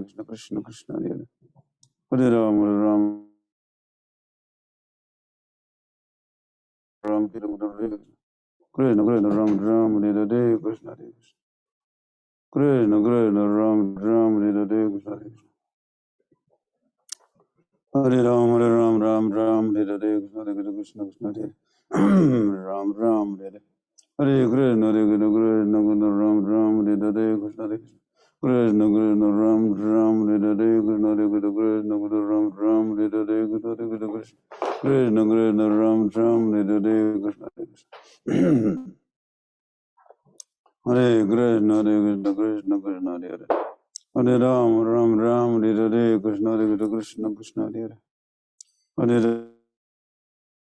Krishna Krishna Krishna Hare Hare Hare Ram Ram Hare Krishna Krishna Ram Ram Hare Hare Krishna Hare Krishna Krishna Ram Ram Hare Hare Krishna Hare Ram Ram Hare Hare Krishna Hare Krishna Krishna Hare Ram Ram Hare Hare Krishna Krishna Ram Ram Hare Hare Krishna Hare Krishna Krishna Ram Ram Hare Hare Krishna Hare Krishna Krishna Ram Ram Hare Hare Krishna Hare Krishna Krishna Ram Ram Hare Hare Krishna Hare Hare Krishna Krishna Krishna Hare Hare Hare Ram Hare Hare Krishna Hare Krishna Krishna Hare Hare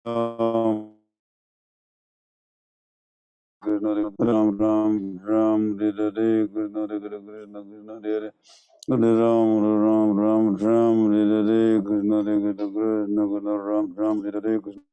Ram Krishna Hare Ram Hare Hare Krishna Hare Krishna Krishna Hare Hare Ram Hare Hare Krishna Hare Krishna Krishna Ram Hare Hare Krishna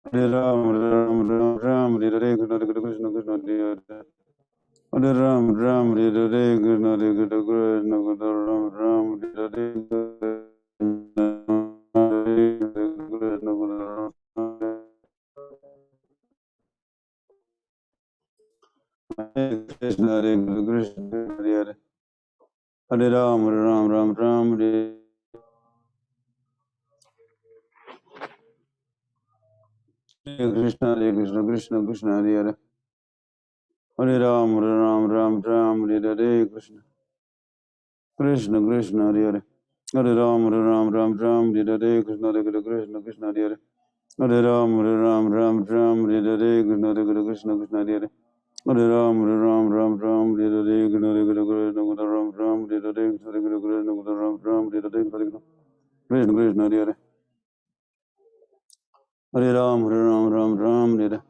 Hare Ram Hare Hare Krishna Hare Krishna Krishna Hare Hare Hare Ram Hare Hare Krishna Hare Krishna Krishna Ram Hare Hare Krishna Hare Krishna Hare Hare Hare Ram Hare Hare Krishna Krishna Krishna Hare Hare Hare Ram Hare Hare Krishna Krishna Krishna Hare Hare Hare Ram Hare Hare Krishna Hare Krishna Krishna Hare Hare Hare Ram Hare Hare Krishna Hare Krishna Krishna Hare Hare Hare Ram, Ram Ram, Hare Hare, Hare Hare, Krishna Ram Ram, Hare Hare, Hare Hare, Krishna Ram Ram, Hare Hare, Hare Krishna Krishna, Hare Hare. Hare Ram, Ram Ram, Hare Hare.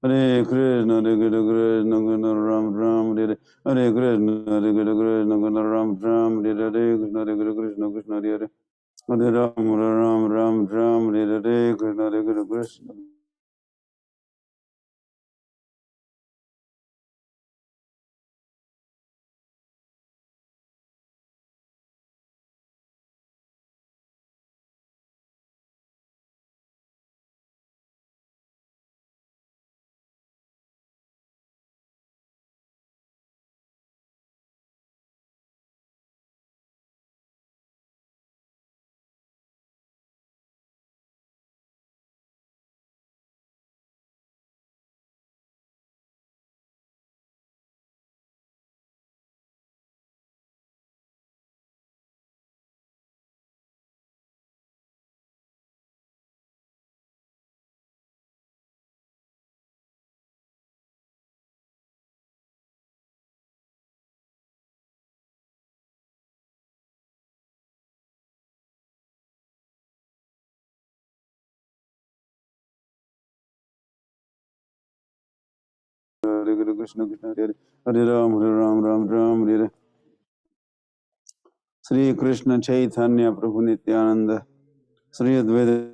Hare Krishna, Hare Krishna, Krishna Ram Ram, Hare Hare. Hare Krishna, Hare Krishna, Krishna Ram Ram, Hare Hare, Krishna Hare Krishna Krishna, Hare Hare. Hare Ram, Ram, Hare Hare, Krishna Hare Krishna. Hare Krishna Krishna, Hare Hare. Hare Ram, Ram, Hare Hare. Shri Krishna Chaitanya Prabhu Nityananda. Shri Advaita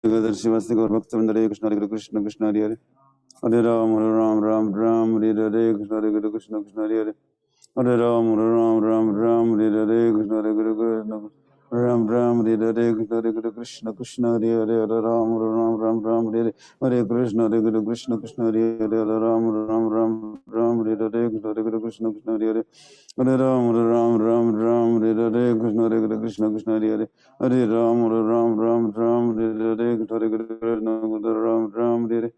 Gadar Shivasti Gaur Bhaktivinoda Hare Krishna, Hare Krishna Krishna, Hare Hare. Hare Ram, Ram, Hare Hare, Krishna Hare Krishna Krishna, Hare Hare. Hare Ram, Hare Hare, Krishna Hare Krishna. Ram, Hare Hare, Krishna Krishna, Hare Hare. Hare Ram, Hare Hare. Hare Krishna, Hare Krishna, Krishna Hare Hare. Hare Ram, Hare Hare, Krishna Krishna, Hare Hare. Hare Ram, Hare Hare, Krishna Hare Krishna, Krishna Hare Hare. Hare Ram, Hare Hare, Krishna Hare Krishna, Ram, Hare Hare.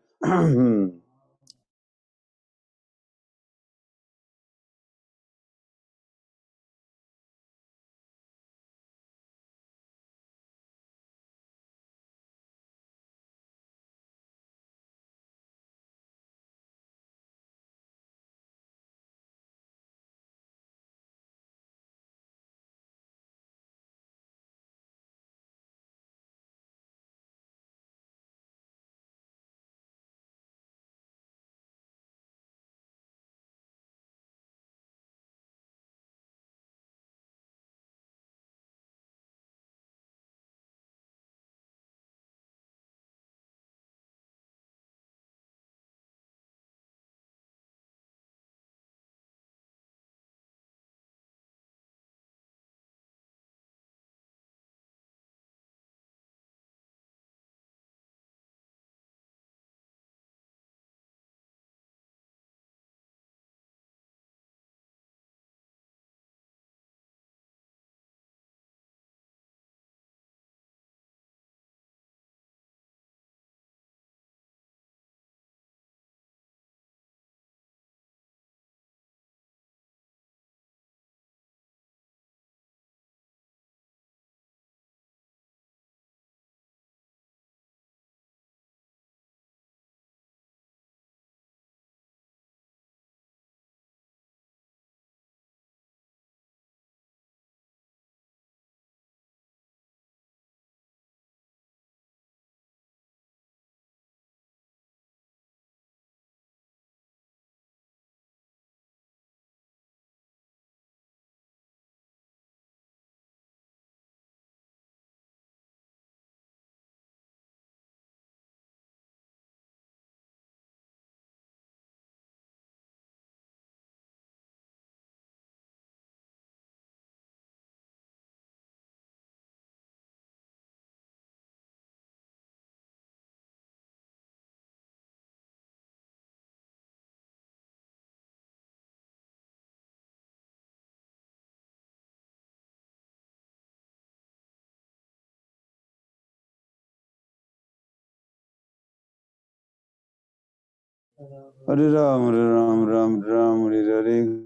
Hare Ram, Hare Hare,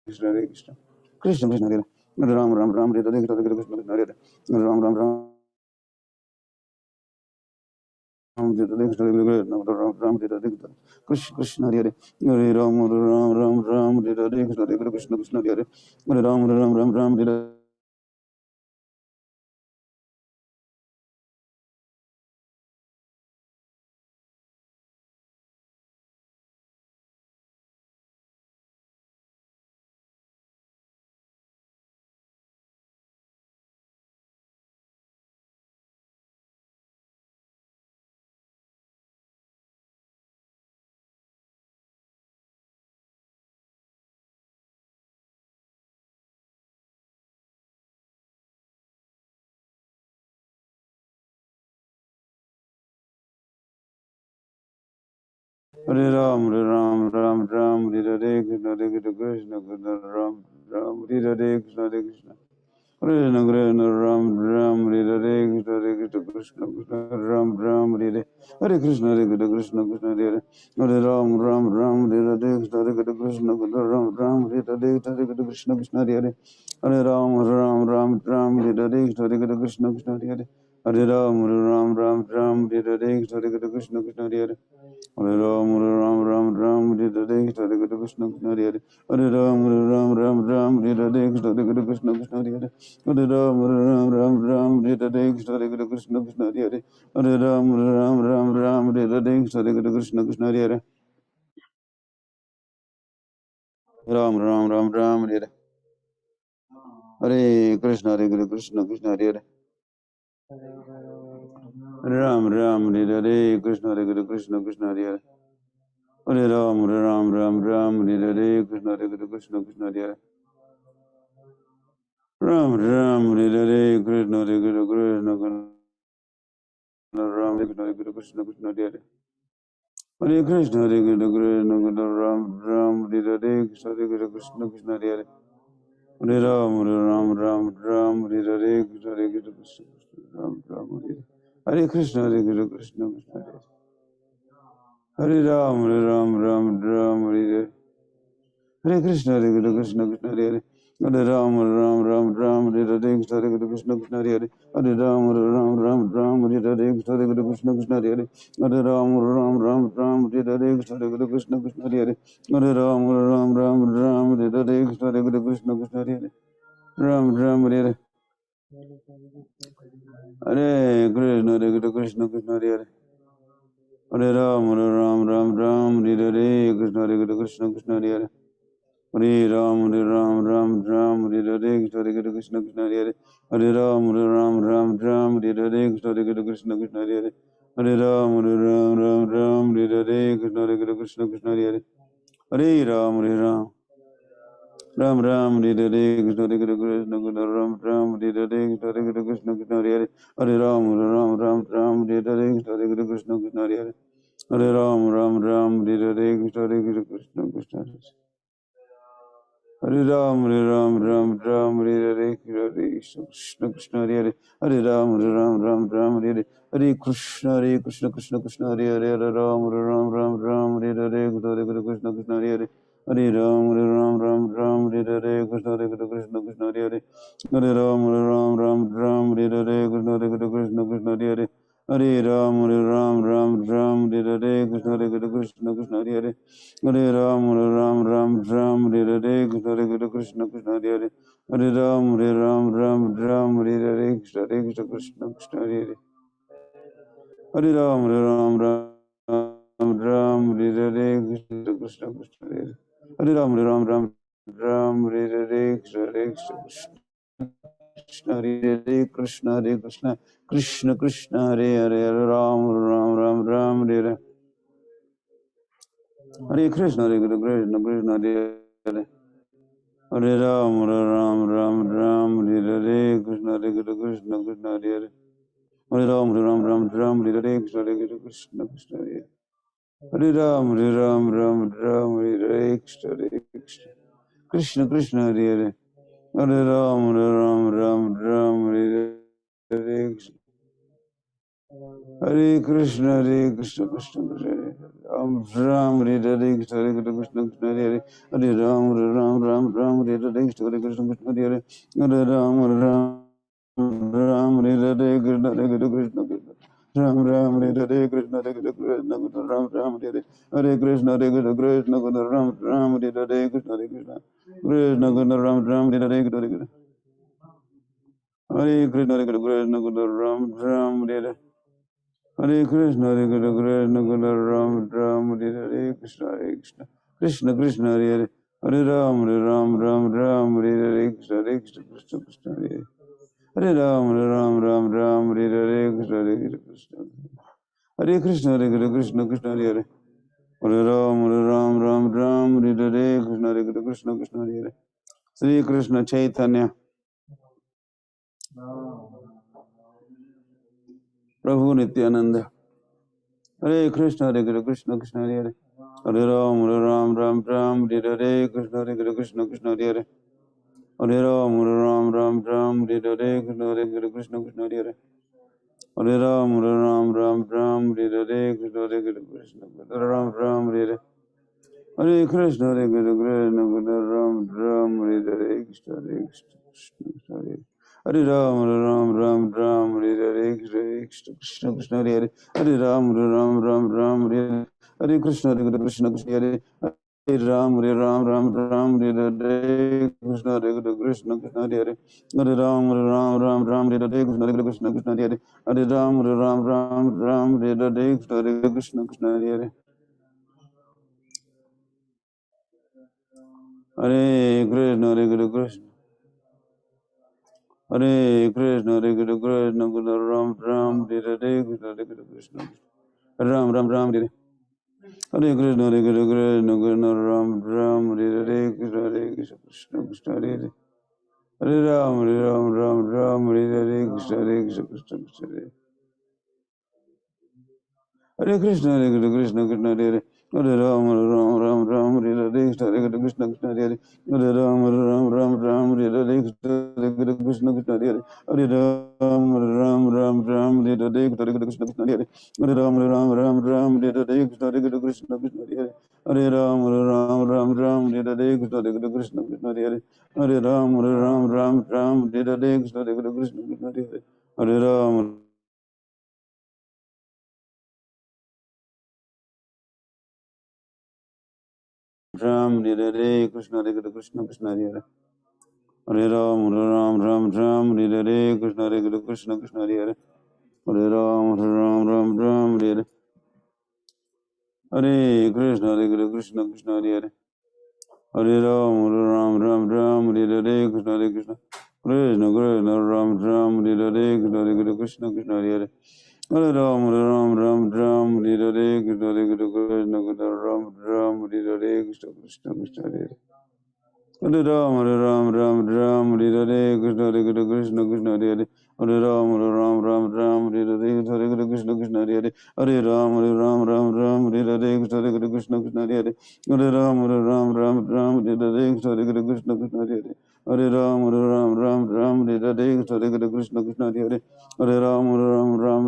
Krishna Hare Krishna. Krishna Krishna, Hare Hare. Hare Ram, Hare Hare, Krishna Krishna, Hare Hare. Hare Ram, Krishna Krishna Hare Hare Hare Ram Ram Hare Hare Krishna Hare Krishna Krishna Hare Hare Hare Ram Hare Hare Ram Hare Hare Krishna Hare Krishna Krishna Ram Hare Hare Krishna Hare Krishna Krishna Krishna Ram Hare Hare Krishna Krishna Ram Hare Hare Krishna Krishna Krishna Hare Hare Ram Hare Hare Krishna Krishna Krishna Hare Hare Ram Hare Hare Krishna Krishna Hare Hare Ram Hare Hare Krishna Krishna Hare Hare Ram, Hare Krishna, Hare Krishna, Krishna Hare Hare Ram, Hare Krishna, Hare Krishna, Krishna Hare Hare Ram, Hare Krishna, Hare Krishna, Krishna Hare Hare Ram, Hare Krishna, Hare Krishna, Krishna Hare Hare Ram, Hare Krishna, Hare Krishna, Krishna Hare Hare Ram, Hare Krishna, Hare Krishna, Krishna Hare Hare Hare Ram, Hare Krishna, Hare Krishna, Krishna Hare Hare Ram, Hare Krishna, Hare Krishna, Ram, Hare Krishna, Krishna Hare Hare Hare Krishna, Hare Krishna, Ram, Hare Krishna, Hare Krishna, Krishna Hare Hare Hare Ram, Hare Krishna, Hare Krishna, Hare Krishna, Hare Krishna, Krishna Hare Hare Ram, Hare Hare Krishna, Hare Krishna, Krishna Hare Hare Hare Ram, Hare Krishna, Hare Krishna, Krishna Hare Hare Hare Ram, Hare Krishna, Hare Krishna, Krishna Hare Hare Hare Ram, Hare Krishna, Hare Krishna, Krishna Hare Hare Hare Ram, Hare Krishna, Hare Krishna, Krishna Hare Hare Ram, Hare Hare Krishna, Hare Krishna, Krishna Hare Hare Hare Ram, Hare Krishna, Hare Krishna, Krishna Hare Hare Hare Ram, Hare Krishna, Krishna Hare Hare Hare Ram, Hare Krishna, Krishna Hare Hare Hare Ram, Hare Krishna, Krishna Hare Hare Hare Ram, Hare Krishna, Krishna Krishna Hare Hare Hare Ram, Hare Krishna, Krishna Krishna Hare Hare Hare Ram, Hare Krishna, Krishna Krishna Hare Ram, Hare Krishna, Krishna Hare Hare Hare Ram, Hare Hare Krishna, Krishna Krishna Hare Hare Hare Ram, Hare Hare Krishna, Krishna Hare Hare Hare Ram, Hare Hare Krishna, Krishna Krishna Hare Hare Hare Ram, Hare Hare Krishna, Krishna Hare Hare Hare Ram, Hare Hare Krishna, Krishna Hare Hare Hare Ram, Hare Hare Krishna, Krishna Hare Hare Hare Ram, Hare Hare Krishna, Krishna Hare Hare Hare Ram, Hare Hare Krishna, Krishna Hare Hare Hare Ram, Hare Hare Krishna, Hare Krishna, Hare Krishna, Krishna Krishna, Hare Hare, Hare Ram, Hare Hare Hare Krishna, Hare Krishna, Krishna Hare Hare Hare Ram, Hare Hare Krishna, Hare Krishna, Krishna Hare Hare Hare Ram, Hare Hare Krishna, Hare Krishna, Krishna Hare Hare Hare Ram, Hare Hare Krishna, Hare Krishna, Krishna Krishna Hare Hare Hare Ram, Hare Hare Krishna. Hare Krishna, Krishna Krishna, Ram, Hare Hare Krishna, Hare Krishna, Krishna Hare Hare Hare Ram, Hare Hare Krishna, Hare Krishna, Krishna Hare Hare Hare Ram, Hare Hare Krishna, Hare Krishna, Krishna Ram Ram Hare Krishna Hare Krishna Ram Ram Hare Krishna Hare Krishna Ram Ram Hare Krishna Hare Krishna Krishna Ram Ram Hare Krishna Hare Krishna Hare Krishna Ram Ram Hare Krishna Hare Krishna Ram Ram Hare Krishna Hare Krishna Krishna Krishna Hare Hare Ram Ram Ram Hare Krishna Hare Krishna Krishna Krishna Hare Ram Ram Hare Hare Krishna Hare Krishna Hare Krishna Hare Krishna Krishna Hare Hare Ram Hare Hare Krishna Hare Krishna Krishna Hare Sri Krishna Chaitanya Prabhu Nityananda Hare Krishna Krishna Krishna Hare Hare Ram Ram Hare Hare Krishna Hare Krishna Krishna Hare Hare Ram Ram Hare Hare Krishna Hare Krishna Krishna Hare Hare Ram Ram Hare Hare Krishna Hare Krishna Ram Hare Hare Krishna Hare Krishna Ram Hare Hare Krishna Hare Krishna Hare Hare Ram Ram Hare Hare Krishna Krishna Krishna Hare Hare Ram Hare Hare Krishna Hare Krishna Krishna Hare Hare Ram Hare Hare Krishna Hare Krishna Krishna Hare Hare Ram Hare Hare Krishna Hare Krishna Krishna Hare Hare Ram Hare Hare Krishna Hare Krishna Krishna Hare Hare Krishna Hare Krishna Hare Krishna Hare Krishna Ram Hare Hare Krishna Hare Krishna Ram Hare Hare Krishna Hare Krishna Ram Hare Hare Krishna Hare Krishna Krishna Hare Hare Ram Hare Hare Krishna Hare Krishna Krishna Hare Hare Krishna Krishna Hare Hare Ram Hare Hare Krishna Hare Krishna Krishna Hare Hare Ram Hare Hare Krishna Krishna Hare Hare Ram Hare Hare Krishna Krishna Hare Hare Ram Hare Hare Krishna Hare Krishna Krishna Hare Hare Ram Hare Hare Krishna Hare Krishna Krishna Hare Hare Ram Hare Hare Krishna Hare Krishna Krishna Hare Hare Ram Hare Hare Krishna Hare Krishna Krishna Hare Hare Ram Hare Hare Krishna Hare Krishna Krishna Hare Hare Ram Hare Hare Hare Krishna Hare Krishna Krishna Hare Hare Ram Hare Hare Krishna Hare Krishna Krishna Krishna Ram Hare Hare Krishna Hare Krishna Krishna Hare Hare Ram Hare Hare Krishna Hare Krishna Ram Hare Hare Krishna Krishna Krishna Hare Hare Ram Hare Hare Krishna Hare Krishna Krishna Hare Hare Hare Ram Hare Hare Hare Krishna Krishna Hare Hare Hare Ram Hare Hare Krishna Hare Krishna Krishna Hare Hare Hare Ram Hare Hare Krishna Hare Krishna Krishna Hare Hare Hare Ram Hare Hare Krishna Hare Krishna Krishna Hare Hare Hare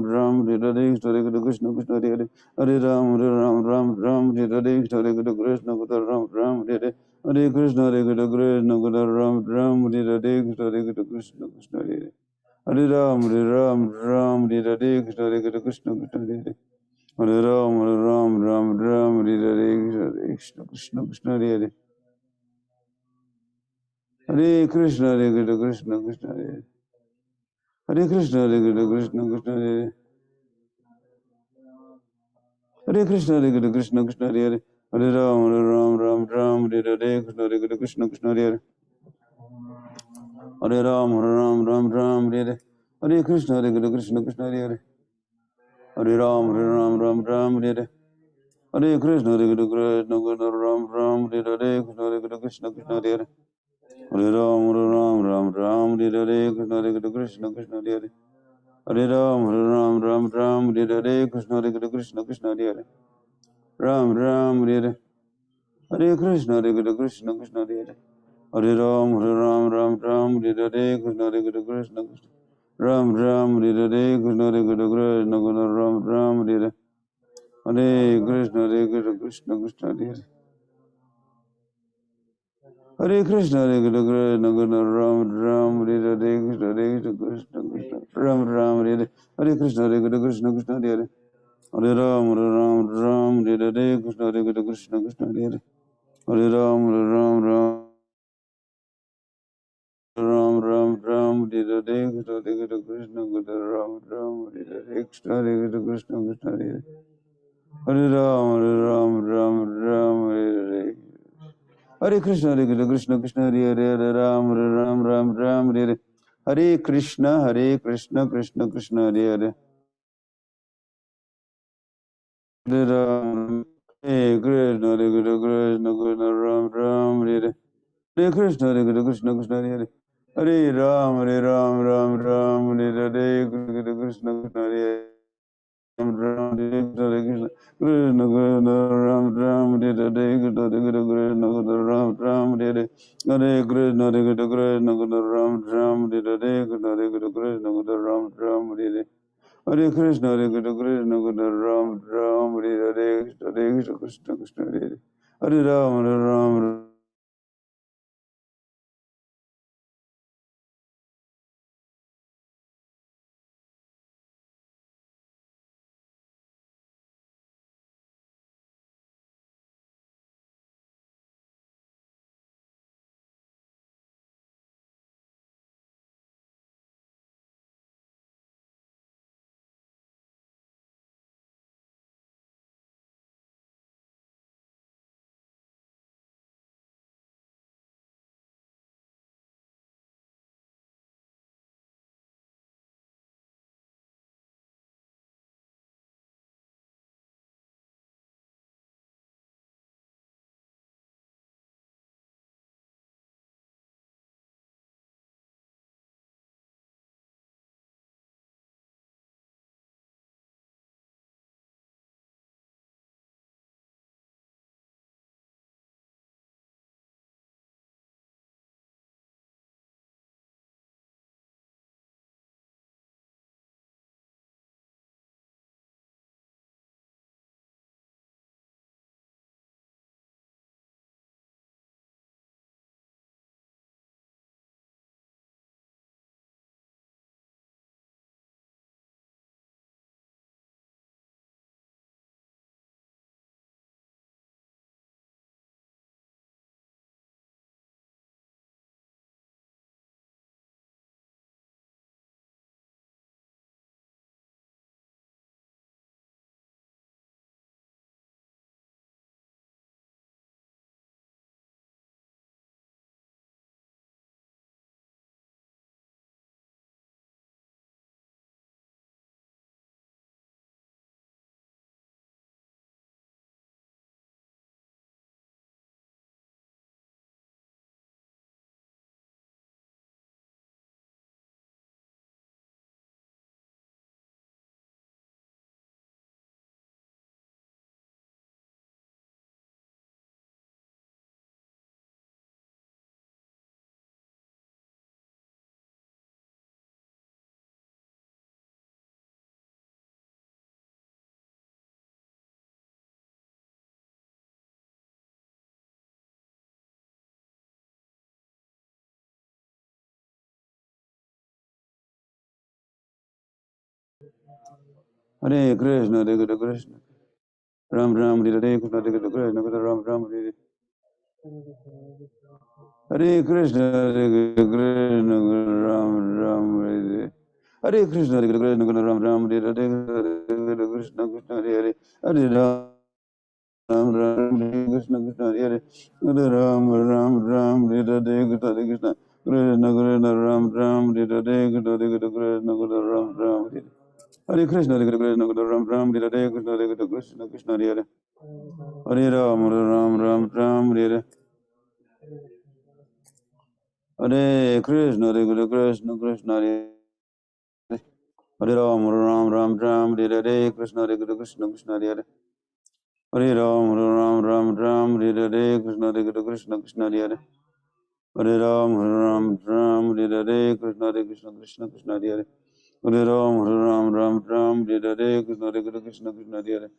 Ram Hare Hare Krishna Hare Krishna Krishna Hare Hare Hare Ram Hare Hare Krishna Hare Krishna Ram Hare Hare Hare Krishna Hare Krishna Ram Hare Hare Krishna Hare Krishna Krishna Hare Hare Ram Hare Hare Krishna Hare Krishna Krishna Hare Hare Ram Hare Hare Krishna Krishna Krishna Hare Hare Krishna Hare Krishna Krishna Hare Hare Krishna Hare Krishna Krishna Hare Hare Krishna Hare Krishna Krishna Hare Hare Ram Hare Hare Krishna Hare Krishna Krishna Hare Hare Ram Hare Hare Hare Krishna Hare Krishna Krishna Hare Hare Ram Hare Hare Hare Krishna Hare Krishna Ram Hare Hare Krishna Hare Krishna Krishna Hare Hare Ram Hare Hare Krishna Hare Krishna Krishna Hare Hare Ram Hare Hare Krishna Hare Krishna Krishna Hare Ram Hare Hare Hare Krishna Hare Krishna Krishna Hare Hare Ram Hare Hare Krishna Hare Krishna Krishna Ram Hare Hare Krishna Hare Krishna Ram Hare Hare Hare Krishna Krishna Krishna Hare Hare Krishna, Hare Krishna, Krishna Krishna, Ram Ram, Hare Hare Krishna, Hare Krishna, Krishna Krishna, Ram Ram, Hare Hare, Hare Krishna, Hare Krishna, Krishna Krishna, Hare Hare, Hare Ram, Ram, Hare Hare Krishna, Hare Krishna, Krishna Krishna, Hare Hare, Hare Ram, Ram, Hare Hare Krishna, Hare Krishna, Krishna Krishna, Ram, Hare Hare Krishna, Hare Krishna, Krishna Krishna, Hare Hare, Hare Ram, Hare Hare. Hare Krishna, Hare Krishna, Krishna Krishna, Hare Hare, Hare Ram, Hare Hare. Hare Krishna, Krishna Krishna, Hare Hare. Hare Ram, Hare Krishna, Hare Krishna, Krishna Krishna, Ram, Hare Hare. Hare Krishna, Hare Krishna, Krishna Krishna, Hare Hare. Hare Ram, Hare Hare, Krishna Krishna, Hare Hare. Ram, Hare Krishna, Krishna Krishna, Ram, Hare Hare, Krishna Krishna, Ram, Hare Hare. Hare Krishna, Hare Krishna, Krishna Krishna, Ram, Hare Hare, Krishna Krishna, Ram, Hare Hare. Hare Krishna, Hare Krishna, Krishna Krishna, Ram, Hare Hare, Krishna Krishna, Hare Hare. Hare Ram. Hare Krishna, Hare Krishna, Krishna Ram, Hare Hare, Krishna Krishna, Ram, Hare Hare. Hare Krishna, Hare Krishna, Ram, Hare Hare. Hare Krishna, Hare Krishna, Ram, Hare Hare, Krishna Krishna, Hare Hare. Hare Ram, Hare Krishna, Krishna Hare Hare. Hare Ram, Hare Hare, Krishna Krishna, Krishna Krishna, Ram, Hare Hare, Krishna Krishna, Ram, Hare Hare. Hare Krishna, Hare Krishna, Ram, Hare Hare, Krishna Krishna, Hare Hare. Hare Ram, Hare Hare. Hare Krishna, Hare Krishna, Krishna Hare Hare. Hare Ram, Hare Hare, Krishna Krishna, Hare Hare. Hare Ram, Hare Hare, Krishna Krishna, Hare Hare. Hare Ram, Hare Hare, Krishna Krishna, Hare Hare. Hare Ram, Hare Hare, Krishna Krishna, Hare Hare.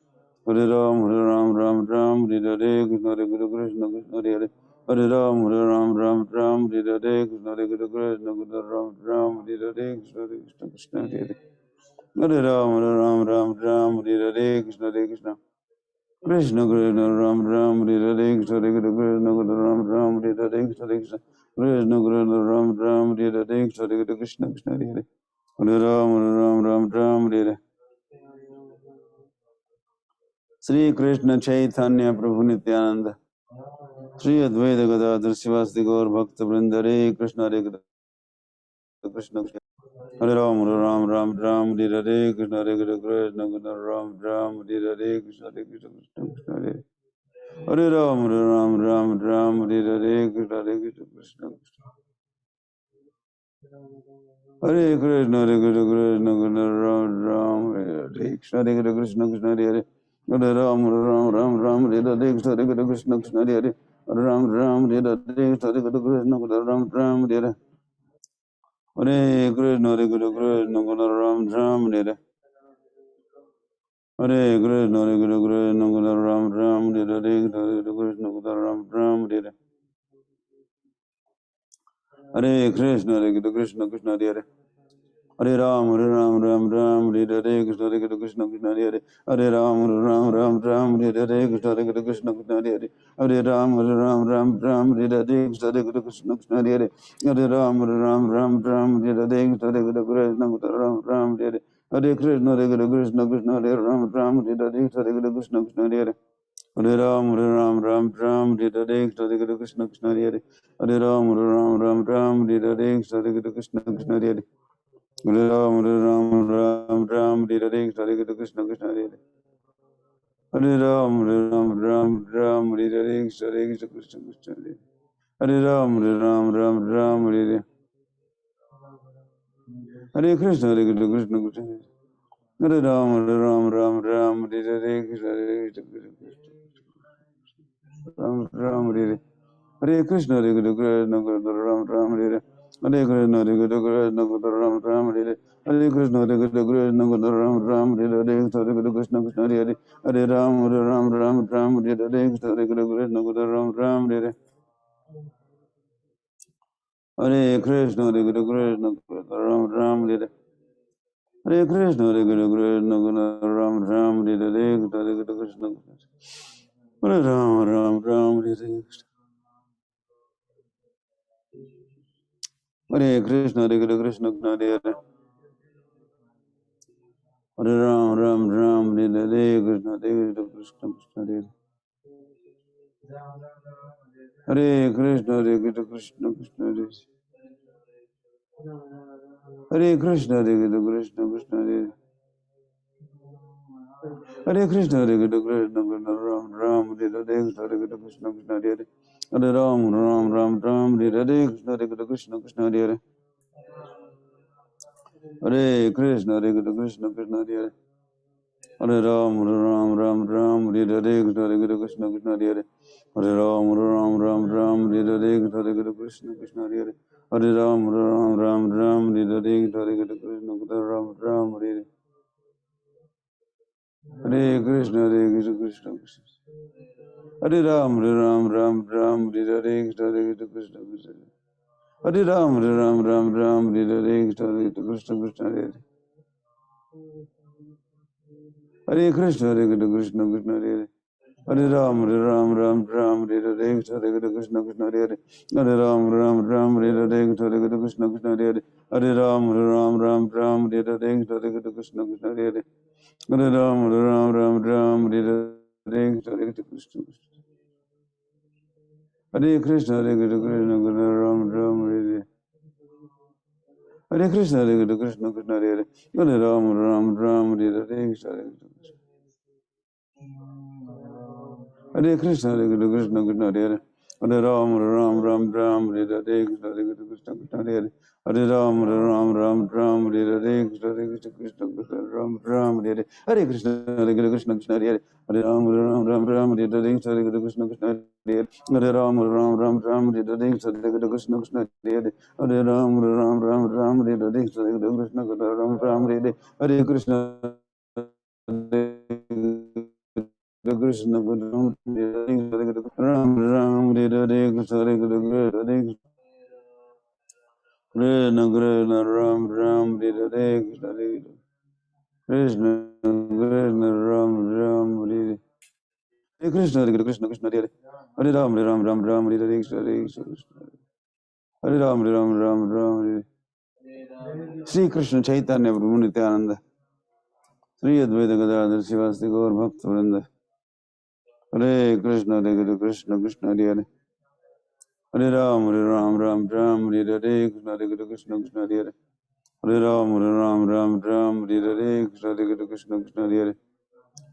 Hare Ram, Ram Ram, Hare Hare Krishna, Hare Krishna, Krishna Hare Hare. Hare Ram, Ram Ram, Hare Hare Krishna, Hare Krishna, Krishna Ram, Hare Hare Krishna, Hare Krishna, Krishna Hare Hare. Hare Ram, Ram, Hare Hare Krishna, Hare Krishna. Krishna Krishna Ram Ram Hare Hare Krishna Hare Krishna Ram Ram Hare Hare Krishna Hare Krishna Krishna Krishna Ram Ram Hare Hare Krishna Hare Krishna Krishna Hare Hare Hare Ram Hare Hare. Sri Krishna Chaitanya Prabhu Nityananda Sri Advaita Gadadhar Sivasadi Gaur Bhakta Vrinda Hare Krishna Hare Krishna Hare Ram Ram Hare Hare Krishna Hare Krishna Ram Hare Hare Krishna Hare Krishna Krishna Hare Hare. Hare Ram Hare Hare Krishna Hare Krishna Krishna Krishna. Hare Krishna Krishna Ram Hare Hare Krishna Hare Krishna Krishna Hare Hare. Hare Ram Hare Hare Krishna Hare Krishna Krishna Hare Hare. Hare Ram Hare Hare Krishna Hare Krishna Ram Hare Hare. Hare Krishna Ram Hare Hare. Hare Krishna Ram Hare Hare Krishna Ram Hare Hare. Hare Krishna Krishna Krishna Hare Hare. Hare Ram Ram Hare Hare Krishna Hare Krishna Krishna Hare Hare. Hare Ram Ram Hare Hare Krishna Hare Krishna Krishna Hare Hare. Hare Ram Hare Hare Krishna Hare Krishna Krishna Hare Hare. Hare Ram Hare Hare Krishna Hare Krishna Ram Hare Hare. Hare Krishna Krishna Krishna Hare Ram Hare Hare Krishna Hare Krishna Krishna Hare Hare. Hare Ram Hare Hare Krishna Hare Krishna Krishna Hare Hare. Hare Ram Hare Hare Krishna Hare Krishna Krishna Hare Hare. Hare Ram Hare Hare Hare Krishna Krishna Hare Hare. Hare Ram Hare Hare Hare Krishna Krishna Hare Hare. Hare Ram Hare Hare. Hare Krishna Krishna Krishna Hare. Hare Ram Hare Hare Krishna Hare Krishna. Ram Hare Hare. Hare Krishna Hare Krishna Ram Hare Hare. Hare Krishna Hare Krishna Ram Hare Hare. Hare Krishna Hare Krishna Ram Hare Hare. Hare Krishna Krishna Hare Hare. Hare Ram Hare Hare. Hare Krishna Hare Krishna Ram Hare Hare. Hare Krishna Hare Krishna Ram Hare Hare. Hare Krishna Hare Krishna Ram Hare Hare. Hare Krishna Hare Ram Hare Hare. Hare Krishna Hare Krishna Hare Hare. Hare Ram Hare Hare Krishna Hare Krishna Krishna Hare Hare. Hare Krishna Krishna Krishna Hare. Hare Krishna Krishna Krishna Hare. Hare Krishna Krishna Ram Hare Hare Krishna Krishna Hare Hare. Hare Ram Hare Hare Krishna Krishna Krishna Hare Hare. Hare Krishna Krishna Krishna Hare Hare. Hare Ram Hare Hare Krishna Krishna Krishna Hare Hare. Hare Ram Hare Hare Krishna Krishna Hare Hare. Hare Ram Hare Hare Krishna Ram Hare Hare. Hare Krishna Krishna Krishna. Hare Ram Hare Hare Krishna Krishna Krishna. Hare Ram Hare Hare Krishna Krishna Krishna Hare Hare. Hare Krishna Krishna Krishna Hare Hare. Hare Ram Hare Hare Krishna Krishna Hare Hare. Hare Ram Hare Hare Krishna Krishna Hare Hare. Hare Ram Hare Hare Krishna Krishna Hare Hare. Hare Ram Hare Hare Krishna Krishna. Hare Krishna Krishna Ram Hare Hare. Hare Krishna Krishna Krishna Hare Hare. Hare Ram Hare Hare Krishna Krishna. Hare Krishna Krishna Krishna Hare Hare. Hare Ram Hare Hare Krishna Krishna Krishna Hare Hare. Hare Ram Hare Hare Krishna Krishna Krishna Ram Hare Hare. Hare Krishna Krishna Krishna Hare Hare. Hare Ram Hare Hare Krishna Krishna Krishna Hare Hare. Hare Ram Hare Hare Krishna Krishna Hare Hare. Hare Ram Hare Hare Krishna Krishna Ram Hare Hare. Hare Krishna Krishna Ram Ram Hare Hare Krishna Hare Krishna Krishna Ram Ram Hare Hare Krishna Krishna Krishna Ram Ram Hare Krishna Hare Krishna Krishna Hare Hare Ram Ram Ram Ram Hare Hare Krishna Hare Ram Ram Ram Ram Hare Sri Krishna Chaitanya Prabhu Nityananda Sri Advaita Gadadhar Sivasti Gaur Bhakta Vrinda Hare Krishna Krishna Krishna Hare Hare Hare Ram Ram Ram Hare Hare Krishna Krishna Krishna Hare Hare Hare Ram Ram Ram Hare Hare Krishna Krishna Krishna Hare Hare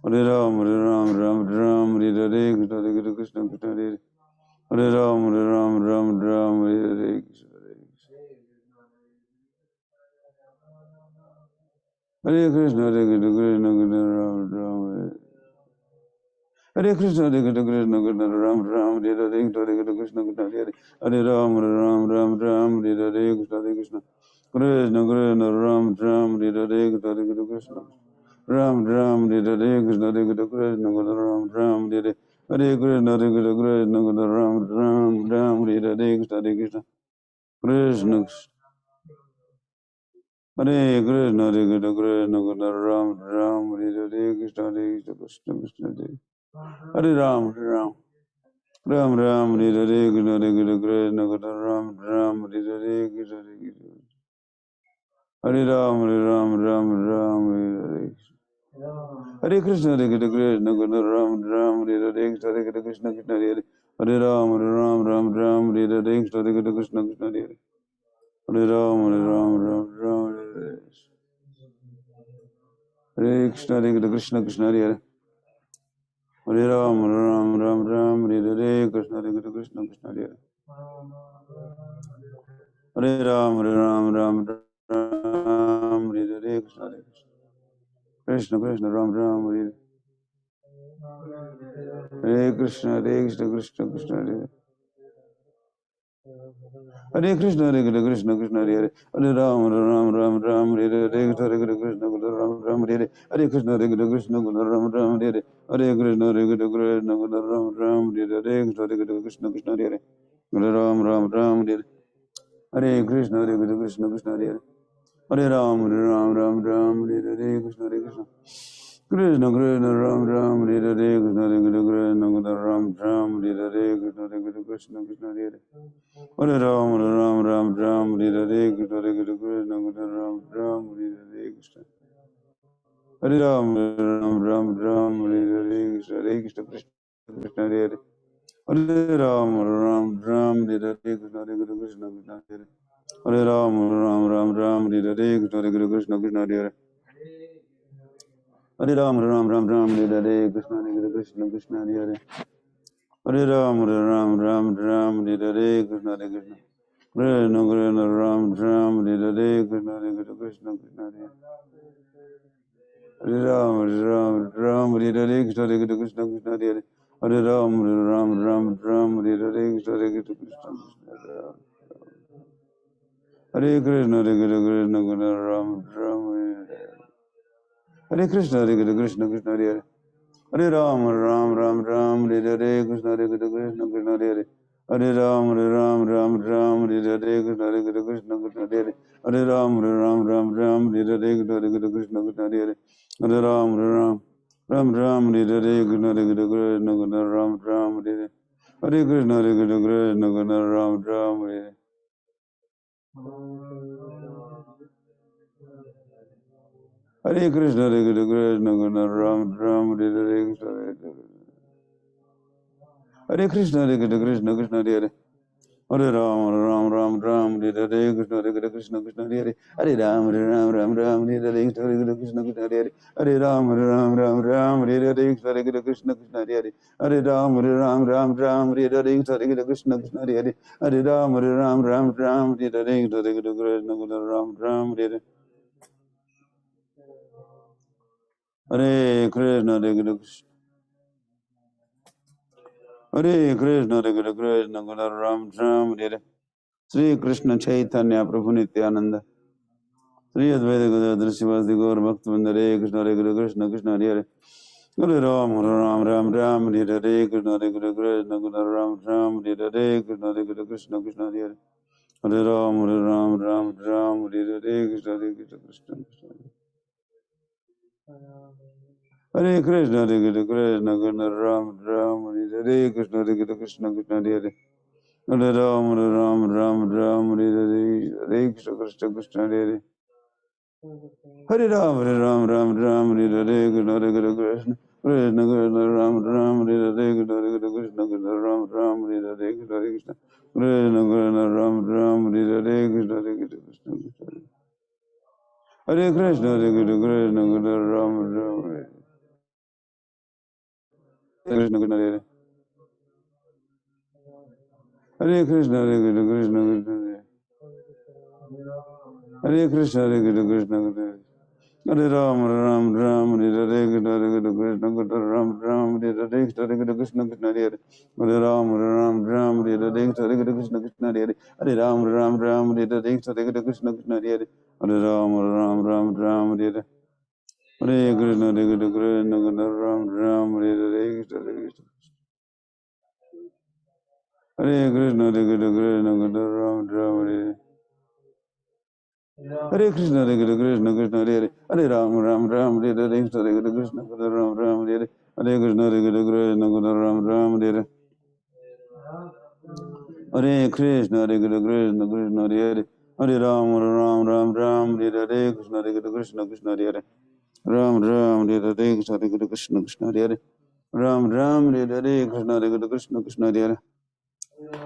Hare Ram Ram Ram Hare Hare Krishna Krishna Krishna Hare Hare Hare Ram Ram Hare Hare Krishna Hare Krishna Krishna Krishna Ram Ram Hare Krishna Krishna Krishna Ram Ram Hare Hare Krishna Krishna Hare Hare Hare Ram Ram Hare Hare Krishna Krishna Krishna Krishna Ram Ram Hare Hare Krishna Ram Hare Hare Krishna Krishna Ram Ram Hare Hare Hare Krishna Krishna Ram Hare Hare Krishna Krishna Krishna Hare Krishna Ram Hare Hare Krishna Krishna Krishna Hare Ram Ram Hare Hare Krishna Krishna Ram Hare Hare Krishna Hare Ram Hare Ram Hare Hare Hare Krishna Hare Krishna Ram Hare Hare Krishna Krishna Hare Hare Ram Hare Hare Krishna Krishna Krishna Hare Hare Ram Hare Hare Krishna Krishna Krishna Hare Hare Hare Ram Hare Hare Krishna Krishna Krishna Hare Hare Hare Ram Hare Hare Krishna Krishna Krishna Ram Hare Hare Krishna Krishna Krishna Hare Hare Krishna Krishna Krishna Hare Hare Hare Ram Hare Hare Krishna Krishna Ram Hare Hare Krishna Krishna Ram Hare Hare Krishna Krishna Ram Hare Hare Krishna Krishna Hare Hare Ram Hare Hare Krishna Krishna Krishna Hare Hare Ram Hare Hare Krishna Krishna Krishna Krishna Ram Hare Hare Krishna Krishna Ram Hare Hare Krishna Krishna Krishna Hare Hare Hare Ram Hare Hare Krishna Krishna Ram Hare Hare Krishna Hare Ram Hare Hare Krishna Krishna Krishna Hare Hare Hare Ram Hare Hare Krishna Krishna Krishna Hare Hare Hare Ram Hare Hare Krishna Krishna Krishna Hare Hare Hare Ram Hare Hare Krishna Krishna Krishna Hare Hare Hare Ram Hare Hare Krishna Krishna Krishna Krishna Ram Hare Hare Krishna Krishna Krishna Hare Hare Ram Hare Hare Krishna Krishna Krishna Hare Hare Hare Ram Hare Hare Krishna Krishna Krishna Hare Krishna Krishna Ram Hare Krishna Krishna Krishna Hare Hare Hare Ram Hare Hare Krishna Krishna Krishna Hare Hare Hare Ram Hare Hare Krishna Krishna Krishna Hare Hare Hare Ram Hare Hare Krishna Krishna Krishna Hare Hare Hare Ram Hare Hare Krishna Krishna Krishna Ram Hare Hare Hare Krishna Krishna Ram Hare Hare Hare Krishna Krishna Ram Hare Hare Hare Krishna Krishna Krishna Hare Hare Hare Ram Hare Hare Krishna Krishna Krishna Hare Hare Hare Ram Hare Hare Krishna Krishna Hare Hare Hare Ram Hare Hare Krishna Krishna Krishna Hare Hare Hare Ram Hare Hare Krishna Krishna Krishna Hare Hare Hare Ram Hare Hare Krishna Ram Hare Hare Hare Krishna Hare Krishna Ram Hare Hare Sri Krishna Chaitanya Prabhu Nityananda Sri Advaita Gadadhar Sivasti Gaur Bhakta Hare Krishna Hare Krishna Krishna Hare Hare Hare Ram, Hare Ram, Ram Ram, Hare Hare, Krishna Hare Krishna, Krishna Krishna, Ram Ram, Hare Hare, Krishna Hare Krishna, Krishna Krishna, Hare Hare. Hare Ram, Hare Ram, Ram Ram, Hare Hare, Krishna Hare Krishna, Krishna Krishna. Hare Krishna, Hare Krishna, Krishna Krishna, Ram Ram, Hare Hare, Krishna Hare Krishna, Krishna Krishna, Hare Hare. Hare Ram, Hare Ram, Ram Ram, Hare Hare, Hare Krishna, Krishna Krishna, Hare Hare. Hare Ram, Hare Ram, Ram Ram, Hare Hare, Krishna Hare Krishna, Krishna Krishna, Ram Ram, Hare Hare, Krishna Hare Krishna, Krishna Krishna, Ram Ram, Hare Hare, Krishna Hare Krishna, Krishna Krishna, Ram Ram, Hare Hare, Krishna Hare Krishna, Krishna Krishna. Hare Krishna, Hare Krishna, Krishna Krishna, Ram Ram, Hare Krishna, Krishna Hare Hare. Hare Krishna, Hare Krishna, Krishna Krishna, Hare Krishna, Hare Krishna, Krishna Krishna. Hare Ram, Ram Ram, Hare Hare, Krishna Hare Krishna, Krishna Krishna, Ram Ram, Hare Hare, Krishna Hare Krishna, Krishna Krishna, Hare Hare. Hare Ram, Ram Ram, Hare Hare, Krishna Hare Krishna, Krishna Krishna, Hare Hare. Hare Ram, Ram Ram, Hare Hare, Krishna Hare Krishna, Krishna Krishna, Hare Hare. Hare Ram, Ram Ram, Ram Hare Hare. Hare Krishna, Hare Krishna, Krishna Krishna, Ram Ram, Hare Hare, Krishna Hare Krishna. Hare Krishna, Hare Krishna, Krishna Krishna, Ram Ram, Hare Hare. Hare Krishna, Hare Krishna, Krishna Krishna, Hare Hare. Hare Ram, Ram Ram, Hare Hare, Krishna Hare Krishna, Krishna Krishna, Ram Ram, Hare Hare. Hare Krishna, Hare Krishna, Krishna Krishna, Ram Ram, Hare Hare. Hare Krishna, Hare Krishna, Krishna Krishna, Hare Hare. Hare Ram, Ram Ram, Ram Hare Hare, Krishna Hare Krishna, Krishna Krishna, Hare Hare. Ram Ram, Hare Hare, Krishna Hare Krishna, Krishna Krishna, Hare Hare. Ram Ram, Hare Hare, Krishna Hare Krishna, Krishna Krishna, Hare Hare.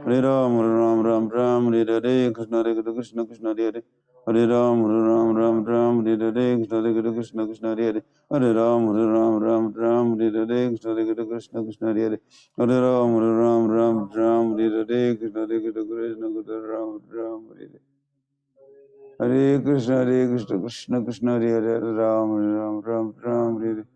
Hare Ram, Ram Ram, Ram Hare Hare, Krishna Hare Krishna, Krishna Krishna, Hare Hare. Hare Ram, Ram Ram, Ram Hare Hare, Krishna Hare Krishna, Krishna Krishna, Hare Hare. Hare Ram, Ram Ram, Ram Hare Hare, Krishna Hare Krishna, Krishna Krishna, Hare Hare. Hare Ram, Ram Ram, Ram Hare Hare, Krishna Hare Krishna, Krishna Krishna, Ram Ram, Hare Hare. Hare Krishna, Krishna Krishna, Hare Hare. Hare Ram, Ram Ram, Ram Hare Hare.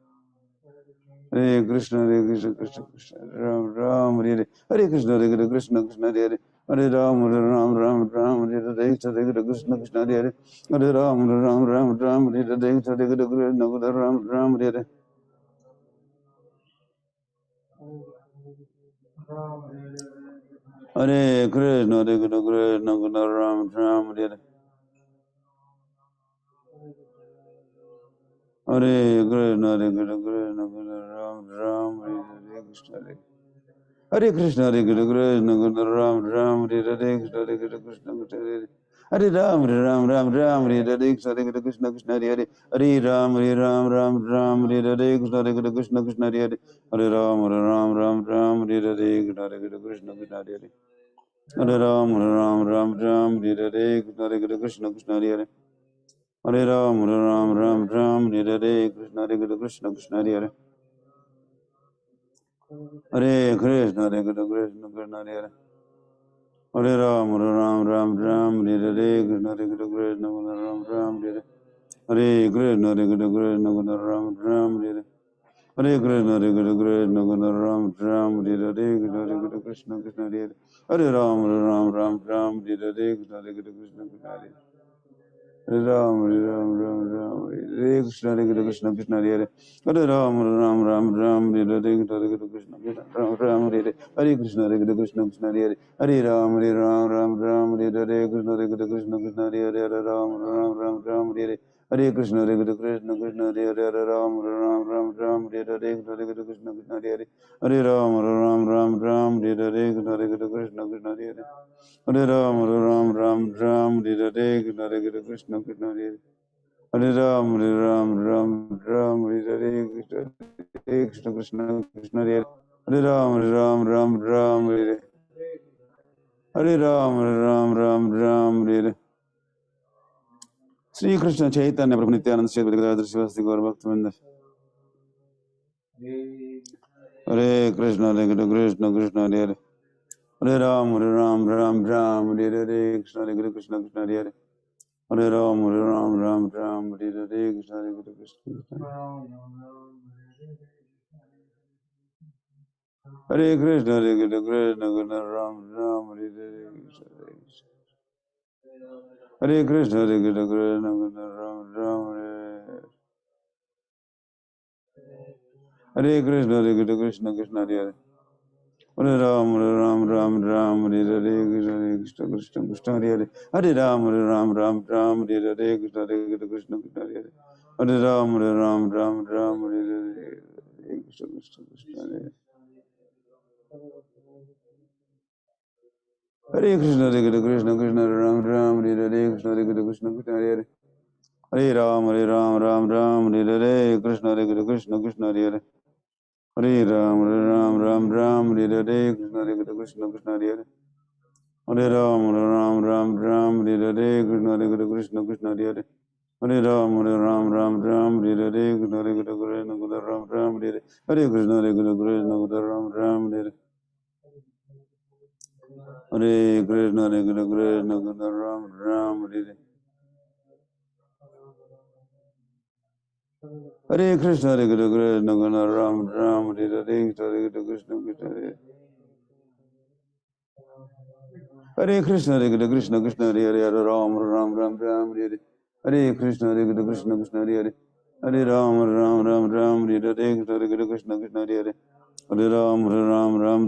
Hare Krishna, Krishna Krishna, Ram Ram, Hare Hare. Hare Krishna, Krishna Krishna, Hare Hare. Hare Ram, Ram Ram, Ram Hare Hare. Krishna Krishna, Krishna Hare Hare. Hare Ram, Ram Ram, Ram Hare Hare. Krishna Krishna, Ram Ram, Hare Hare. Hare Krishna, Krishna Krishna, Ram Ram, Hare Hare. Hare Krishna, Krishna Krishna, Ram Ram, Hare Hare. Krishna Hare. Hare Krishna, Hare Krishna, Krishna Krishna, Ram Ram, Hare Hare, Krishna Hare Krishna, Krishna Krishna, Hare Hare. Hare Ram, Ram Ram, Ram Hare Hare, Krishna Hare Krishna, Krishna Krishna, Hare Hare. Hare Ram, Ram Ram, Hare Hare, Krishna Hare Krishna, Krishna Krishna, Hare Hare. Hare Ram, Ram Ram, Hare Hare, Krishna Hare Krishna, Krishna Krishna, Hare Hare. Hare Ram, Ram Ram, Hare Hare, Krishna Hare Krishna, Krishna Krishna, Hare Hare. Hare Ram, Ram Ram, Hare Hare, Krishna Hare Krishna, Krishna Krishna, Hare Hare. Hare Krishna, Hare Krishna, Krishna Krishna, Hare Hare. Hare Ram, Ram Ram, Hare Hare, Krishna Hare Krishna, Krishna Krishna, Ram Ram, Hare Hare. Hare Krishna, Hare Krishna, Krishna Krishna, Ram Ram, Hare Hare. Hare Krishna, Hare Krishna, Krishna Krishna, Ram Ram, Hare Hare, Krishna Hare Krishna, Krishna Krishna, Hare Hare. Hare Ram, Ram Hare Hare, Krishna Hare Krishna, Krishna Krishna, Hare Hare. Hare Ram, Hare Krishna, Hare Krishna, Krishna Hare Hare. Hare Ram, Ram Hare Hare, Krishna Hare Krishna, Krishna Ram Ram, Hare Hare. Hare Krishna, Hare Krishna, Krishna Hare Hare. Hare Ram, Ram Hare Hare, Krishna Hare Krishna, Krishna Hare Hare. Hare Ram, Ram Hare Hare. Hare Krishna, Hare Krishna, Krishna Hare Hare. Hare Ram, Ram Hare Hare, Krishna Hare Krishna, Krishna Hare Hare. Hare Ram, Ram Hare Hare, Krishna Hare Krishna, Krishna Hare Hare. Hare Ram, Ram Hare Hare, Krishna Hare Krishna, Krishna Hare Hare. Hare Ram, Ram Hare Hare, Krishna Hare Krishna, Krishna Krishna, Hare Hare. Hare Ram, Ram Hare Hare. Hare Ram, Ram Hare Hare. Sri Krishna Chaitanya Prabhu Nityananda Sri Gadadhar Sivasti Gaur Bhaktivinoda. Hare Krishna, Krishna Krishna, Hare Hare. Hare Ram, Ram Hare Hare, Krishna Hare Krishna, Krishna Hare Hare. Hare Ram, Ram Hare Hare, Krishna Hare Krishna. Hare Krishna, Krishna Krishna, Ram Hare Hare, Krishna Hare Krishna. Hare Krishna, Krishna Krishna, Ram Hare Hare. Hare Krishna Krishna Krishna Hare Hare. Hare Ram Ram Ram Hare Hare Krishna Krishna Krishna Hare Hare. Hare Ram Ram Hare Hare Krishna Krishna Krishna Hare Hare. Hare Ram Ram Hare Hare Krishna Krishna Krishna Hare Hare. Hare Krishna Krishna Krishna Ram Hare Hare Krishna Krishna Krishna Hare Hare. Hare Ram Ram Hare Hare Krishna Krishna Krishna Hare Hare. Hare Ram Ram Hare Hare Krishna Krishna Krishna Hare Hare. Hare Ram Ram Hare Hare Krishna Krishna Krishna Hare Hare. Hare Ram Ram Hare Hare Krishna Krishna Ram Ram Hare Hare. Hare Krishna Krishna Ram Ram Hare Hare. Hare Krishna Krishna Ram Ram Hare Hare. Hare Krishna Krishna Ram Ram Hare Hare. Hare Krishna Krishna Hare. Hare Krishna Krishna Krishna Hare Hare. Hare Ram Ram Hare Hare. Hare Krishna Krishna Krishna Hare Hare. Hare Ram Ram Hare Hare. Hare Krishna Krishna Hare Hare. Hare Ram Ram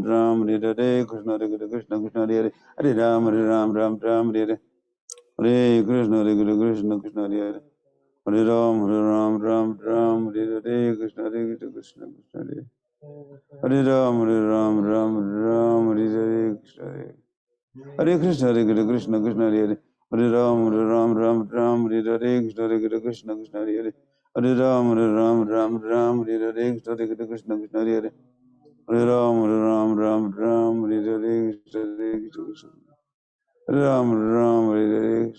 Hare Hare. Krishna Krishna Krishna Hare Hare. Hare Ram Ram Hare Hare. Hare Krishna Krishna Krishna Hare Hare. Hare Ram Ram Hare Hare. Krishna Krishna Krishna Hare Hare. Hare Ram Ram Hare Hare. Krishna Hare. Hare Krishna Krishna Krishna Hare Hare. Hare Ram Ram Hare Hare. Krishna Krishna Krishna Hare Hare. Hare Ram Ram Hare Hare. Krishna Krishna Krishna Hare Hare. Hare Ram Ram Hare Hare. Krishna Krishna. Hare Ram Hare Hare.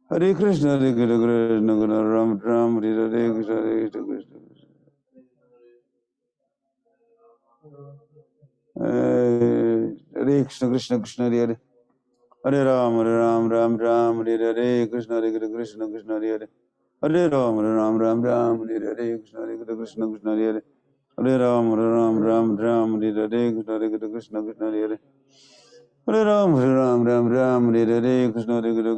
Hare Krishna Krishna Ram Hare Hare. Krishna Krishna. Hare Krishna Krishna Krishna Hare Hare. Hare Ram Ram Hare Hare. Krishna Krishna Krishna Hare Hare. Hare Ram Ram Hare Hare. Krishna Krishna Krishna Hare Hare. Hare Ram Ram Hare Hare. Krishna Krishna Krishna Hare Hare. Hare Ram Ram Hare Hare. Krishna Krishna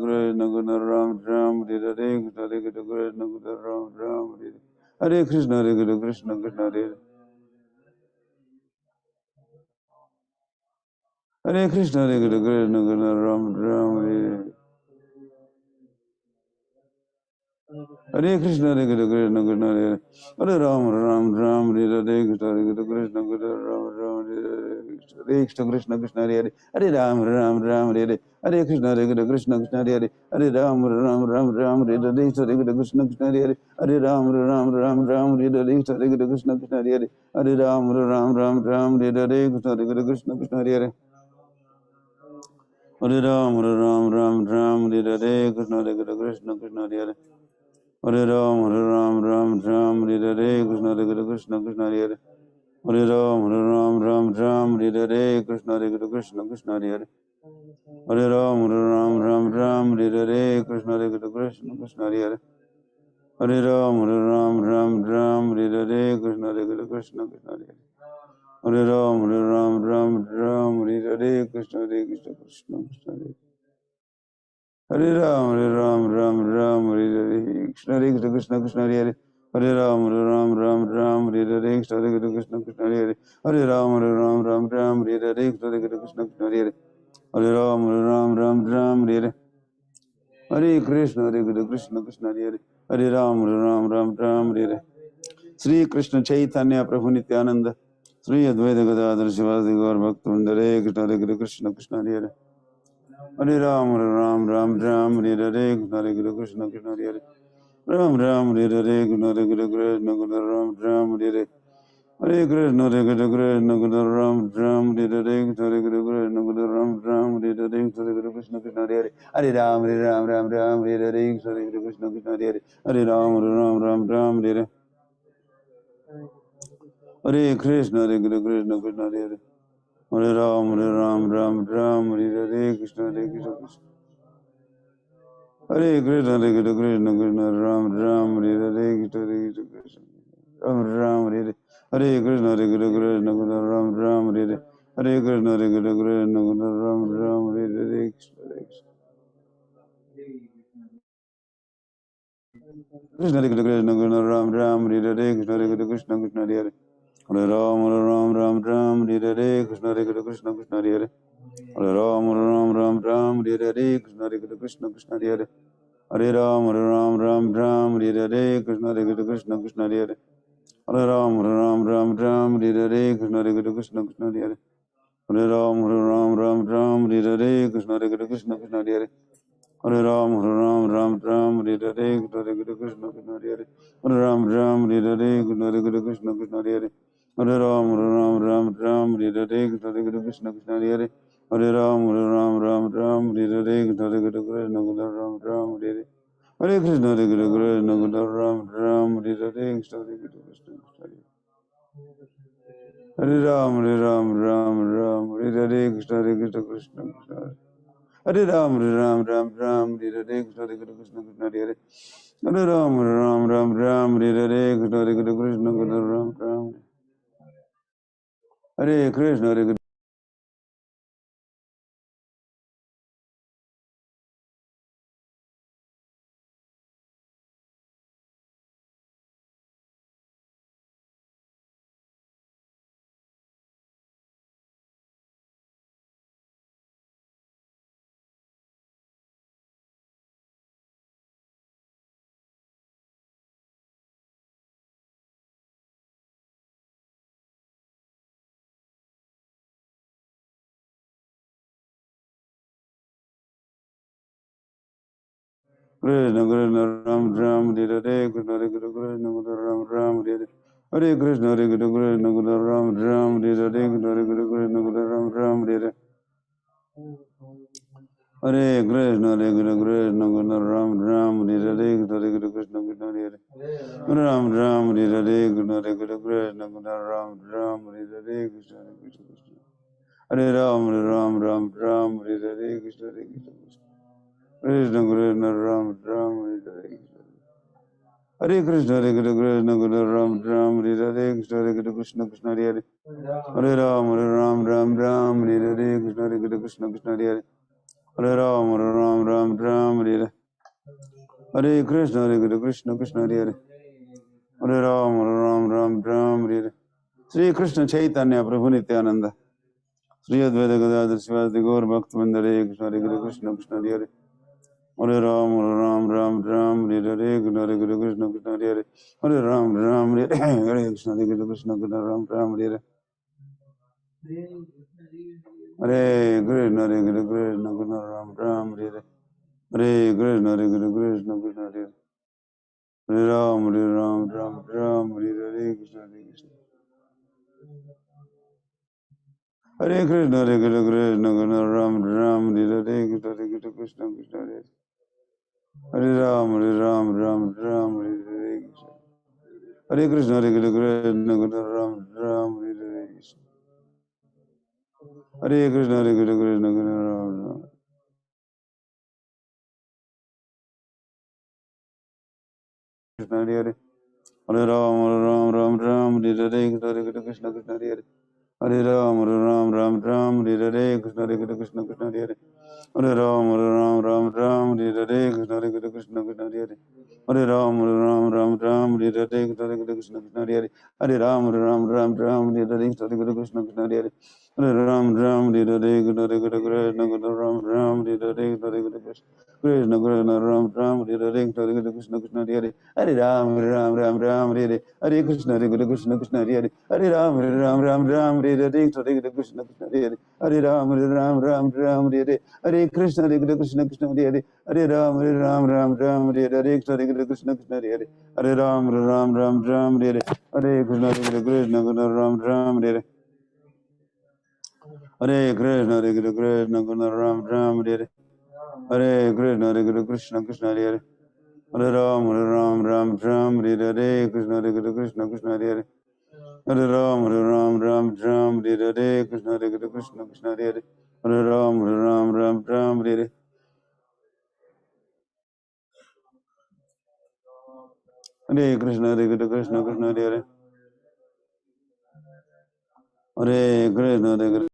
Ram Hare Hare. Krishna Krishna Ram Hare Hare. Hare Krishna Krishna Krishna Hare Hare. Hare Krishna Krishna Ram Hare Hare. Hare Krishna Krishna Krishna Hare Hare. Hare Ram Ram Hare Hare. Krishna Krishna Ram Hare Hare. Hare Krishna Krishna Krishna Hare Hare. Hare Ram Ram Hare Hare. Hare Krishna Krishna Krishna Hare Hare. Hare Ram Ram Hare Hare. Hare Krishna Krishna Hare Hare. Hare Ram Ram Hare Hare. Hare Krishna Krishna Hare Hare. Hare Ram Ram Hare Hare. Hare Krishna Krishna Hare Hare. Hare Ram Ram Hare Hare. Krishna Krishna Krishna Hare Hare. Hare Ram Ram Hare Hare. Krishna Krishna Krishna Hare Hare. Hare Ram Ram Hare Hare. Krishna Krishna Krishna Hare Hare. Hare Ram Ram Hare Hare. Krishna Krishna Krishna Hare Hare. Hare Ram Ram Hare Hare. Krishna Krishna Krishna Hare Hare. Hare Ram Hare Hare. Krishna Krishna Krishna Hare Hare. Hare Ram Hare Hare. Krishna Krishna Krishna Hare Hare. Hare Ram Hare Hare. Krishna Krishna Krishna Hare Hare. Hare Ram Hare Hare. Krishna Krishna Krishna Hare Hare. Hare Ram Hare Hare. Hare Krishna Krishna Hare Hare. Hare Ram Hare Hare. Sri Krishna Chaitanya Prabhu Nityananda. Sri Advaita Gadadhar Shivasi Gaur Bhaktivinoda. Hare Krishna Krishna Hare Hare. Hare Ram Hare Hare. Hare Krishna Krishna Hare Hare. Ram Hare Hare. Hare Krishna Ram Hare Hare. Hare Krishna Ram Hare Hare. Hare Krishna Ram Hare Hare. Hare Krishna Krishna Hare Hare. Hare Ram Hare Hare. Hare Krishna Krishna Hare Hare. Hare Ram Hare Hare. Hare Krishna Krishna Krishna Hare Hare. Hare Ram Hare Hare. Krishna Krishna. Hare Krishna Krishna Ram Hare Hare. Hare Krishna Ram Hare Hare. Hare Krishna Krishna Ram Hare Hare. Hare Krishna Krishna Ram Hare Hare. Krishna Hare Krishna Krishna Ram Ram Hare Hare Krishna Hare Krishna Krishna Hare Hare Hare Ram Ram Ram Hare Hare Krishna Hare Krishna Krishna Hare Hare Hare Ram Ram Hare Hare Krishna Hare Krishna Krishna Hare Hare Hare Ram Ram Hare Hare Krishna Hare Krishna Krishna Hare Hare Hare Ram Ram Hare Hare Krishna Hare Krishna Krishna Hare Hare Hare Ram Ram Hare Hare Krishna Hare Krishna Krishna Hare Hare Hare Ram Hare Hare Krishna Krishna Hare Hare Hare Ram Hare Hare Krishna Krishna Hare Hare Hare Ram Hare Hare Krishna Krishna Hare Hare Hare Ram Hare Hare Krishna Krishna Hare Hare Hare Krishna Ram Hare Hare Krishna Krishna Hare Hare Ram Hare Hare Krishna Krishna Krishna Hare Ram Hare Krishna Krishna Hare Hare Hare Ram Hare Hare Krishna Krishna Ram Hare Krishna Hare Krishna Krishna Ram Hare Hare Krishna Krishna Ram Hare Hare Hare Krishna Krishna Ram Hare Hare Krishna Ram Hare Hare Hare Krishna Krishna Ram Hare Hare Krishna Krishna Hare Hare Ram Hare Hare Krishna Krishna Ram Hare Hare Krishna Krishna Hare Ram Hare Hare Krishna Krishna Krishna Krishna Ram Hare Hare Hare Krishna Ram Hare Hare Krishna Krishna Hare Hare Hare Ram Hare Hare Krishna Krishna Hare Hare Hare Ram Hare Hare Hare Krishna Krishna Hare Hare Hare Ram Hare Hare Sri Krishna Chaitanya Prabhu Nityananda Sri Advaita Gadadhar Sivasati Gaur Bhakt Hare Krishna Hare Krishna Krishna Hare Hare Hare Ram Hare Hare Krishna Krishna Hare Hare Hare Ram Hare Hare Krishna Krishna Ram Hare Hare Hare Krishna Krishna Ram Hare Hare Hare Krishna Krishna Krishna Hare Hare Hare Ram Hare Hare Krishna Krishna Hare Krishna Krishna Ram Hare Hare Krishna Krishna Hare Hare Ram Hare Hare Krishna Hare Krishna Krishna Ram Hare Hare Hare Krishna Krishna Ram Krishna Hare Hare Hare Ram Hare Hare Krishna Krishna Hare Hare Hare Ram Hare Hare Krishna Krishna Hare Hare Hare Ram Hare Hare Krishna Krishna Hare Hare Hare Ram Hare Hare Krishna Krishna Hare Hare Hare Ram Hare Hare Krishna Krishna Hare Hare Hare Ram Hare Hare Krishna Ram Hare Hare Krishna Krishna Hare Hare Hare Ram Hare Hare Hare Krishna Hare Hare Hare Ram Hare Hare Krishna Krishna Hare Hare Hare Ram Hare Hare Hare Krishna Krishna Hare Hare Hare Ram Hare Hare Krishna Krishna Hare Hare Hare Ram Hare Hare Hare Krishna Krishna Ram Hare Hare Hare Krishna Krishna Ram Hare Hare Hare Krishna Krishna Hare Hare Hare Ram Hare Hare Krishna Krishna Hare Hare Hare Ram Hare Hare Krishna Krishna Hare Hare Hare Ram Hare Hare Hare Krishna Krishna Hare Hare Hare Krishna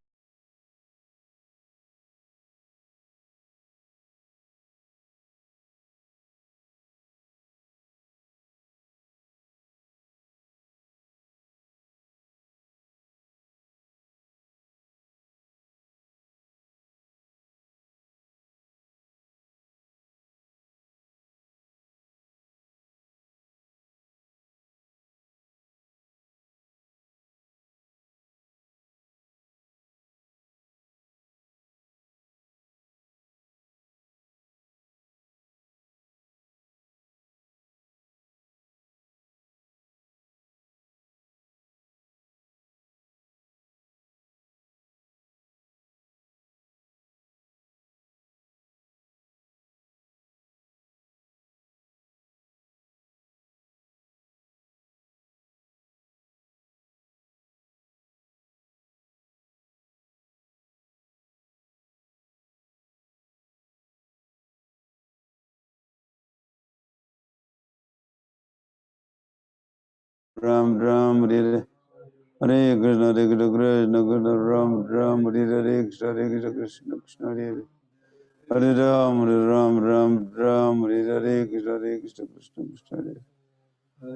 Ram Ram Hare Hare Hare Krishna Krishna Krishna Ram Ram Hare Hare Krishna Krishna Krishna Hare Hare Hare Ram Ram Ram Hare Hare Krishna Krishna Krishna Hare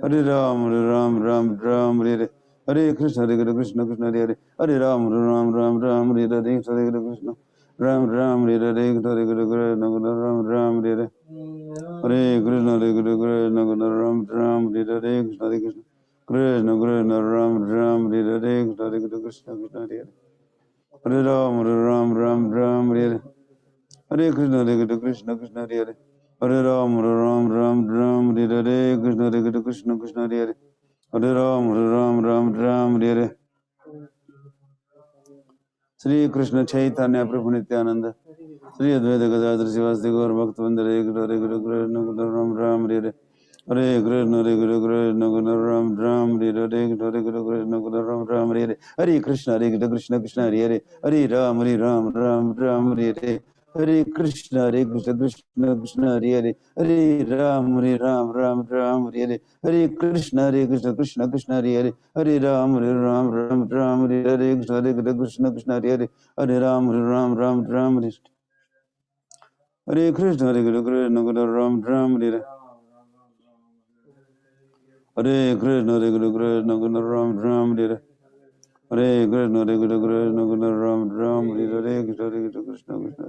Hare Ram Ram Hare Hare Hare Krishna Krishna Krishna Hare Hare Hare Ram Ram Hare Hare Krishna Krishna Ram Hare Hare Krishna Krishna Ram Hare Hare Hare Krishna Krishna Krishna Ram Hare Hare Krishna Krishna Krishna Krishna Ram Hare Hare Krishna Krishna Krishna Hare Hare Hare Ram Ram Hare Hare Hare Krishna Krishna Krishna Hare Hare Hare Ram Ram Hare Hare Krishna Krishna Krishna Hare Hare Hare Ram Ram Hare Hare Shri Krishna Chaitanya Prabhu Nityananda Shri Advaita Gadadhar Sivasati Gaur Bhaktivinoda Hare Krishna Ram Hare Hare Hare Krishna Krishna Ram Hare Hare Hare Krishna Ram Hare Hare Hare Krishna Krishna Hare Hare Hare Ram Ram Hare Hare Hare Krishna Krishna Krishna Hare Hare Hare Ram Ram Hare Hare Hare Krishna Krishna Krishna Hare Hare Hare Ram Ram Hare Hare Krishna Krishna Hare Hare Hare Ram Ram Hare Hare Krishna Krishna Ram Hare Hare Hare Krishna Krishna Ram Hare Hare Krishna Krishna Ram Hare Hare Krishna Krishna Hare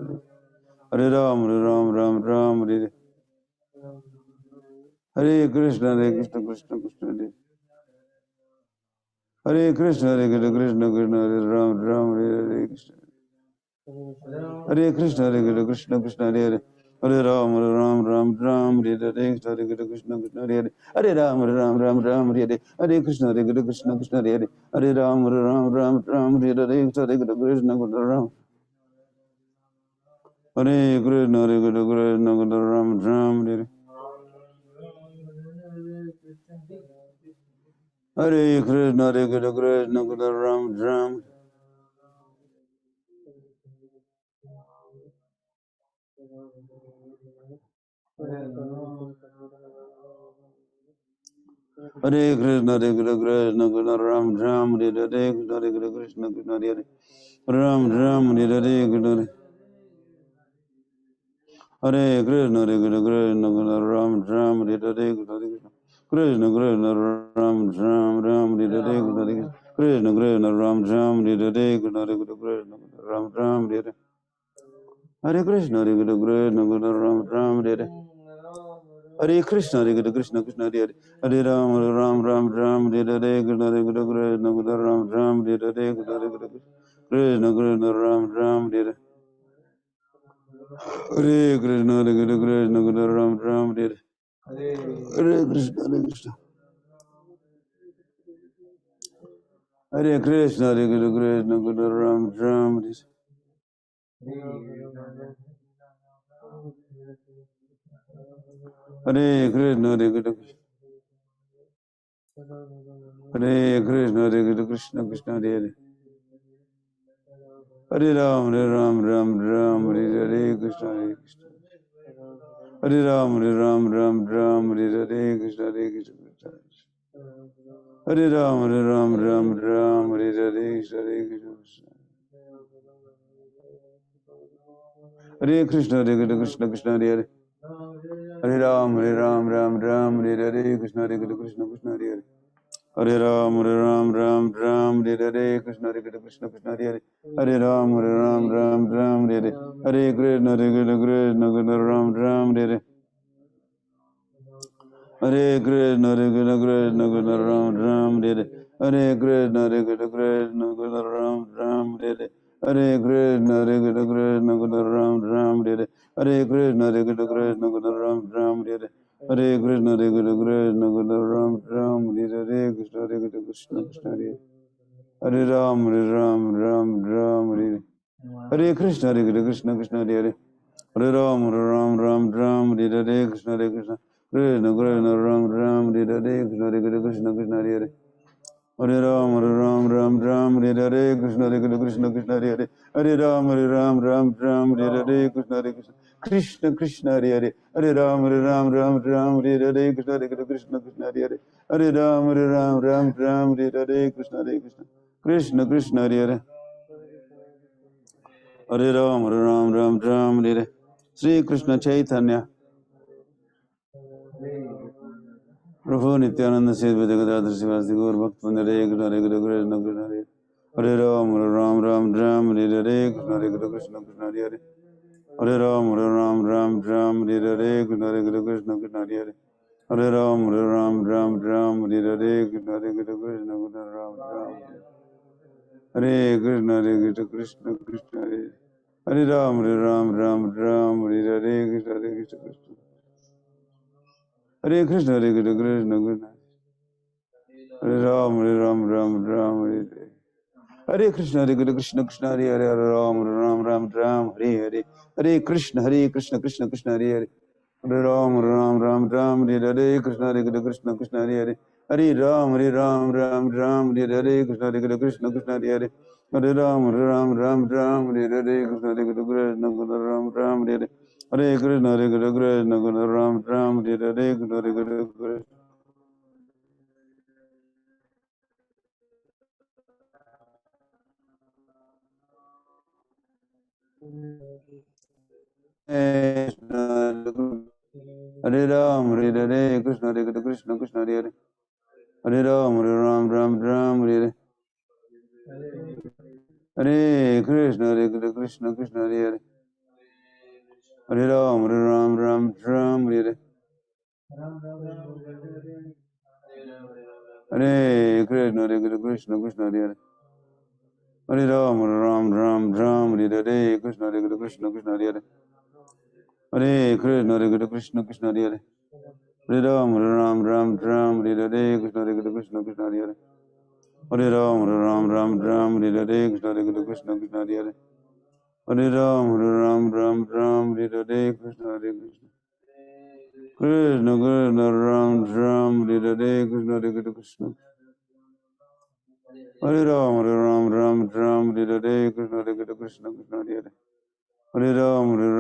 Hare Ram Hare Hare Krishna Krishna Krishna Hare Hare Krishna Krishna Krishna Ram Hare Krishna Hare Krishna Krishna Krishna Hare Hare Ram Hare Hare Hare Krishna Krishna Hare Hare Ram Hare Hare Hare Krishna Krishna Krishna Hare Hare Ram Hare Hare Hare Krishna Ram Hare Krishna Ram Hare Hare Krishna Ram Hare Krishna Ram Hare Hare Krishna Krishna Hare Ram Hare Hare Hare Krishna Ram Hare Hare Krishna Krishna Ram Hare Hare Krishna Krishna Ram Hare Hare Krishna Ram Hare Hare Hare Krishna Ram Hare Hare Hare Krishna Krishna Krishna Hare Hare Hare Ram Hare Hare Krishna Ram Hare Hare Krishna Krishna Ram Hare Hare Hare Krishna Ram Hare Hare Hare Krishna Hare Krishna Ram Hare Hare Hare Krishna Hare Krishna Krishna Krishna Hare Hare Hare Ram Hare Hare Krishna Hare Ram Hare Hare Krishna Krishna Hare Ram Hare Hare Krishna Hare Krishna Krishna Krishna Hare Hare Hare Ram Hare Hare Krishna Krishna Krishna Hare Hare Hare Ram Hare Hare Krishna Krishna Krishna Hare Hare Hare Ram Hare Hare Hare Krishna Krishna Ram Hare Hare Hare Krishna Krishna Ram Hare Hare Krishna Krishna Ram Hare Hare Krishna Krishna Ram Hare Hare Krishna Krishna Ram Hare Hare Krishna Krishna Ram Hare Krishna Krishna Krishna Hare Ram Hare Hare Krishna Krishna Krishna Hare Hare Ram Hare Hare Krishna Krishna Krishna Ram Hare Hare Krishna Krishna Krishna Hare Hare Hare Ram, Ram Ram, Hare Krishna, Krishna Krishna, Hare Ram, Ram Hare Krishna, Krishna Krishna, Hare Ram, Ram, Hare Krishna, Krishna Krishna, Hare Ram, Ram, Hare Krishna, Krishna Krishna, Hare Ram, Ram, Hare Sri Krishna Chaitanya Prabhu Nityananda Sid Vedagadatar Sivasi Gaur Bhakt Hare Krishna Hare Krishna Krishna Hare Hare Ram Ram Hare Krishna Hare Krishna Krishna Hare Hare Ram Ram Hare Krishna Hare Krishna Krishna Hare Hare Ram Ram Hare Krishna Hare Krishna Krishna Ram Hare Krishna Krishna Krishna Hare Hare Ram Hare Krishna Krishna Hare Krishna Krishna Krishna Hare Ram Hare Hare Krishna Krishna Krishna Hare Hare Ram Hare Hare Krishna Krishna Krishna Hare Hare Hare Ram Hare Krishna Krishna Hare Hare Hare Ram Hare Krishna Krishna Hare Hare Hare Ram Hare Krishna Ram Hare Hare Krishna Ram Hare Krishna Hare Ram, Krishna, Krishna, Krishna, Hare Hare Ram, Hare Hare Krishna, Krishna, Krishna, Hare Hare Ram, Hare Hare Krishna, Krishna, Krishna, Hare Hare Ram, Hare Krishna, Krishna, Krishna, Hare Hare Krishna, Krishna, Krishna, Hare Hare Ram, Hare Krishna, Krishna, Hare Hare Ram, Hare Krishna, Krishna, Hare Hare Ram, Hare Krishna, Krishna Krishna, Ram, Hare Krishna, Krishna Hare Ram, Hare Krishna, Krishna, Krishna, Hare Hare Ram, Hare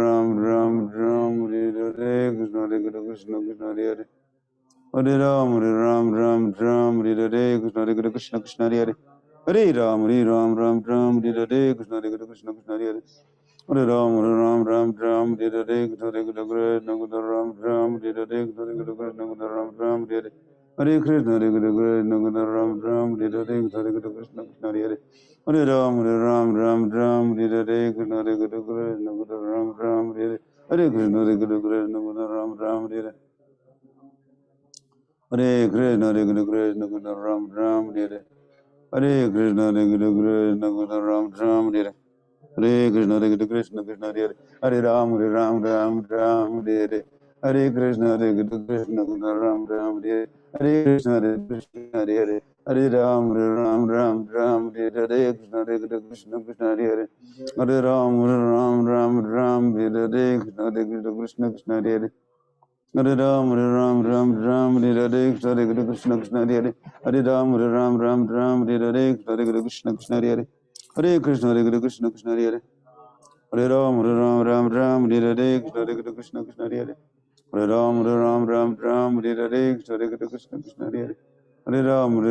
Krishna, Krishna, Krishna, Hare Hare Ram, Hare Krishna, Krishna, Hare Hare Ram, Hare Krishna, Krishna, Krishna, Hare Hare Ram, Hare Krishna, Ram, Hare Krishna, Hare Krishna, Krishna, Hare Hare Ram, Hare Krishna, Hare Krishna, Hare Hare Krishna, Ram, Hare Krishna, Ram, Hare Krishna, Krishna, Hare Ram, Hare Hare Krishna, Ram, Hare Krishna, Hare Ram, Hare Krishna, Hare Ram, Hare Krishna, Hare Hare Ram, Hare Krishna, Krishna, Hare Hare Ram, Hare Krishna, Krishna, Hare Hare Krishna, Krishna, Krishna, Hare Hare Ram, Hare Krishna, Krishna, Hare Hare Ram, Hare Krishna, Krishna, Hare Hare Ram,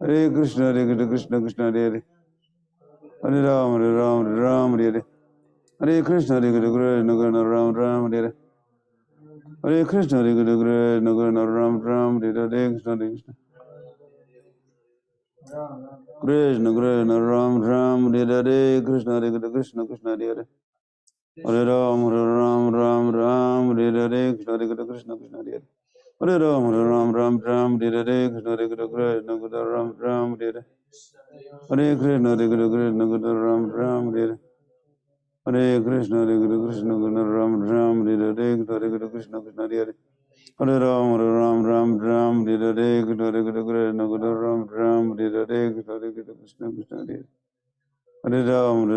Hare Krishna, Krishna, Hare Hare Ram, Hare Krishna, Krishna, Hare Hare Ram, Hare Krishna, Ram, Hare Krishna, Ram, Hare Krishna, Krishna, Ram, Hare Krishna, Krishna, Krishna, Hare Hare Ram, Hare Krishna, Krishna, Hare Hare Ram, Hare Krishna, Ram, Hare Krishna, Ram, Hare Krishna, Ram, Hare Krishna, Krishna, Hare Hare Ram, Hare Krishna, Ram, Hare Krishna, Krishna, Hare Hare Ram,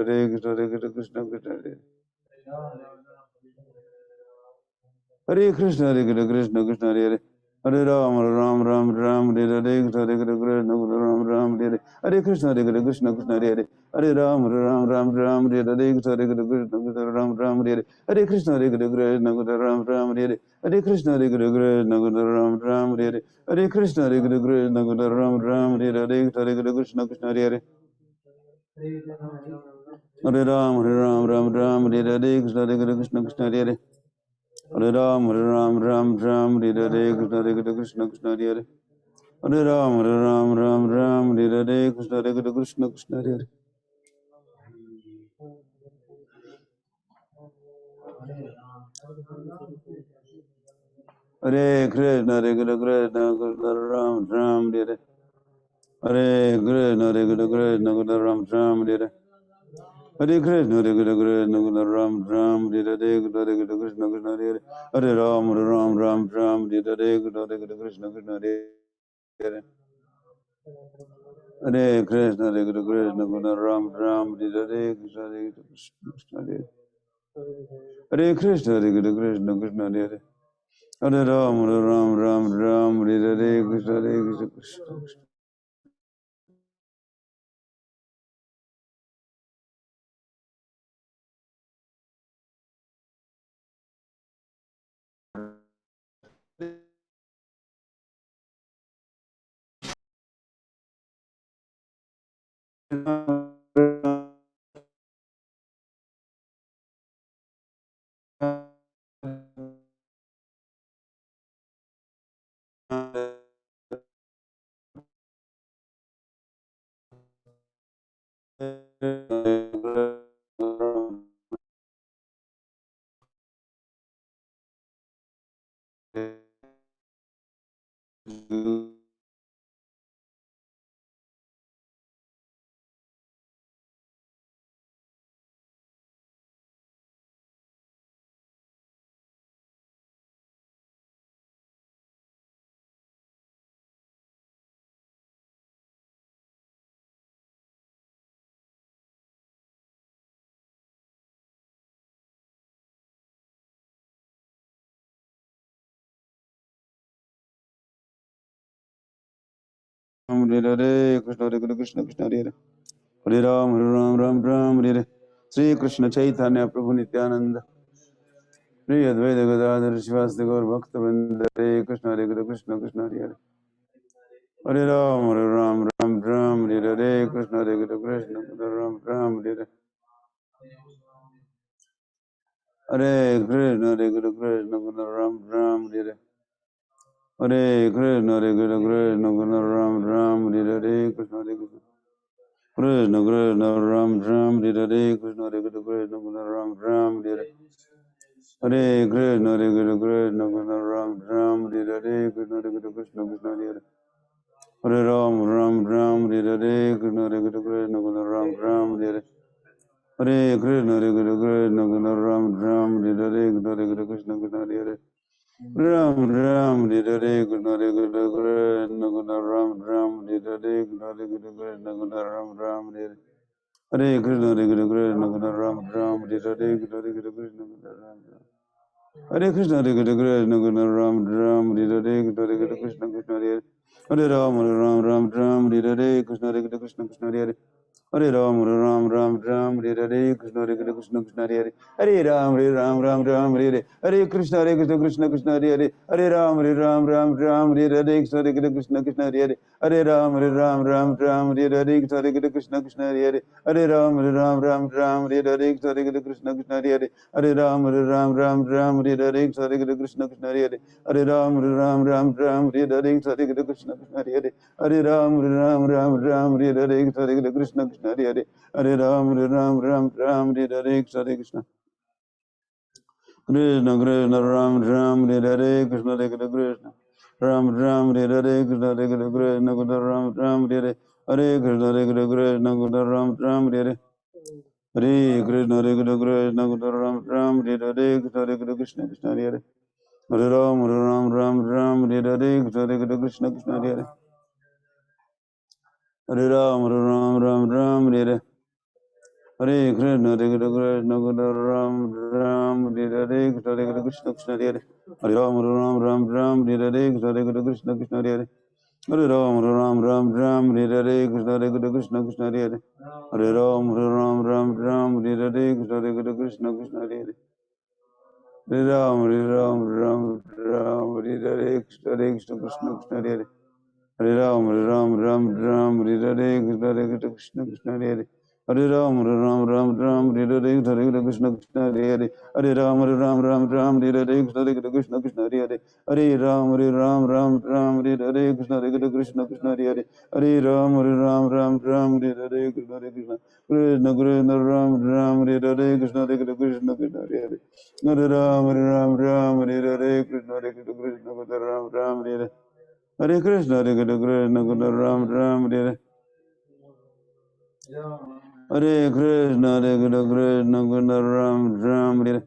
Hare Krishna, Krishna, Krishna, Hare Hare Krishna, Hare Krishna, Krishna Krishna, Hare Hare. Hare Ram, Ram Ram, Ram, Hare Hare, Krishna, Hare Krishna, Krishna Ram, Ram, Hare Hare. Hare Krishna, Hare Krishna, Krishna Krishna, Hare Hare. Hare Ram, Ram Ram, Ram, Hare Hare, Krishna, Hare Krishna, Krishna Ram, Ram, Hare Hare. Hare Krishna, Hare Krishna, Krishna Ram, Ram, Hare Hare. Hare Krishna, Hare Krishna, Krishna Ram, Ram, Hare Hare. Hare Krishna, Hare Krishna, Krishna Ram, Ram, Hare Hare. Hare Krishna, Hare Krishna, Krishna Hare Hare. Hare Ram, Ram Ram, Hare Hare, Krishna, Hare Krishna, Krishna Hare Hare. Hare Ram, Ram Ram, Hare Hare, Krishna, Hare Krishna, Krishna Hare Hare. Hare Ram, Ram, Hare Hare, Krishna, Hare Krishna, Krishna Hare Hare. Hare Krishna, Hare Krishna, Krishna Ram, Hare Hare. Hare Krishna, Hare Krishna, Krishna Ram, Hare Hare. Hare Krishna, Hare Krishna, Krishna Ram, Hare Hare, Krishna, Hare Krishna, Krishna Hare Hare. Hare Ram, Ram, Hare Hare, Krishna, Hare Krishna, Krishna Hare Hare. Hare Krishna, Hare Krishna, Krishna Ram, Hare Hare, Krishna, Hare Krishna, Krishna Hare Hare. Hare Krishna, Hare Krishna, Krishna Krishna Hare Hare. Hare Ram, Ram, Hare Hare, Krishna, Hare Krishna, Krishna Krishna. Hare Hare, Krishna, Hare Krishna, Krishna Hare Hare. Hare Ram, Hare Hare. Shri Krishna Chaitanya Prabhu Nityananda. Shri Advaita Gadadhar Shivasti Gaur Bhakta Vrinda. Hare Krishna, Hare Krishna, Krishna Hare Hare. Hare Ram, Hare Hare, Krishna, Hare Krishna, Ram, Hare Hare. Hare Krishna, Hare Krishna, Ram, Hare Hare. Hare Krishna, Hare Krishna, Ram, Hare Hare, Krishna, Hare Krishna. Krishna Krishna, Ram, Hare Hare, Krishna, Hare Krishna, Ram, Hare Hare. Hare Krishna, Hare Krishna, Ram, Hare Hare, Krishna, Hare Krishna, Krishna Hare Hare. Hare Ram, Hare Hare, Krishna, Hare Krishna, Ram, Hare Hare. Hare Krishna, Hare Krishna, Ram, Hare Hare, Krishna, Hare Krishna, Krishna Hare Hare. Ram, Hare Hare, Krishna, Hare Krishna, Ram, Hare Hare, Krishna, Hare Krishna, Ram, Hare Hare. Hare Krishna, Hare Krishna, Ram, Hare Hare, Krishna, Hare Krishna, Ram, Hare Krishna, Hare Krishna, Ram, Hare Hare, Krishna, Hare Krishna, Krishna Hare Hare. Hare Ram, Hare Hare, Krishna, Hare Krishna, Krishna Hare Hare. Hare Ram, Hare Hare, Krishna, Hare Krishna, Krishna Hare Hare. Hare Ram, Hare Hare. Hare Krishna, Krishna Krishna Hare Hare. Hare Ram, Hare Hare, Krishna, Hare Krishna, Krishna Hare Hare. Hare Ram, Hare Hare, Krishna, Hare Krishna, Krishna Hare Hare. Hare Ram, Hare Hare, Krishna, Hare Krishna, Krishna Hare Hare. Hare Ram, Hare Hare, Krishna, Hare Krishna, Krishna Hare Hare. Hare Ram, Hare Hare, Krishna, Hare Krishna, Krishna Hare Hare. Hare Ram, Hare Hare, Krishna, Hare Krishna, Krishna Hare Hare. Hare Ram, Hare Hare, Krishna, Hare Krishna. Krishna Krishna, Ram, Hare Hare, Krishna, Hare Krishna. Ram, Hare Hare, Krishna, Hare Krishna, Ram, Hare Hare. Hare Krishna, Hare Krishna, Ram, Hare Hare. Hare Krishna, Hare Krishna, Ram, Hare Hare, Krishna, Hare Krishna, Krishna Hare Hare. Hare Ram, Hare Hare, Krishna, Hare Krishna, Krishna Hare Hare. Hare Ram, Hare Hare. Hare Krishna Hare Krishna Krishna Krishna Ram Ram Hare Hare Krishna Hare Krishna Krishna Hare Hare Hare Ram Ram Ram Hare Hare Krishna Hare Krishna Krishna Hare Hare Hare Ram Ram Ram Hare Hare Krishna Hare Krishna Krishna Hare Hare Hare Ram Ram Ram Hare Hare Krishna Hare Krishna Krishna Hare Hare Hare Ram Ram Hare Hare Krishna Hare Krishna Krishna Krishna Hare Hare Hare Ram Ram Hare Hare Krishna Hare Krishna Krishna Hare Hare Hare Ram Ram Hare Hare Krishna Krishna Hare Hare Hare Ram Ram Hare Hare Krishna Hare Krishna Krishna Hare Hare Hare Ram Ram Hare Hare Krishna Hare Krishna Krishna Hare Hare Hare Ram Ram Hare Hare Krishna Hare Krishna Krishna Krishna Ram Hare Hare Krishna Hare Krishna Krishna Hare Hare Hare Ram Ram Hare Hare Krishna Hare Krishna Krishna Ram Hare Hare Hare Krishna Hare Krishna Krishna Ram Hare Hare Hare Krishna Hare Krishna Krishna Ram Hare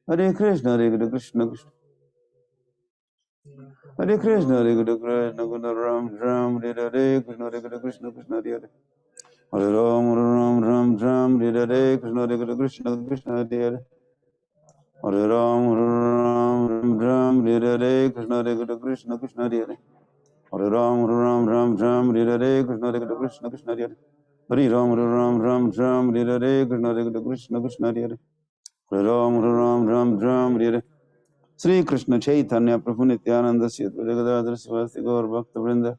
Hare Krishna Hare Krishna Krishna Hare Krishna Hare Krishna Krishna Ram Hare Hare Krishna Hare Krishna Krishna Hare Hare Hare Ram Hare Hare Krishna Hare Krishna Krishna Hare Hare Hare Ram Hare Hare Krishna Hare Krishna Krishna Hare Hare Hare Ram Hare Hare Krishna Hare Krishna Krishna Hare Hare Hare Ram Hare Hare Krishna Hare Krishna Krishna Hare Hare Hare Ram Hare Hare Sri Krishna Chaitanya Prabhu Nityananda Sri Advaita Gadadhar Sivasti Gaur Bhakta Vrinda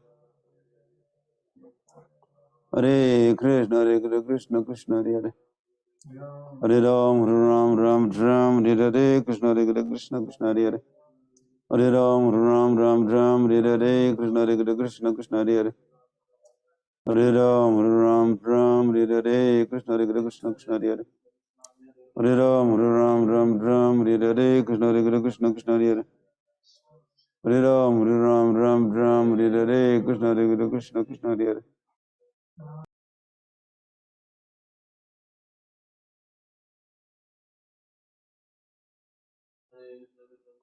Hare Krishna Krishna Krishna Hare Hare Hare Ram Hare Hare Krishna Hare Krishna Krishna Hare Hare Hare Ram Hare Hare Krishna Hare Krishna Krishna Hare Hare Hare Ram Hare Hare Krishna Hare Krishna Krishna Hare Hare Hare Ram Hare Hare Krishna Hare Krishna Krishna Hare Hare Hare Ram Hare Hare Krishna Hare Krishna Krishna Hare Hare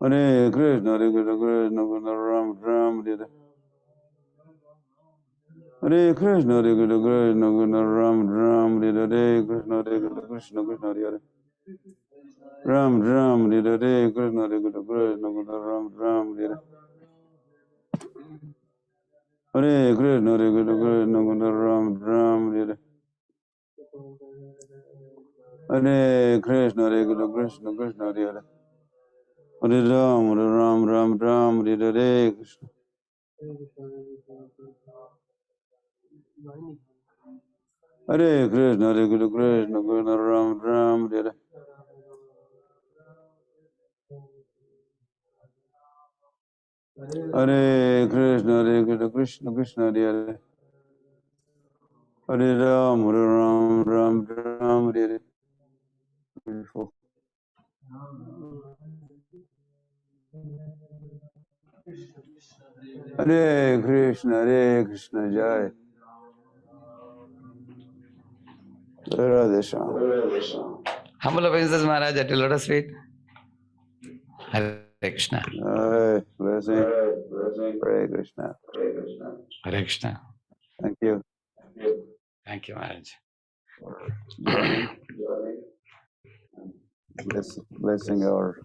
Hare Krishna Hare Krishna Krishna Ram Hare Hare Hare Krishna Hare Krishna Krishna Ram Hare Hare Krishna Hare Krishna Krishna Hare Hare Ram Hare Hare Krishna Hare Krishna Krishna Ram Hare Hare Hare Krishna Hare Krishna Krishna Ram Hare Hare Hare Krishna Hare Krishna Krishna Krishna Hare Hare Hare Ram Hare Hare Krishna Hare Krishna Hare Krishna Krishna Krishna Ram Hare Hare Hare Krishna Hare Krishna Krishna Krishna Hare Hare Hare Ram Hare Hare Beautiful. Hare Krishna Jai Radhe Shyam. Humble obeisances, Maharaj, at your lotus feet. Hare Krishna. Blessing. Hare Krishna. Hare Krishna. Thank you Thank you, Maharaj. for joining. Blessing our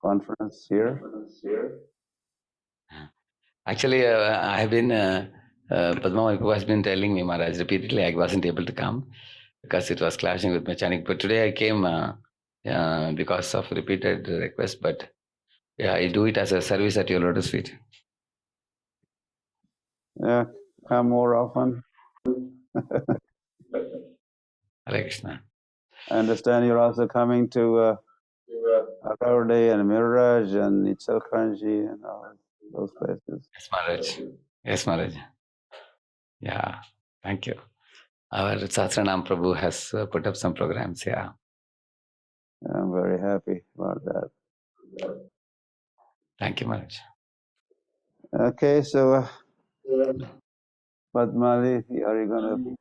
conference here. Actually, I have been, Padma Prabhu has been telling me, Maharaj, repeatedly, I wasn't able to come because it was clashing with my chanting. But today I came because of repeated requests. But yeah, I do it as a service at your lotus feet. Yeah, come more often. Hare Krishna. I understand you're also coming to Agarwadi and Miraj and Ichalkanji and all those places. Yes, Maharaj. Yes, Maharaj. Yeah, thank you. Our Sahasranam Prabhu has put up some programs. Yeah. I'm very happy about that. Thank you, Maharaj. Okay, so Padmali, are you going to?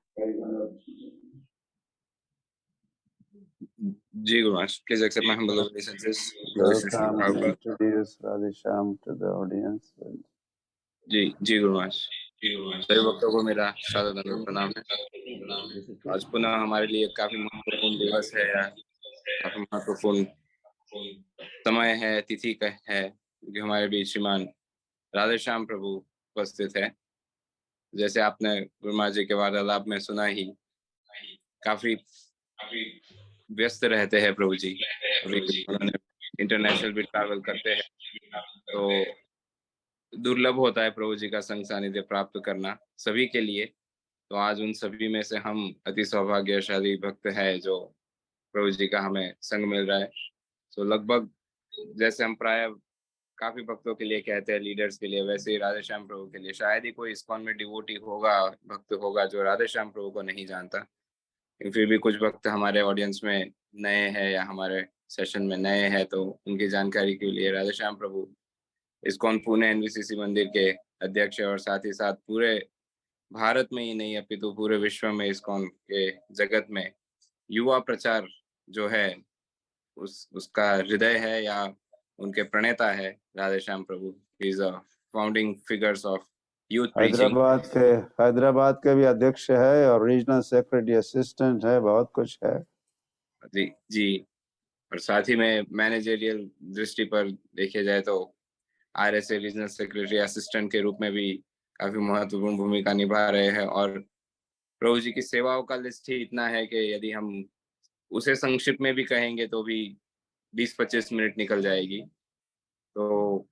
Ji Guru Maharaj, please accept my humble obeisances. Welcome and introduce Radhesham to the audience. Ji Guru Maharaj. सभी भक्तों को मेरा सादर दंडवत प्रणाम है। आज पुनः हमारे लिए काफी महत्वपूर्ण दिवस है, या काफी महत्वपूर्ण समय है, तिथि का है, क्योंकि हमारे बीच श्रीमान राधे श्याम प्रभु उपस्थित है। जैसे आपने गुरु महाराज जी के वार्तालाप में सुना ही, काफी व्यस्त रहते हैं प्रभु जी। अभी उन्होंने इंटरनेशनल भी ट्रैवल करते हैं, तो दुर्लभ होता है प्रभु जी का संग सानिध्य प्राप्त करना सभी के लिए। तो आज उन सभी में से हम अति सौभाग्यशाली भक्त है जो प्रभु जी का हमें संग मिल रहा है। तो लगभग जैसे हम प्राय काफी भक्तों के लिए कहते हैं, लीडर्स के लिए, वैसे ही राधे श्याम प्रभु के लिए शायद ही कोई इस्कॉन में डिवोटी होगा, भक्त होगा जो राधे श्याम प्रभु को नहीं जानता। लेकिन फिर भी कुछ भक्त हमारे ऑडियंस में नए हैं या हमारे सेशन में नए हैं, तो उनकी जानकारी के लिए राधे श्याम प्रभु इस्कॉन पुणे एनवीसीसी मंदिर के अध्यक्ष है, और साथ ही साथ पूरे भारत में ही नहीं अपितु पूरे विश्व में इस्कॉन के जगत में युवा प्रचार जो है उसका हृदय है, या उनके प्रणेता है Radhe Shyam Prabhu. Is a founding figures of youth preaching. Hyderabad के भी अध्यक्ष है और रीजनल सेक्रेटरी असिस्टेंट है, बहुत कुछ है जी जी। और साथ ही में मैनेजरियल दृष्टि पर देखे जाए तो आरएसए रीजनल सेक्रेटरी असिस्टेंट के रूप में भी काफी महत्वपूर्ण भूमिका निभा रहे हैं। और प्रभु जी की सेवाओं का लिस्ट ही इतना है कि यदि हम उसे संक्षिप्त में भी कहेंगे तो भी 20-25 मिनट निकल जाएगी। तो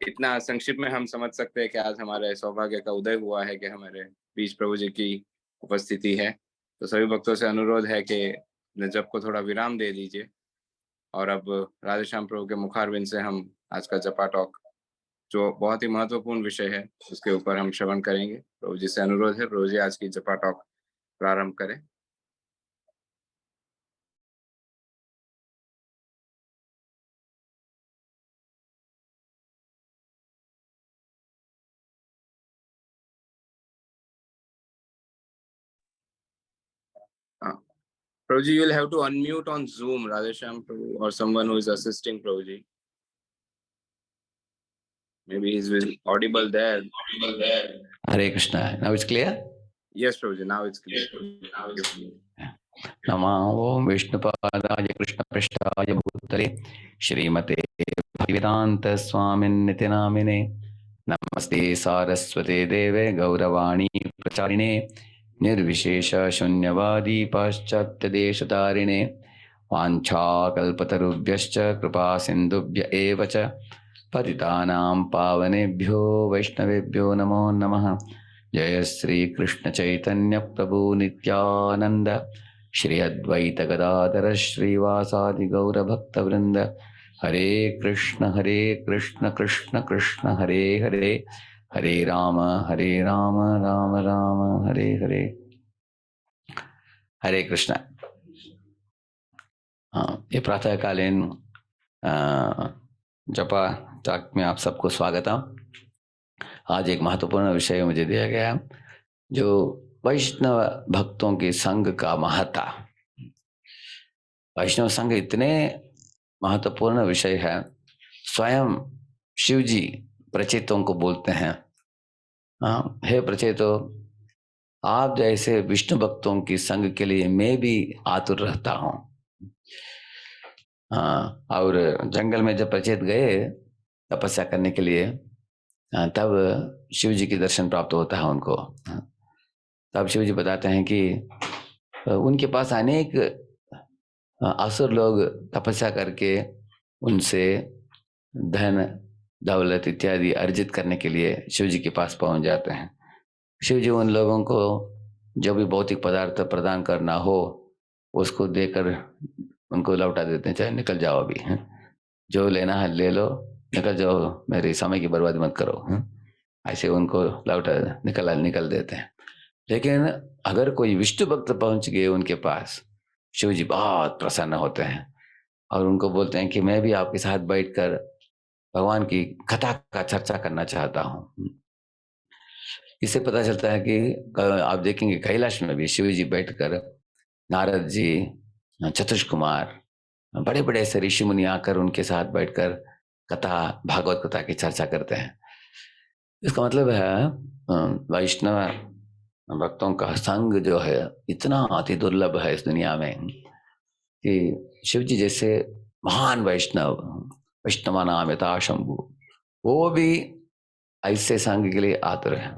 इतना संक्षिप्त में हम समझ सकते हैं कि आज हमारे सौभाग्य का उदय हुआ है कि हमारे बीच प्रभु जी की उपस्थिति है। तो सभी भक्तों से अनुरोध है कि जप को थोड़ा विराम दे दीजिए, और अब राधे श्याम प्रभु के मुखारविंद से हम आज का जपा टॉक, जो बहुत ही महत्वपूर्ण विषय है, उसके ऊपर हम श्रवण करेंगे। प्रभु जी से अनुरोध है, प्रभु जी आज की जपा टॉक प्रारंभ करें। Prabhuji, you'll have to unmute on Zoom, Radheshyam Prabhu, or someone who is assisting Prabhuji. Maybe he's audible there. Hare Krishna. Now it's clear? Yes, Prabhuji, now it's clear. नमो विष्णुपादाय कृष्णपृष्ठाय भूतले श्रीमते भक्तिवेदांत स्वामिन्निति नामिने नमस्ते सारस्वते देवे गौरवाणी प्रचारिणे निर्विशेष शून्यवादी पाश्चात्यदेशतारिणे वाञ्छाकल्पतरुभ्यश्च कृपा सिन्धुभ्य एव च पतितानां पावनेभ्यो वैष्णवेभ्यो नमो नमः। जय श्री कृष्ण चैतन्य प्रभु नित्यानंद श्री अद्वैत गदाधर श्रीवासादि गौर भक्त वृंद। हरे कृष्ण कृष्ण कृष्ण हरे हरे, हरे राम राम राम हरे हरे। हरे कृष्ण। हाँ, ये प्रातःकालीन जपा टॉक में आप सबको स्वागत है। आज एक महत्वपूर्ण विषय मुझे दिया गया, जो वैष्णव भक्तों के संघ का महत्ता। वैष्णव संघ इतने महत्वपूर्ण विषय है, स्वयं शिव जी प्रचेतों को बोलते हैं, हाँ, हे प्रचेतो, आप जैसे विष्णु भक्तों की संघ के लिए मैं भी आतुर रहता हूँ। हाँ, और जंगल में जब प्रचेत गए तपस्या करने के लिए, तब शिव जी के दर्शन प्राप्त होता है उनको। तब शिव जी बताते हैं कि उनके पास अनेक असुर लोग तपस्या करके उनसे धन दौलत इत्यादि अर्जित करने के लिए शिव जी के पास पहुंच जाते हैं। शिव जी उन लोगों को जो भी भौतिक पदार्थ प्रदान करना हो उसको देकर उनको लौटा देते हैं, चाहे निकल जाओ अभी, जो लेना है ले लो, निकल जाओ, मेरे समय की बर्बादी मत करो। ऐसे उनको लौटा निकल देते हैं। लेकिन अगर कोई विष्णु भक्त पहुंच गए उनके पास, शिव जी बहुत प्रसन्न होते हैं और उनको बोलते हैं कि मैं भी आपके साथ बैठकर भगवान की कथा का चर्चा करना चाहता हूँ। इससे पता चलता है कि आप देखेंगे कैलाश में भी शिव जी बैठकर, नारद जी, चतुष कुमार, बड़े बड़े ऐसे ऋषि मुनि आकर उनके साथ बैठकर कथा, भागवत कथा की चर्चा करते हैं। इसका मतलब है वैष्णव भक्तों का संग जो है इतना अति दुर्लभ है इस दुनिया में कि शिव जी जैसे महान वैष्णव, वैष्णवा नाम यथा शंभु, वो भी ऐसे संग के लिए आतुर है।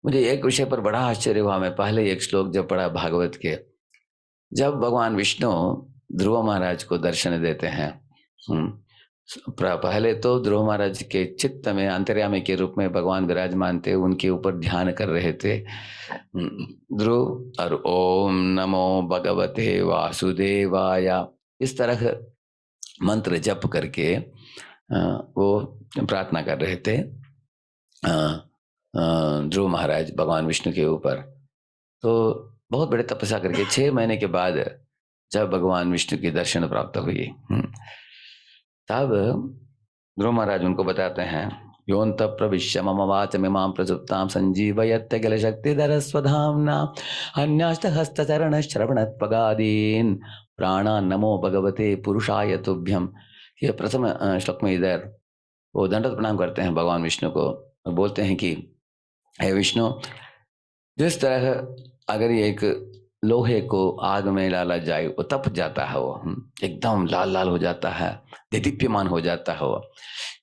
मुझे एक विषय पर बड़ा आश्चर्य हुआ। मैं पहले एक श्लोक जब पढ़ा भागवत के, जब भगवान विष्णु ध्रुव महाराज को दर्शन देते हैं, पहले तो ध्रुव महाराज के चित्त में अंतर्यामी के रूप में भगवान विराजमान थे, उनके ऊपर ध्यान कर रहे थे ध्रुव, और ओम नमो भगवते वासुदेवाय इस तरह मंत्र जप करके वो प्रार्थना कर रहे थे ध्रुव महाराज भगवान विष्णु के ऊपर। तो बहुत बड़े तपस्या करके 6 महीने के बाद जब भगवान विष्णु की दर्शन प्राप्त हुई, तब ध्रुव महाराज उनको बताते हैं, योन्त प्रविश्य मम वाचमिमां प्रसुप्तां संजीवयत्य किल शक्तिधर स्वधाम्ना अन्याष्ट हस्तचरण श्रवणत्वगादीन् प्राणान् नमो भगवते पुरुषाय तुभ्यम। ये प्रथम श्लोक में इधर वो दंडवत प्रणाम करते हैं भगवान विष्णु को और बोलते हैं कि हे विष्णु, जिस तरह अगर ये एक लोहे को आग में डाला जाए वो तप जाता है, वो एकदम लाल लाल हो जाता है, दीप्यमान हो जाता है वो,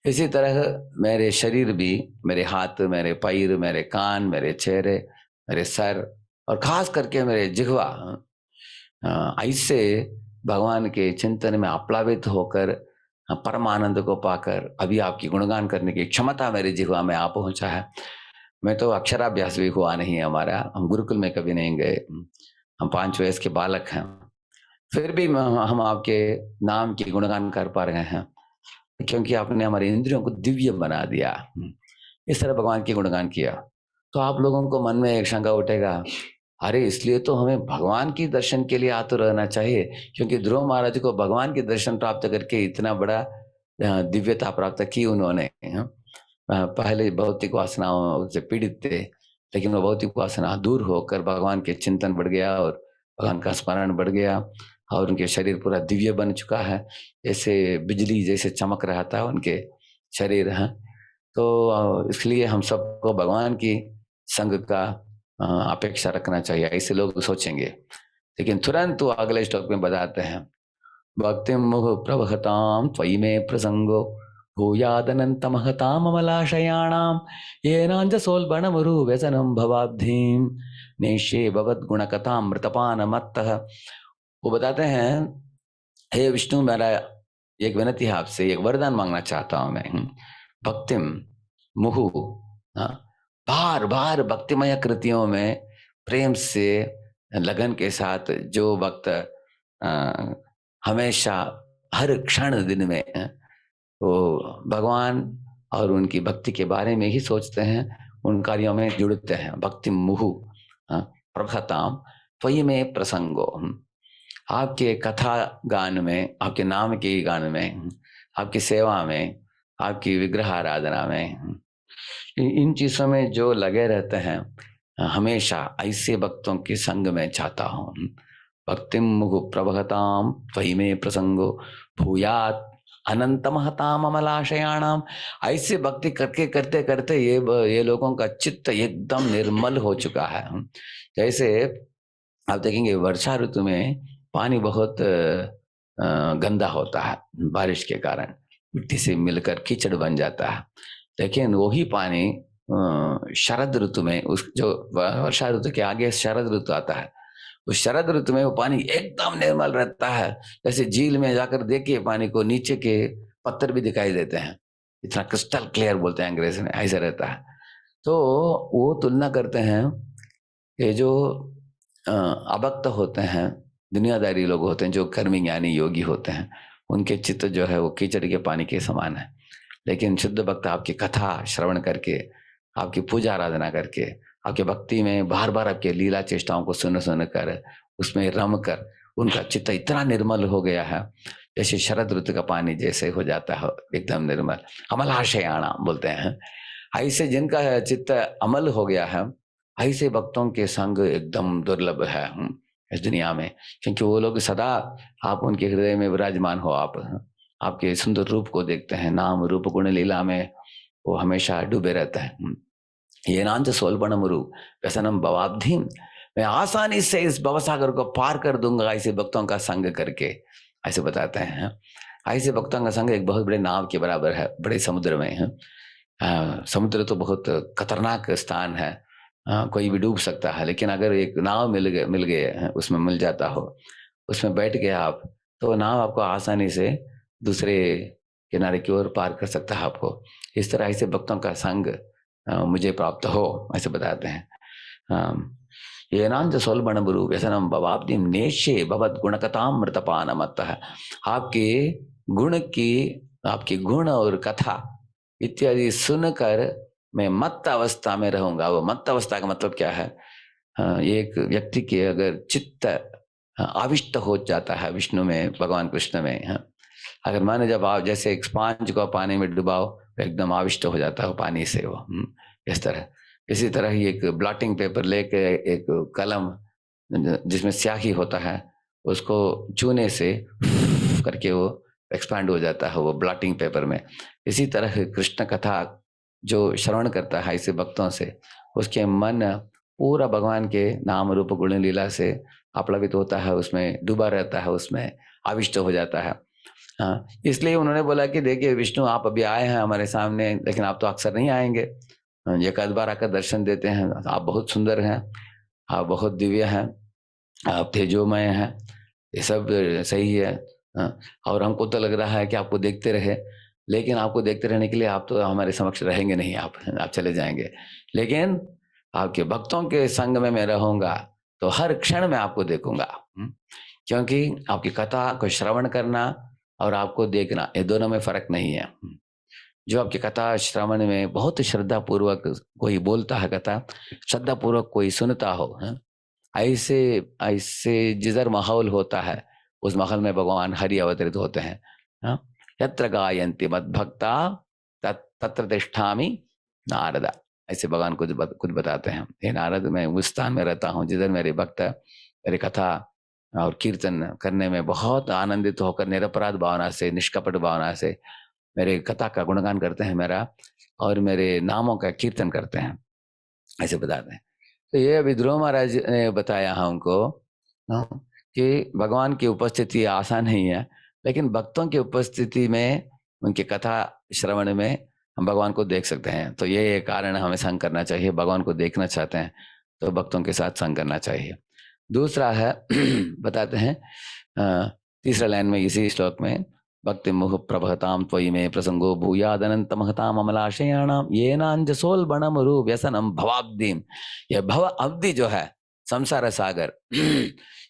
इसी तरह मेरे शरीर भी, मेरे हाथ, मेरे पैर, मेरे कान, मेरे चेहरे, मेरे सर और खास करके मेरे जिह्वा ऐसे भगवान के चिंतन में आप्लावित होकर परम आनंद को पाकर अभी आपकी गुणगान करने की क्षमता मेरे जिह्वा में आ पहुंचा है। मैं तो अक्षराभ्यास भी हुआ नहीं है हमारा, हम गुरुकुल में कभी नहीं गए, हम 5 वयस के बालक हैं, फिर भी हम आपके नाम की गुणगान कर पा रहे हैं क्योंकि आपने हमारे इंद्रियों को दिव्य बना दिया। इस तरह भगवान की गुणगान किया तो आप लोगों को मन में एक शंका उठेगा, अरे इसलिए तो हमें भगवान की दर्शन के लिए आतुर रहना चाहिए, क्योंकि ध्रुव महाराज को भगवान के दर्शन प्राप्त करके इतना बड़ा दिव्यता प्राप्त की उन्होंने। पहले भौतिक वासनाओं से पीड़ित थे, लेकिन वो भौतिक वासना दूर होकर भगवान के चिंतन बढ़ गया और भगवान का स्मरण बढ़ गया और उनके शरीर पूरा दिव्य बन चुका है, जैसे बिजली जैसे चमक रहा था उनके शरीर है। तो इसलिए हम सबको भगवान की संग का अपेक्षा रखना चाहिए, ऐसे लोग सोचेंगे। लेकिन तुरंत वो अगले श्लोक में बताते हैं, भक्तिं मुहुः प्रवहतां त्वयि मे प्रसंगो भूयादनन्तमहताम् अमलाशयाणां येनाञ्जसोल्बणमुरु व्यसनं भवाब्धिं नेष्ये भवद्गुणकथामृतपानमत्तः। वो बताते हैं, हे विष्णु, मेरा एक विनती है आपसे, एक वरदान मांगना चाहता हूं मैं। भक्तिम मुहु, बार बार भक्तिमय कृतियों में प्रेम से लगन के साथ जो भक्त हमेशा हर क्षण दिन में वो भगवान और उनकी भक्ति के बारे में ही सोचते हैं, उन कार्यों में जुड़ते हैं। भक्ति मुहु प्रभताम त्वयि में प्रसंगो, आपके कथा गान में, आपके नाम के गान में, आपकी सेवा में, आपकी विग्रह आराधना में, इन चीजों में जो लगे रहते हैं, हमेशा ऐसे भक्तों के संग में चाहता हूँ। भक्तिम मुहु प्रभताम त्वयि में प्रसंगो भूयात अनंत महताम अमलाशयाणाम। ऐसे भक्ति करके करते करते ये लोगों का चित्त एकदम निर्मल हो चुका है। जैसे आप देखेंगे वर्षा ऋतु में पानी बहुत गंदा होता है, बारिश के कारण मिट्टी से मिलकर कीचड़ बन जाता है, लेकिन वही पानी शरद ऋतु में, उस जो वर्षा ऋतु के आगे शरद ऋतु आता है, उस शरद ऋतु में वो पानी एकदम निर्मल रहता है। जैसे झील में जाकर देखिए पानी को, नीचे के पत्थर भी दिखाई देते हैं, इतना क्रिस्टल क्लियर बोलते हैं अंग्रेजी में, ऐसा रहता है। तो वो तुलना करते हैं, ये जो अभक्त होते हैं, दुनियादारी लोग होते हैं, जो कर्मी ज्ञानी योगी होते हैं, उनके चित्त जो है वो कीचड़ के पानी के समान है। लेकिन शुद्ध भक्त आपकी कथा श्रवण करके, आपकी पूजा आराधना करके, आपके भक्ति में बार बार आपके लीला चेष्टाओं को सुन सुन कर, उसमें रम कर, उनका चित्त इतना निर्मल हो गया है जैसे शरद ऋतु का पानी जैसे हो जाता है, एकदम निर्मल। अमलाशयाणा बोलते हैं, ऐसे जिनका चित्त अमल हो गया है, ऐसे भक्तों के संग एकदम दुर्लभ है इस दुनिया में, क्योंकि वो लोग सदा आप उनके हृदय में विराजमान हो, आप आपके सुंदर रूप को देखते हैं, नाम रूप गुण लीला में वो हमेशा डूबे रहता है। ये नांच सोलबणमुरु व्यसनम भवाब्धिम, मैं आसानी से इस भवसागर को पार कर दूंगा ऐसे भक्तों का संग करके, ऐसे बताते हैं। ऐसे भक्तों का संग एक बहुत बड़े नाव के बराबर है, बड़े समुद्र में है। समुद्र तो बहुत खतरनाक स्थान है, कोई भी डूब सकता है, लेकिन अगर एक नाव मिल गए उसमें मिल जाता हो, उसमें बैठ गए आप, तो नाव आपको आसानी से दूसरे किनारे की ओर पार कर सकता है आपको। इस तरह ऐसे भक्तों का संग मुझे प्राप्त हो, ऐसे बताते हैं। ये नांज सोलबणबुरु व्यसनम भवाब्दिम नेश्ये भवद गुणकथाम मृतपानमत्तः, आपके गुण और कथा इत्यादि सुनकर मैं मत्त अवस्था में रहूंगा। वो मत्त अवस्था का मतलब क्या है? एक व्यक्ति के अगर चित्त आविष्ट हो जाता है विष्णु में, भगवान कृष्ण में, अगर माने जब आप जैसे एक स्पॉन्ज को पानी में डुबाओ तो एकदम आविष्ट हो जाता है पानी से वो, इस तरह। इसी तरह ही एक ब्लॉटिंग पेपर लेके एक कलम जिसमें स्याही होता है उसको चूने से करके वो एक्सपैंड हो जाता है वो ब्लॉटिंग पेपर में। इसी तरह कृष्ण कथा जो श्रवण करता है ऐसे भक्तों से, उसके मन पूरा भगवान के नाम रूप गुण लीला से आप्लावित होता है, उसमें डूबा रहता है, उसमें आविष्ट हो जाता है। हाँ, इसलिए उन्होंने बोला कि देखिए विष्णु आप अभी आए हैं हमारे सामने, लेकिन आप तो अक्सर नहीं आएंगे, एक आध बार आकर दर्शन देते हैं। आप बहुत सुंदर हैं, आप बहुत दिव्य हैं, आप तेजोमय हैं, ये सब सही है। और हमको तो लग रहा है कि आपको देखते रहे, लेकिन आपको देखते रहने के लिए आप तो हमारे समक्ष रहेंगे नहीं, आप चले जाएंगे। लेकिन आपके भक्तों के संग में मैं रहूंगा तो हर क्षण में आपको देखूंगा, क्योंकि आपकी कथा को श्रवण करना और आपको देखना, ये दोनों में फर्क नहीं है। जो आपकी कथा श्रवण में बहुत श्रद्धा पूर्वक कोई बोलता है कथा, श्रद्धा पूर्वक कोई सुनता हो, ऐसे ऐसे जिधर माहौल होता है उस माहौल में भगवान हरि अवतरित होते हैं। यत्र गायन्ति मद्भक्ता तत्र तिष्ठामि नारदा, ऐसे भगवान खुद बताते हैं। हे नारद, मैं उस स्थान में रहता हूँ जिधर मेरे भक्त मेरी कथा और कीर्तन करने में बहुत आनंदित होकर निरपराध भावना से, निष्कपट भावना से मेरे कथा का गुणगान करते हैं मेरा, और मेरे नामों का कीर्तन करते हैं, ऐसे बताते हैं। तो ये अभी ध्रुव महाराज ने बताया हमको कि भगवान की उपस्थिति आसान नहीं है, लेकिन भक्तों की उपस्थिति में, उनकी कथा श्रवण में हम भगवान को देख सकते हैं। तो ये कारण हमें संग करना चाहिए। भगवान को देखना चाहते हैं तो भक्तों के साथ संग करना चाहिए। दूसरा है बताते हैं तीसरा लाइन में इसी श्लोक में, भक्ति मुह प्रभताम त्वयि में प्रसंगो भूयादनंत महताम अमलाशयाणाम येनांजसोल बनमरु व्यसनम भवाब्दिम। यह भव अवधि जो है संसार सागर,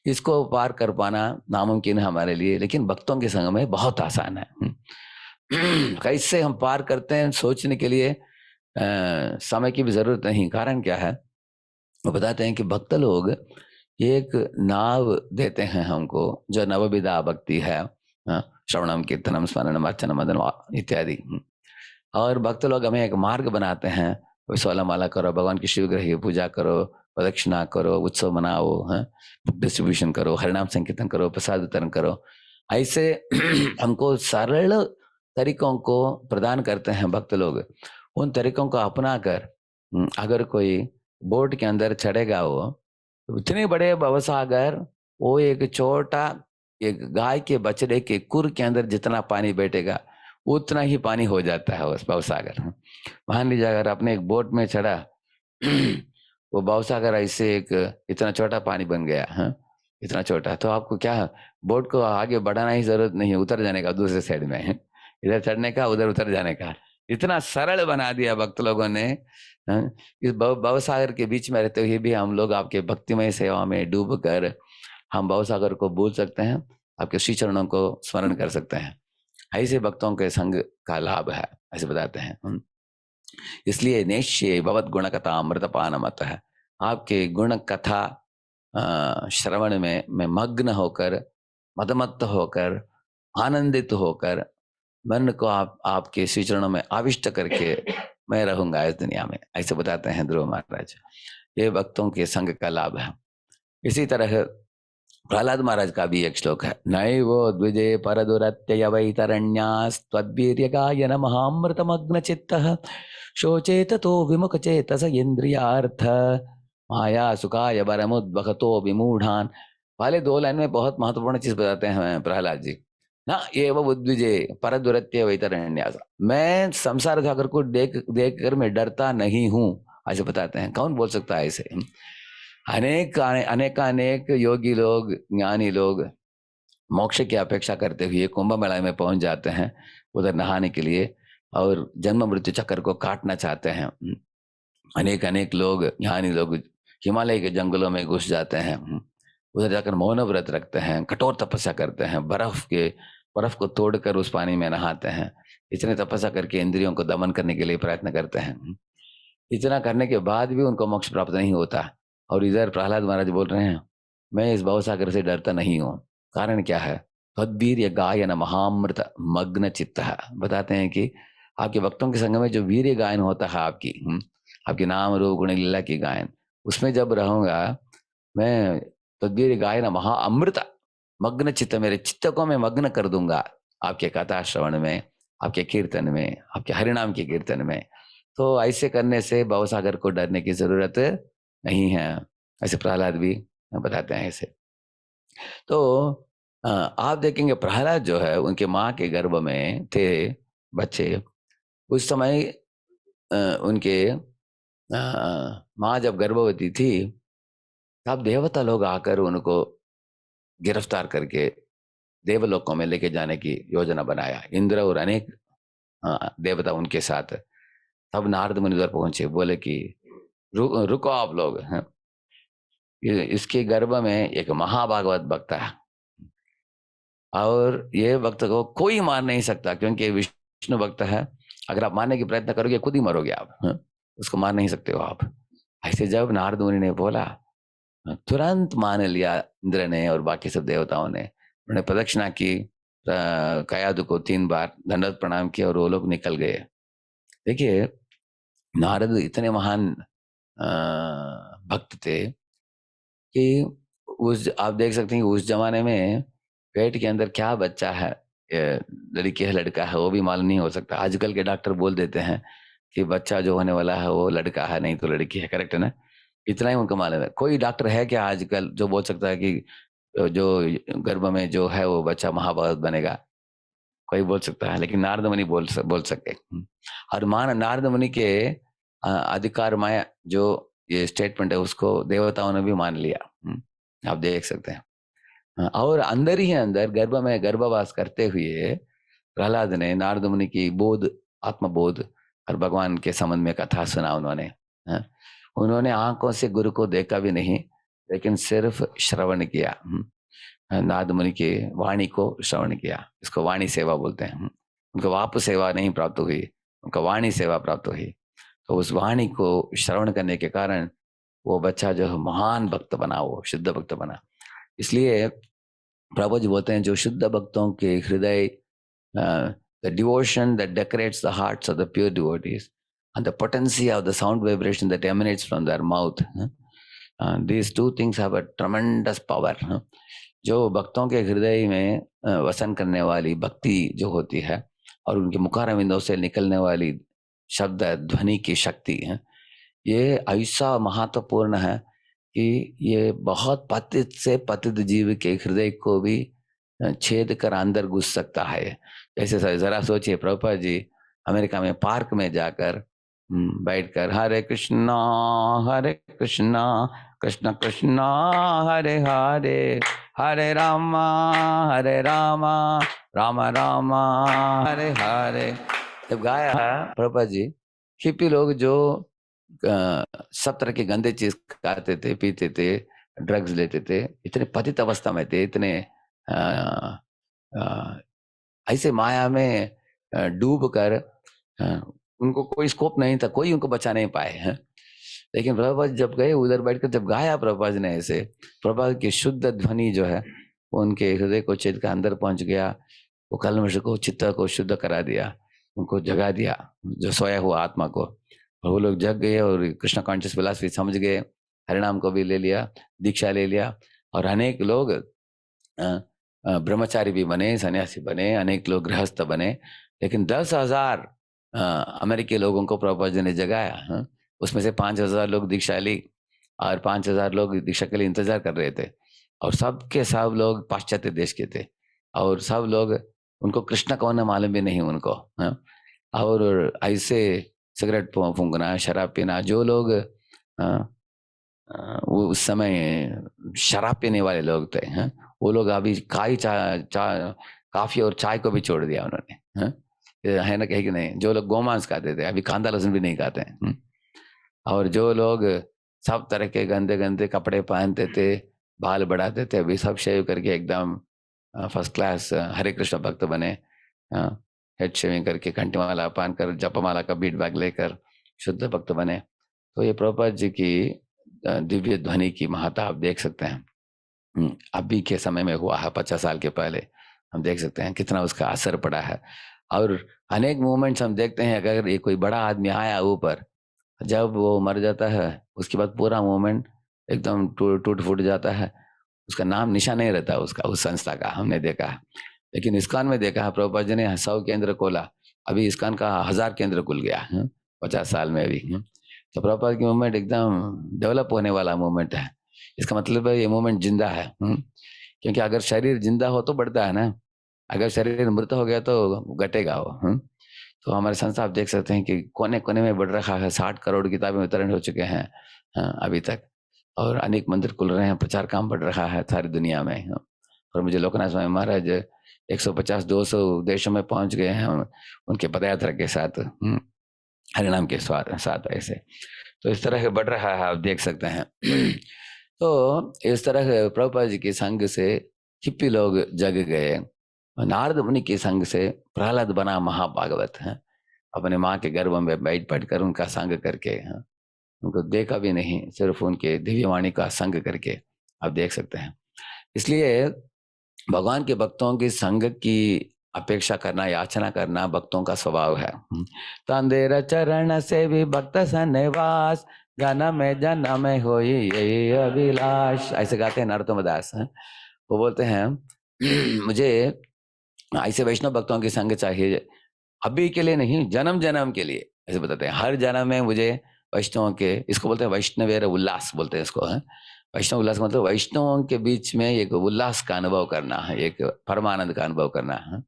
इसको पार कर पाना नामुमकिन है हमारे लिए, लेकिन भक्तों के संग में बहुत आसान है। कैसे हम पार करते हैं सोचने के लिए समय की भी जरूरत नहीं। कारण क्या है वो बताते हैं कि भक्त लोग एक नाव देते हैं हमको जो नवविधा भक्ति है, श्रवणम कीर्तनम स्मरणम अर्चनम मदन इत्यादि। और भक्त लोग हमें एक मार्ग बनाते हैं, विश्वाला माला करो, भगवान की शिवग्रह की पूजा करो, प्रदक्षिणा करो, उत्सव मनाओ, बुक डिस्ट्रीब्यूशन करो, हरिनाम संकीर्तन करो, प्रसाद वितरण करो। ऐसे हमको सरल तरीकों को प्रदान करते हैं भक्त लोग। उन तरीकों को अपना कर अगर कोई बोट के अंदर चढ़ेगा, वो इतने बड़े भवसागर, वो एक छोटा एक गाय के बछड़े के कुर के अंदर जितना पानी बैठेगा उतना ही पानी हो जाता है उस भवसागर। मान लीजिए अगर आपने एक बोट में चढ़ा, वो भवसागर ऐसे एक इतना छोटा पानी बन गया, इतना छोटा, तो आपको क्या बोट को आगे बढ़ाना ही जरूरत नहीं है, उतर जाने का दूसरे साइड में, इधर चढ़ने का उधर उतर जाने का। इतना सरल बना दिया भक्त लोगों ने। इस भवसागर के बीच में रहते हुए भी हम लोग आपके भक्तिमय सेवा में डूब कर हम भवसागर को भूल सकते हैं, आपके श्री चरणों को स्मरण कर सकते हैं। ऐसे भक्तों के संग का लाभ है, ऐसे बताते हैं। इसलिए नेश्ये भवत गुण कथा अमृतपान मत है, आपके गुण कथा श्रवण में मैं मग्न होकर, मदमत्त होकर, आनंदित होकर मन को आपके श्री चरणों में आविष्ट करके मैं रहूंगा इस दुनिया में, ऐसे बताते हैं ध्रुव महाराज। ये भक्तों के संग का लाभ है। इसी तरह प्रहलाद महाराज का भी एक श्लोक है, नैवो द्विजे परदुरत्यय वैतरण्यास्त्वद्वीर्य गायन महामृतमग्न चित्तः शोचेत तो विमुख चेतस इंद्रियार्थ माया सुखाय बरमुद्वहतो विमूढ़ान। पहले दो लाइन में बहुत महत्वपूर्ण चीज बताते हैं प्रहलाद जी ना, ये वो उद्विजे परदुरत्य वैतरण्यास, मैं संसार सागर को देख देख कर मैं डरता नहीं हूं, ऐसे बताते हैं। कौन बोल सकता है ऐसे? अनेक योगी लोग, ज्ञानी लोग मोक्ष की अपेक्षा करते हुए कुंभ मेला में पहुंच जाते हैं उधर नहाने के लिए, और जन्म मृत्यु चक्र को काटना चाहते हैं। अनेक लोग, ज्ञानी लोग हिमालय के जंगलों में घुस जाते हैं, उधर जाकर मौन व्रत रखते हैं, कठोर तपस्या करते हैं, बर्फ को तोड़कर उस पानी में नहाते हैं, इतने तपस्या करके इंद्रियों को दमन करने के लिए प्रयत्न करते हैं। इतना करने के बाद भी उनको मोक्ष प्राप्त नहीं होता। और इधर प्रहलाद महाराज बोल रहे हैं, मैं इस भवसागर से डरता नहीं हूँ। कारण क्या है? तद्वीर्य गायन महामृत मग्न चित्त। बताते हैं कि आपके भक्तों के संग में जो वीर्य गायन होता है, आपकी नाम रूप गुण लीला की गायन, उसमें जब रहूंगा मैं, तद्वीर्य गायन महा अमृत मग्न चित्त, मेरे चित्त को मैं मग्न कर दूंगा आपके कथा श्रवण में, आपके कीर्तन में, आपके हरिनाम के कीर्तन में। तो ऐसे करने से भवसागर को डरने की जरूरत नहीं है, ऐसे प्रहलाद भी बताते हैं ऐसे। तो आप देखेंगे प्रहलाद जो है उनके माँ के गर्भ में थे बच्चे, उस समय उनके माँ जब गर्भवती थी तब देवता लोग आकर उनको गिरफ्तार करके देवलोकों में लेके जाने की योजना बनाया। इंद्र और अनेक देवता उनके साथ। तब नारद मुनि उधर पहुंचे, बोले कि रुको आप लोग, हैं? इसके गर्भ में एक महाभागवत भक्त है और ये भक्त को कोई मार नहीं सकता, क्योंकि विष्णु भक्त है। अगर आप मारने की प्रयत्न करोगे खुद ही मरोगे आप, हैं? उसको मार नहीं सकते हो आप। ऐसे जब नारद मुनि ने बोला, तुरंत मान लिया इंद्र ने और बाकी सब देवताओं ने। उन्होंने प्रदक्षिणा की, कयादु को 3 बार दंडवत प्रणाम किया और वो लोग निकल गए। देखिए, नारद इतने महान भक्त थे कि आप देख सकते हैं कि उस जमाने में पेट के अंदर क्या बच्चा है, लड़की है लड़का है, वो भी मालूम नहीं हो सकता। आजकल के डॉक्टर बोल देते हैं कि बच्चा जो होने वाला है वो लड़का है, नहीं तो लड़की है। करेक्ट है ना? इतना ही उनको मालूम है। कोई डॉक्टर है क्या आजकल जो बोल सकता है कि जो गर्भ में जो है वो बच्चा महाभारत बनेगा? कोई बोल सकता है, लेकिन नारद मुनि बोल सके। और मान नारद मुनि के अधिकार माया जो ये स्टेटमेंट है उसको देवताओं ने भी मान लिया। आप देख सकते हैं। और अंदर ही अंदर गर्भ में गर्भवास करते हुए प्रहलाद ने नारद मुनि की बोध, आत्मबोध और भगवान के संबंध में कथा सुना उन्होंने। उन्होंने आंखों से गुरु को देखा भी नहीं, लेकिन सिर्फ श्रवण किया। नारद मुनि की वाणी को श्रवण किया, इसको वाणी सेवा बोलते हैं। उनको वाप सेवा नहीं प्राप्त हुई, उनको वाणी सेवा प्राप्त हुई। तो उस वाणी को श्रवण करने के कारण वो बच्चा जो महान भक्त बना, वो शुद्ध भक्त बना। इसलिए प्रभु जी बोलते हैं, जो शुद्ध भक्तों के हृदय, the devotion that decorates the hearts of the pure devotees and the potency of the sound vibration that emanates from their mouth, these two things have a tremendous power. जो भक्तों के हृदय में वसन करने वाली भक्ति जो होती है और उनके मुखारविंदों से निकलने वाली शब्द ध्वनि की शक्ति है, ये ऐसा महत्वपूर्ण है कि ये बहुत पतित से पतित जीव के हृदय को भी छेद कर अंदर घुस सकता है। जैसे जरा सोचिए, प्रभुपाद जी अमेरिका में पार्क में जाकर बैठकर हरे कृष्णा कृष्ण कृष्ण हरे हरे, हरे रामा राम राम हरे हरे, जब गाया प्रभुपाद जी, हिप्पी लोग जो सब तरह के गंदे चीज खाते थे, पीते थे, ड्रग्स लेते थे, इतने पतित अवस्था में थे, इतने ऐसे माया में डूब कर उनको कोई स्कोप नहीं था, कोई उनको बचा नहीं पाए हैं। लेकिन प्रभुपाद जब गए उधर बैठकर जब गाया प्रभुपाद ने ऐसे, प्रभुपाद की शुद्ध ध्वनि जो है वो उनके हृदय को छेद कर अंदर पहुंच गया, वो कलमश को, चित्त को शुद्ध करा दिया, उनको जगा दिया, जो सोया हुआ आत्मा को। और वो लोग जग गए और कृष्ण कॉन्शियस फिलॉसफी समझ गए, हरिनाम को भी ले लिया, दीक्षा ले लिया। और अनेक लोग ब्रह्मचारी भी बने, सन्यासी बने, अनेक लोग गृहस्थ बने, लेकिन 10,000 अमेरिकी लोगों को प्रभुपाद जी ने जगाया। उसमें से 5,000 लोग दीक्षा ली और 5,000 लोग दीक्षा के लिए इंतजार कर रहे थे, और सब के सब लोग पाश्चात्य देश के थे, और सब लोग, उनको कृष्ण कौन है मालूम भी नहीं उनको। और ऐसे सिगरेट फूंकना, शराब पीना, जो लोग वो उस समय शराब पीने वाले लोग थे, वो लोग अभी काफी और चाय को भी छोड़ दिया उन्होंने। ये है ना, कहीं कि नहीं, जो लोग गोमांस खाते थे अभी कांदा लहसुन भी नहीं खाते हैं। और जो लोग सब तरह के गंदे गंदे कपड़े पहनते थे, बाल बढ़ाते थे, अभी सब शेव करके एकदम फर्स्ट क्लास हरे कृष्ण भक्त बने। हेड शेविंग करके, घंटीमाला पान कर, जपमाला का बीट बैग लेकर शुद्ध भक्त बने। तो ये प्रभुपाद जी की दिव्य ध्वनि की महत्ता आप देख सकते हैं। अभी के समय में हुआ है, 50 साल के पहले हम देख सकते हैं कितना उसका असर पड़ा है। और अनेक मूवमेंट्स हम देखते हैं, अगर ये कोई बड़ा आदमी आया ऊपर, जब वो मर जाता है उसके बाद पूरा मूवमेंट एकदम टूट फूट जाता है, उसका नाम निशान नहीं रहता उसका, उस संस्था का, हमने देखा है। लेकिन इस्कॉन में देखा है, प्रभुपाद जी ने 100 केंद्र खोला, अभी इस्कॉन का 1000 केंद्र खुल गया 50 साल में भी। तो प्रभुपाद की मूवमेंट एकदम डेवलप होने वाला मूवमेंट है। इसका मतलब है ये मूवमेंट जिंदा है। क्योंकि अगर शरीर जिंदा हो तो बढ़ता है ना, अगर शरीर मृत हो गया तो घटेगा वो। तो हमारे संस्था आप देख सकते हैं कि कोने कोने में बढ़ रखा है, 60 करोड़ किताबें वितरण हो चुके हैं अभी तक, और अनेक मंदिर खुल रहे हैं, प्रचार काम बढ़ रहा है सारी दुनिया में। और मुझे लोकनाथ स्वामी महाराज 150-200 देशों में पहुंच गए हैं उनके पदयात्रा के साथ, हरिनाम के साथ ऐसे। तो इस तरह से बढ़ रहा है, आप देख सकते हैं। तो इस तरह प्रभुपाद जी के संग से हिप्पी लोग जग गए। नारद मुनि के संग से प्रहलाद बना महाभागवत है, अपने माँ के गर्भ में बैठ कर उनका संग करके, उनको देखा भी नहीं, सिर्फ उनके दिव्यवाणी का संग करके आप देख सकते हैं। इसलिए भगवान के भक्तों के संग की अपेक्षा करना, याचना करना भक्तों का स्वभाव है। तंदेर चरण से भी भक्त सन्निवास, जन्म में होई यही अभिलाष, ऐसे गाते हैं नरोत्तम दास। वो बोलते हैं मुझे ऐसे वैष्णव भक्तों के संग चाहिए, अभी के लिए नहीं, जन्म जन्म के लिए। ऐसे बताते हैं हर जन्म में मुझे वैष्णवों के, इसको बोलते हैं वैष्णवेर उल्लास बोलते हैं इसको। वैष्णव उल्लास मतलब वैष्णवों के बीच में एक उल्लास का अनुभव करना है, एक परमानंद का अनुभव करना है।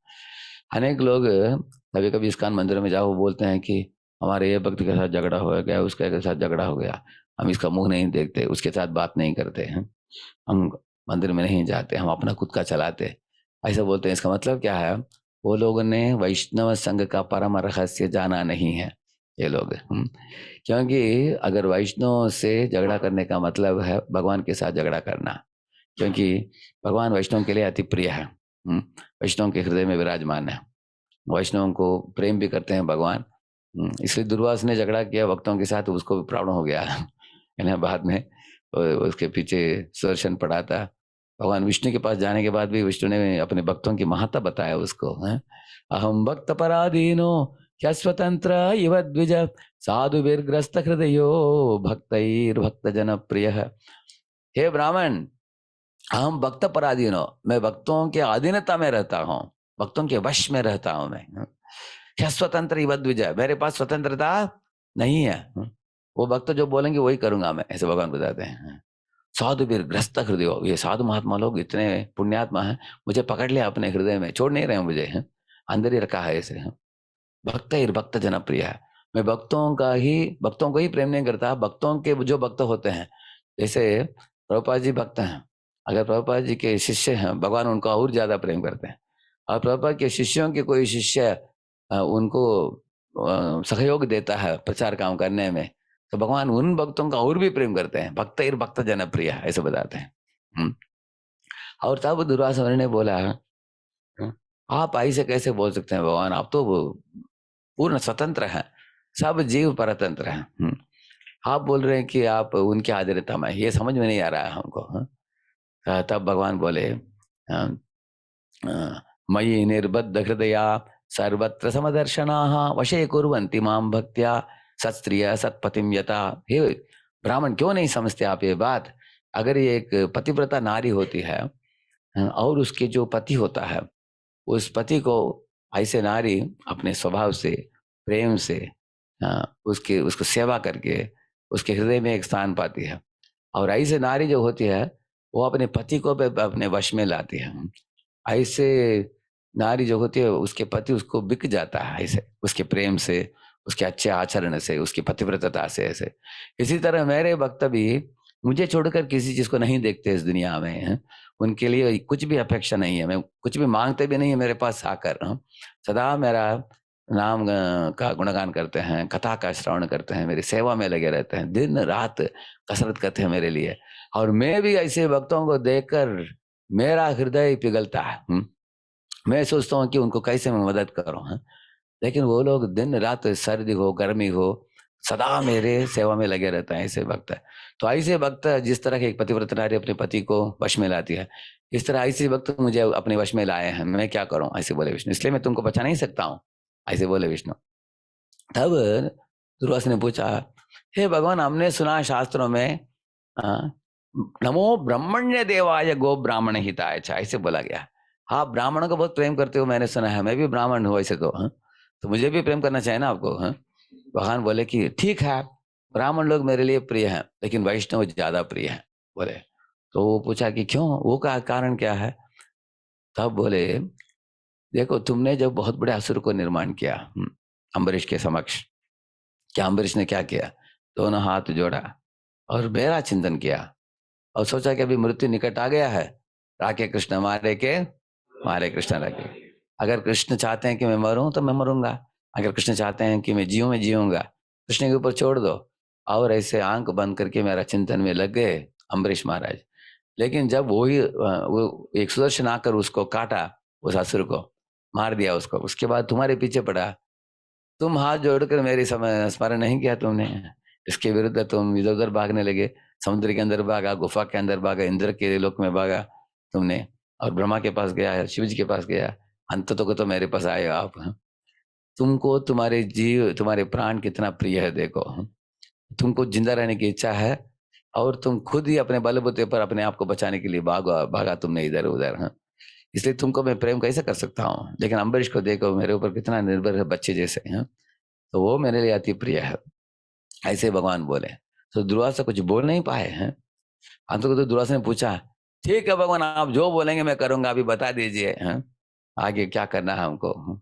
अनेक लोग कभी कभी इस्कॉन मंदिर में जाओ, बोलते हैं कि हमारे ये भक्त के साथ झगड़ा हो गया, उसके साथ झगड़ा हो गया, हम इसका मुंह नहीं देखते, उसके साथ बात नहीं करते हैं, हम मंदिर में नहीं जाते, हम अपना खुद का चलाते, ऐसा बोलते हैं। इसका मतलब क्या है? वो लोगों ने वैष्णव संघ का परम रहस्य जाना नहीं है ये लोग। क्योंकि अगर वैष्णव से झगड़ा करने का मतलब है भगवान के साथ झगड़ा करना, क्योंकि भगवान वैष्णव के लिए अति प्रिय है। वैष्णव के हृदय में विराजमान है, वैष्णव को प्रेम भी करते हैं भगवान। इसलिए दुर्वास ने झगड़ा किया भक्तों के साथ, उसको भी प्रॉब्लम हो गया इन्हें बाद में उसके पीछे सुदर्शन पड़ा था। भगवान विष्णु के पास जाने के बाद भी विष्णु ने अपने भक्तों की महत्ता बताया उसको। अहम भक्त पराधीनो क्या स्वतंत्र इव द्विज, साधु वीरग्रस्त हृदयो भक्त जन प्रिय। हे ब्राह्मण, हम भक्त पराधीनो, मैं भक्तों के अधीनता में रहता हूँ, भक्तों के वश में रहता हूँ मैं। क्या स्वतंत्र इव द्विज, मेरे पास स्वतंत्रता नहीं है, वो भक्त जो बोलेंगे वही करूंगा मैं, ऐसे भगवान बताते हैं। साधु वीर ग्रस्त हृदय, ये साधु महात्मा लोग इतने पुण्यात्मा हैं, मुझे पकड़ लिया अपने हृदय में, छोड़ नहीं रहे हैं मुझे, अंदर ही रखा है ऐसे। भक्त जन प्रिय है, मैं भक्तों को ही प्रेम नहीं करता, भक्तों के जो भक्त होते हैं, जैसे प्रभुपाद जी भक्त हैं, अगर प्रभुपाद जी के शिष्य हैं, भगवान उनको और ज्यादा प्रेम करते हैं। और प्रभुपाद के शिष्यों के कोई शिष्य उनको सहयोग देता है प्रचार काम करने में, तो भगवान उन भक्तों का और भी प्रेम करते हैं। भक्त जन प्रिय ऐसे बताते हैं। और तब दुर्वासा मुनि ने बोला, आप ऐसे कैसे बोल सकते हैं भगवान, आप तो पूर्ण स्वतंत्र हैं, सब जीव परतंत्र हैं, आप बोल रहे हैं कि आप उनके आधीनता में, ये समझ में नहीं आ रहा है हमको। तब भगवान बोले, मयि निर्बद्ध हृदया सर्वत्र समदर्शनाः वशे कुर्वन्ति मां भक्त्या सत्स्त्रिय सत्पतिम यथा। हे ब्राह्मण, क्यों नहीं समझते आप ये बात? अगर ये एक पतिव्रता नारी होती है और उसके जो पति होता है, उस पति को ऐसे नारी अपने स्वभाव से, प्रेम से उसके उसको सेवा करके उसके हृदय में एक स्थान पाती है। और ऐसे नारी जो होती है, वो अपने पति को भी अपने वश में लाती है। ऐसे नारी जो होती है, उसके पति उसको बिक जाता है ऐसे, उसके प्रेम से, उसके अच्छे आचरण से, उसकी पतिव्रतता से ऐसे। इसी तरह मेरे भक्त भी मुझे छोड़कर किसी चीज को नहीं देखते इस दुनिया में, हैं। उनके लिए कुछ भी अपेक्षा नहीं है, मैं कुछ भी मांगते भी नहीं है मेरे पास आकर, हैं। सदा मेरा नाम का गुणगान करते हैं, कथा का श्रवण करते हैं, मेरी सेवा में लगे रहते हैं, दिन रात कसरत करते हैं मेरे लिए। और मैं भी ऐसे भक्तों को देखकर मेरा हृदय पिघलता है। मैं सोचता हूँ कि उनको कैसे मैं मदद करूँ, हैं। लेकिन वो लोग दिन रात सर्दी हो गर्मी हो सदा मेरे सेवा में लगे रहते हैं, ऐसे भक्त है। तो ऐसे भक्त जिस तरह के एक पतिव्रत नारी अपने पति को वश में लाती है, इस तरह ऐसे भक्त मुझे अपने वश में लाए हैं, मैं क्या करूं, ऐसे बोले विष्णु, इसलिए मैं तुमको बचा नहीं सकता हूँ, ऐसे बोले विष्णु। तब दुर्वासा ने पूछा, हे भगवान, हमने सुना शास्त्रों में आ, नमो ब्रह्मण्य देवाय गो ब्राह्मण हिताय च, ऐसे बोला गया। हाँ, ब्राह्मणों को बहुत प्रेम करते हो, मैंने सुना है, मैं भी ब्राह्मण हूँ वैसे तो, हाँ। तो मुझे भी प्रेम करना चाहिए ना आपको, हाँ। भगवान बोले कि ठीक है, ब्राह्मण लोग मेरे लिए प्रिय हैं, लेकिन वैष्णव ज्यादा प्रिय हैं, बोले। तो वो पूछा कि क्यों, वो का कारण क्या है। तब बोले, देखो तुमने जब बहुत बड़े असुर को निर्माण किया अम्बरीश के समक्ष, क्या अम्बरीश ने क्या किया, दोनों हाथ जोड़ा और मेरा चिंतन किया और सोचा कि अभी मृत्यु निकट आ गया है, राके कृष्ण मारे कृष्ण राके। अगर कृष्ण चाहते हैं कि मैं मरूं तो मैं मरूंगा, अगर कृष्ण चाहते हैं कि मैं जीऊं, मैं जीऊंगा, कृष्ण के ऊपर छोड़ दो। और ऐसे आंख बंद करके मेरा चिंतन में लग गए अम्बरीश महाराज। लेकिन जब वो एक सुदर्शन आकर उसको काटा, उस असुर को मार दिया उसको, उसके बाद तुम्हारे पीछे पड़ा, तुम हाथ जोड़कर मेरी समय स्मरण नहीं किया तुमने, इसके विरुद्ध तुम इधर उधर भागने लगे, समुद्र के अंदर भागा, गुफा के अंदर भागा, इंद्र के लोक में भागा तुमने, और ब्रह्मा के पास गया, शिव जी के पास गया, अंत तो मेरे पास आए हो आप, हाँ। तुमको तुम्हारे जीव, तुम्हारे प्राण कितना प्रिय है, देखो, हाँ। तुमको जिंदा रहने की इच्छा है और तुम खुद ही अपने बलबूते पर अपने आप को बचाने के लिए भागा भागा तुमने इधर उधर, हाँ। इसलिए तुमको मैं प्रेम कैसे कर सकता हूँ, लेकिन अम्बरीश को देखो मेरे ऊपर कितना निर्भर है, बच्चे जैसे, हाँ। तो वो मेरे लिए अति प्रिय है, ऐसे भगवान बोले। तो दुर्वासा कुछ बोल नहीं पाए हैं। अंत को तो दुर्वासा ने पूछा, ठीक है भगवान, आप जो बोलेंगे मैं करूंगा, अभी बता दीजिए, हैं, आगे क्या करना है हमको।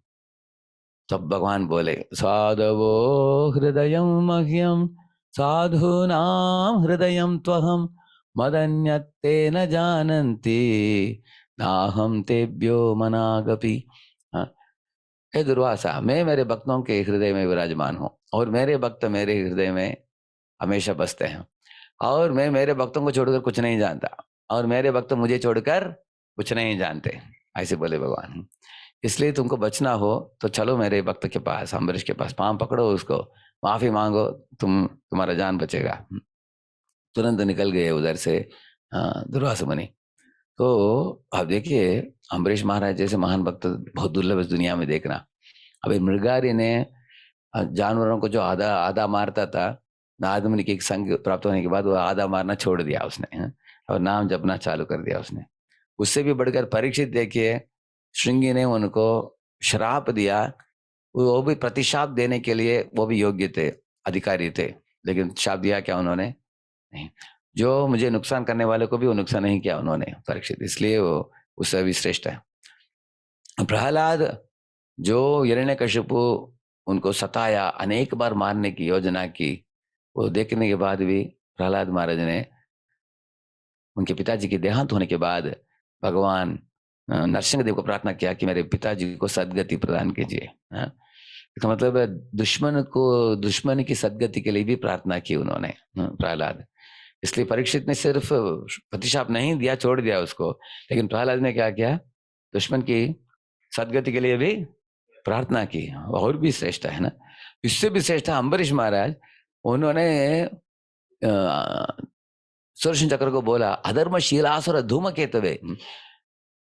तब भगवान बोले, साधवो हृदय मह्यम साधूनाम हृदय त्वहम मदन्यत्ते न जानन्ति नाहम तेभ्यो मनागपि। हाँ, हे दुर्वासा, मैं मेरे भक्तों के हृदय में विराजमान हूँ और मेरे भक्त मेरे हृदय में हमेशा बसते हैं, और मैं मेरे भक्तों को छोड़कर कुछ नहीं जानता और मेरे भक्त मुझे छोड़कर कुछ नहीं जानते, ऐसे बोले भगवान। इसलिए तुमको बचना हो तो चलो मेरे भक्त के पास, अम्बरीश के पास, पांव पकड़ो, उसको माफी मांगो, तुम्हारा जान बचेगा। तुरंत निकल गए उधर से दुर्वासा मुनि। तो अब देखिए, अम्बरीश महाराज जैसे महान भक्त बहुत दुर्लभ इस दुनिया में देखना। अभी मृगारी ने जानवरों को जो आधा आधा मारता था, नारद मुनि की संग प्राप्त होने के बाद वो आधा मारना छोड़ दिया उसने, हैं? और नाम जपना चालू कर दिया उसने। उससे भी बढ़कर परीक्षित देखिए, श्रृंगी ने उनको श्राप दिया, वो भी प्रतिशाप देने के लिए वो भी योग्य थे, अधिकारी थे, लेकिन शाप दिया क्या उन्होंने, नहीं। जो मुझे नुकसान करने वाले को भी वो नुकसान नहीं किया उन्होंने, परीक्षित, इसलिए वो उससे भी श्रेष्ठ है। प्रहलाद, जो हिरण्यकशिपु उनको सताया, अनेक बार मारने की योजना की, वो देखने के बाद भी प्रहलाद महाराज ने उनके पिताजी के देहांत होने के बाद भगवान नरसिंह देव को प्रार्थना किया कि मेरे पिताजी को सदगति प्रदान कीजिए। इसका मतलब है दुश्मन की सदगति के लिए भी प्रार्थना की उन्होंने, प्रहलाद। इसलिए परीक्षित ने सिर्फ प्रतिशाप नहीं दिया, छोड़ दिया उसको, लेकिन प्रहलाद ने क्या किया, दुश्मन की सदगति के लिए भी प्रार्थना की, और भी श्रेष्ठ है ना। इससे भी श्रेष्ठ है अम्बरीश महाराज। उन्होंने सुदर्शन चक्र को बोला, अधर्मशीलासुर धूमकेतवे,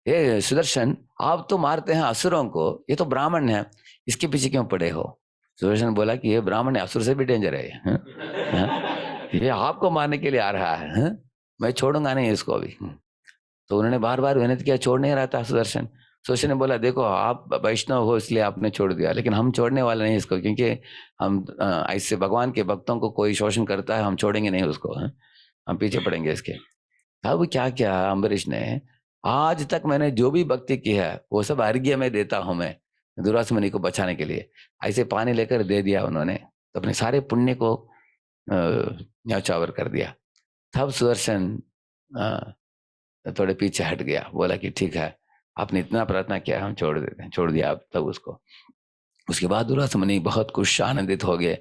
ये सुदर्शन, आप तो मारते हैं असुरों को, ये तो ब्राह्मण है, इसके पीछे क्यों पड़े हो। सुदर्शन बोला कि ये ब्राह्मण है, असुर से भी डेंजर है, ये आपको मारने के लिए आ रहा है, मैं छोड़ूंगा नहीं इसको भी। तो उन्होंने बार-बार विनती किया, छोड़ नहीं रहा था सुदर्शन। सुदर्शन ने बोला, देखो आप वैष्णव हो इसलिए आपने छोड़ दिया, लेकिन हम छोड़ने वाले नहीं इसको, क्योंकि हम ऐसे भगवान के भक्तों को कोई शोषण करता है, हम छोड़ेंगे नहीं उसको, हैं? हम पीछे पड़ेंगे इसके। अब क्या किया अम्बरीश ने, आज तक मैंने जो भी भक्ति की है वो सब अर्घ्य में देता हूं मैं, दुर्वासा मुनि को बचाने के लिए। ऐसे पानी लेकर दे दिया उन्होंने, तो अपने सारे पुण्य को न्यौछावर कर दिया। तब सुदर्शन थोड़े पीछे हट गया, बोला कि ठीक है, आपने इतना प्रार्थना किया, हम छोड़ देते हैं, छोड़ दिया आप तब उसको। उसके बाद दुर्वासा मुनि बहुत खुश आनंदित हो गए।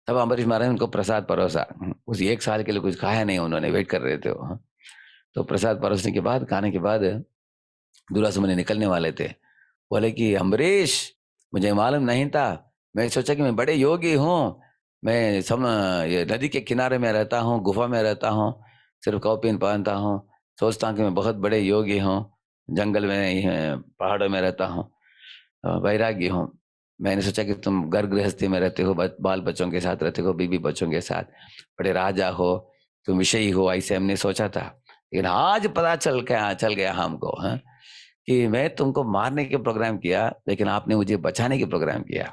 तब अम्बरीश महाराज ने उनको प्रसाद परोसा। उस 1 साल के लिए कुछ खाया नहीं उन्होंने, वेट कर रहे थे वो। तो प्रसाद परोसने के बाद, खाने के बाद दुर्वासा मुनि निकलने वाले थे। बोले कि अम्बरीश, मुझे मालूम नहीं था, मैं सोचा कि मैं बड़े योगी हूँ, मैं ये नदी के किनारे में रहता हूँ, गुफा में रहता हूँ, सिर्फ कॉपीन पहनता हूँ, सोचता हूँ कि मैं बहुत बड़े योगी हूँ, जंगल में पहाड़ों में रहता हूँ, वैरागी हूँ। मैंने सोचा कि तुम घर गृहस्थी में रहते हो, बाल बच्चों के साथ रहते हो, बीबी बच्चों के साथ, बड़े राजा हो, तुम विषयी हो, ऐसे हमने सोचा था। लेकिन आज पता चल गया हमको, हाँ, कि मैं तुमको मारने के प्रोग्राम किया, लेकिन आपने मुझे बचाने के प्रोग्राम किया।